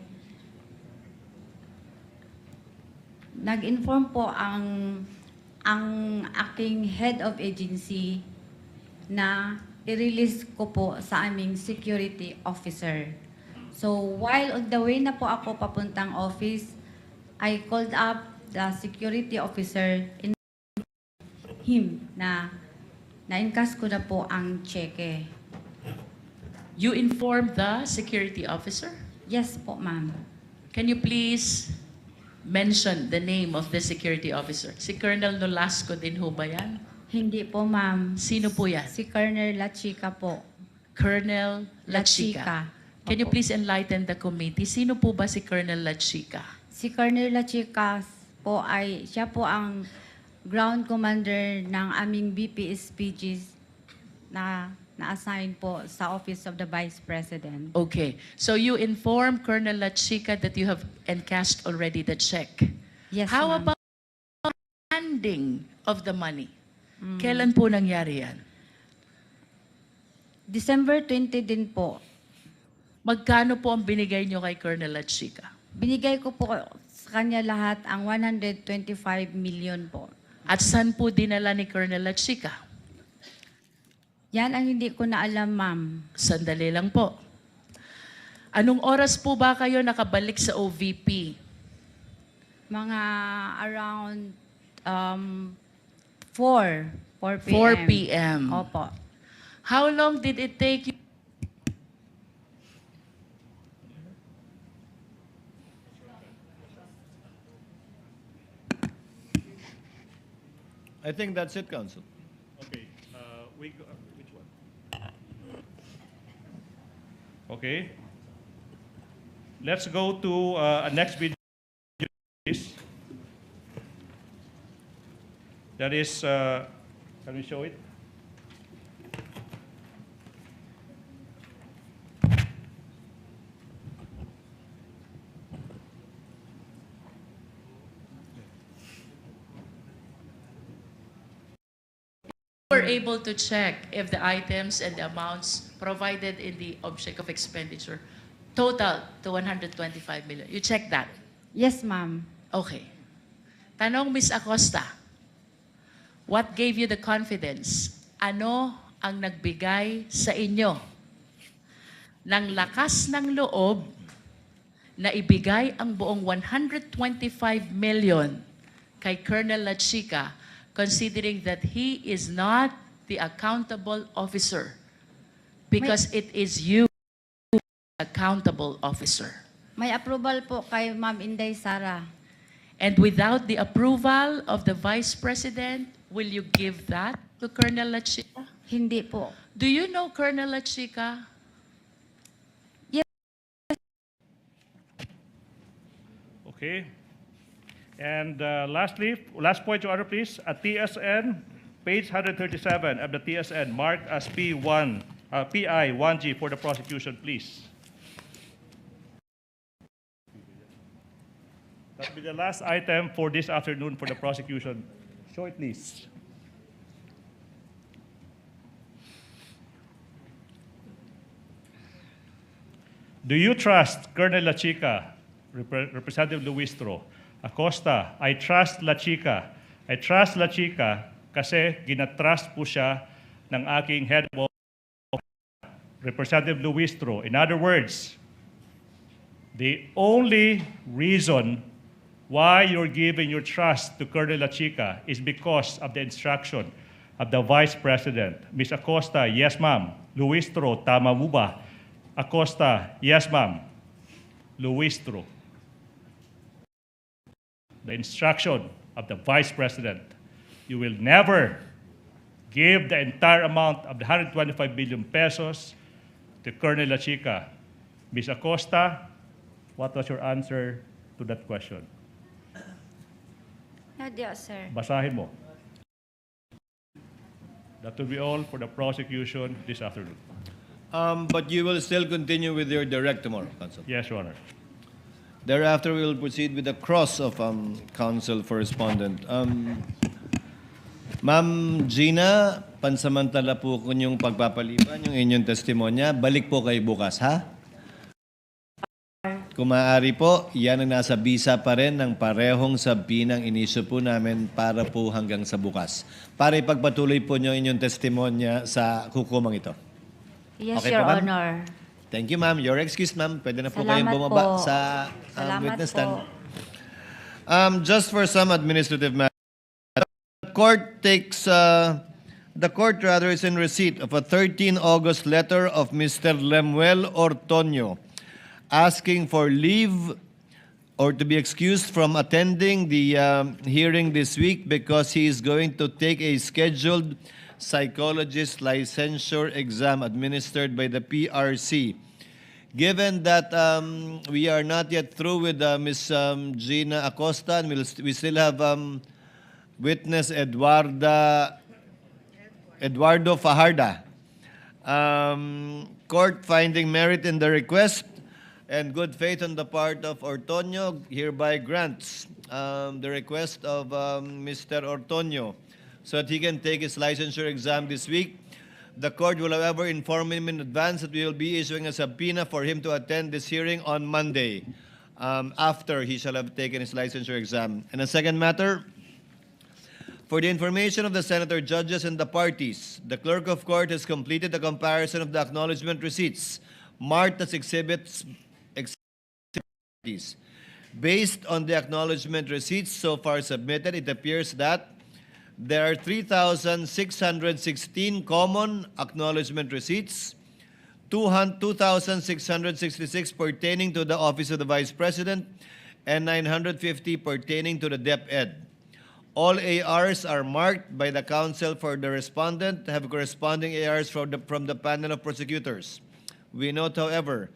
S10: nag-inform po ang aking head of agency na i-release ko po sa aming security officer. So while on the way na po ako papuntang office, I called up the security officer in him na na-encash ko na po ang cheque.
S2: You informed the security officer?
S10: Yes po, ma'am.
S2: Can you please mention the name of the security officer? Si Colonel Nolasco din ho ba yan?
S10: Hindi po, ma'am.
S2: Sino po yan?
S10: Si Colonel Lachica po.
S2: Colonel Lachica. Can you please enlighten the committee? Sino po ba si Colonel Lachica?
S10: Si Colonel Lachica po ay, siya po ang ground commander ng aming BPSPGs na na-assign po sa Office of the Vice President.
S2: Okay. So you informed Colonel Lachica that you have encashed already the check.
S10: Yes,
S2: How
S10: ma'am.
S2: about handing of the money? Kailan po nangyari yan?
S10: December 20 din po.
S2: Magkano po ang binigay nyo kay Colonel Lachica?
S10: Binigay ko po sa kanya lahat ang 125 million po.
S2: At saan po dinala ni Colonel Lachica?
S10: Yan ang hindi ko na alam, ma'am.
S2: Sandali lang po. Anong oras po ba kayo nakabalik sa OVP?
S10: Mga around 4 p.m.
S2: 4 p.m.
S10: Opo.
S2: How long did it take you?
S5: I think that's it, Counsel.
S11: Okay. Which one? Okay. Let's go to next video. Please. That is, can we show it?
S2: Were able to check if the items and the amounts provided in the object of expenditure total to 125 million. You check that?
S10: Yes, ma'am.
S2: Okay. Tanong, Ms. Acosta, what gave you the confidence? Ano ang nagbigay sa inyo ng lakas ng loob na ibigay ang buong 125 million kay Colonel Lachica considering that he is not the accountable officer because it is you accountable officer.
S10: May approval po kay Ma'am Inday Sara.
S2: And without the approval of the Vice President, will you give that to Colonel Lachica?
S10: Hindi po.
S2: Do you know Colonel Lachica?
S11: Okay. And lastly, last point, Your Honor, please. At TSN, page 137 of the TSN, marked as P1, PI 1G for the prosecution, please. That will be the last item for this afternoon for the prosecution. Show it, please. Do you trust Colonel Lachica, Representative Luistro, Acosta? I trust Lachica. I trust Lachica kasi ginatrust po siya ng aking head of Representative Luistro. In other words, the only reason why you're giving your trust to Colonel Lachica is because of the instruction of the Vice President. Ms. Acosta, yes ma'am. Luistro, tama mo ba? Acosta, yes ma'am. Luistro. The instruction of the Vice President. You will never give the entire amount of the 125 billion pesos to Colonel Lachica. Ms. Acosta, what was your answer to that question?
S10: Hindi, sir.
S11: Basahin mo. That will be all for the prosecution this afternoon.
S5: But you will still continue with your direct tomorrow, Counsel.
S11: Yes, Your Honor.
S5: Thereafter, we will proceed with the cross of counsel for respondent. Ma'am Gina, pansamantala po ko yung pagpapaliban, yung inyong testimonya. Balik po kayo bukas, ha? Kung maaari po, yan ang nasa bisa pa rin ng parehong sabinang inisyo po namin para po hanggang sa bukas. Para ipagpatuloy po nyo inyong testimonya sa hukumang ito.
S10: Yes,
S5: Okay
S10: Your
S5: po, ma'am?
S10: Honor.
S5: Thank you, ma'am. Your excuse, ma'am. Pwede na po
S10: Salamat
S5: kayong bumaba
S10: po.
S5: sa
S10: Salamat
S5: witness
S10: po.
S5: stand. Just for some administrative matters, the court is in receipt of a 13 August letter of Mr. Lemuel Ortonio asking for leave or to be excused from attending the hearing this week because he is going to take a scheduled psychologist licensure exam administered by the PRC. Given that we are not yet through with Ms. Gina Acosta, and we still have witness Eduardo Fajarda. Court finding merit in the request and good faith on the part of Ortonio hereby grants the request of Mr. Ortonio so that he can take his licensure exam this week. The court will, however, inform him in advance that we will be issuing a subpoena for him to attend this hearing on Monday after he shall have taken his licensure exam. And a second matter, for the information of the senator, judges, and the parties, the clerk of court has completed the comparison of the acknowledgement receipts marked as exhibits. Based on the acknowledgement receipts so far submitted, it appears that there are 3,616 common acknowledgement receipts, 2,666 pertaining to the Office of the Vice President, and 950 pertaining to the DepEd. All ARs are marked by the counsel for the respondent, have corresponding ARs from the panel of prosecutors. We note, however,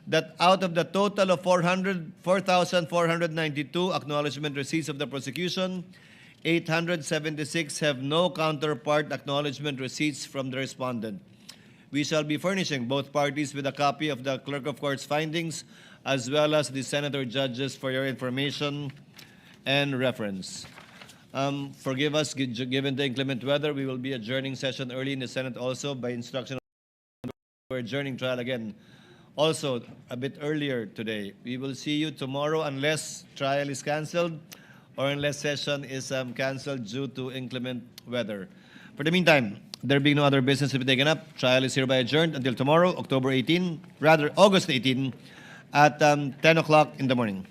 S5: that out of the total of 4,492 acknowledgement receipts of the prosecution, 876 have no counterpart acknowledgement receipts from the respondent. We shall be furnishing both parties with a copy of the clerk of court's findings as well as the senator judges for your information and reference. Forgive us, given the inclement weather, we will be adjourning session early in the Senate also by instruction. We're adjourning trial again also a bit earlier today. We will see you tomorrow unless trial is canceled or unless session is canceled due to inclement weather. For the meantime, there being no other business to be taken up, trial is hereby adjourned until tomorrow, August 18, at 10 o'clock in the morning.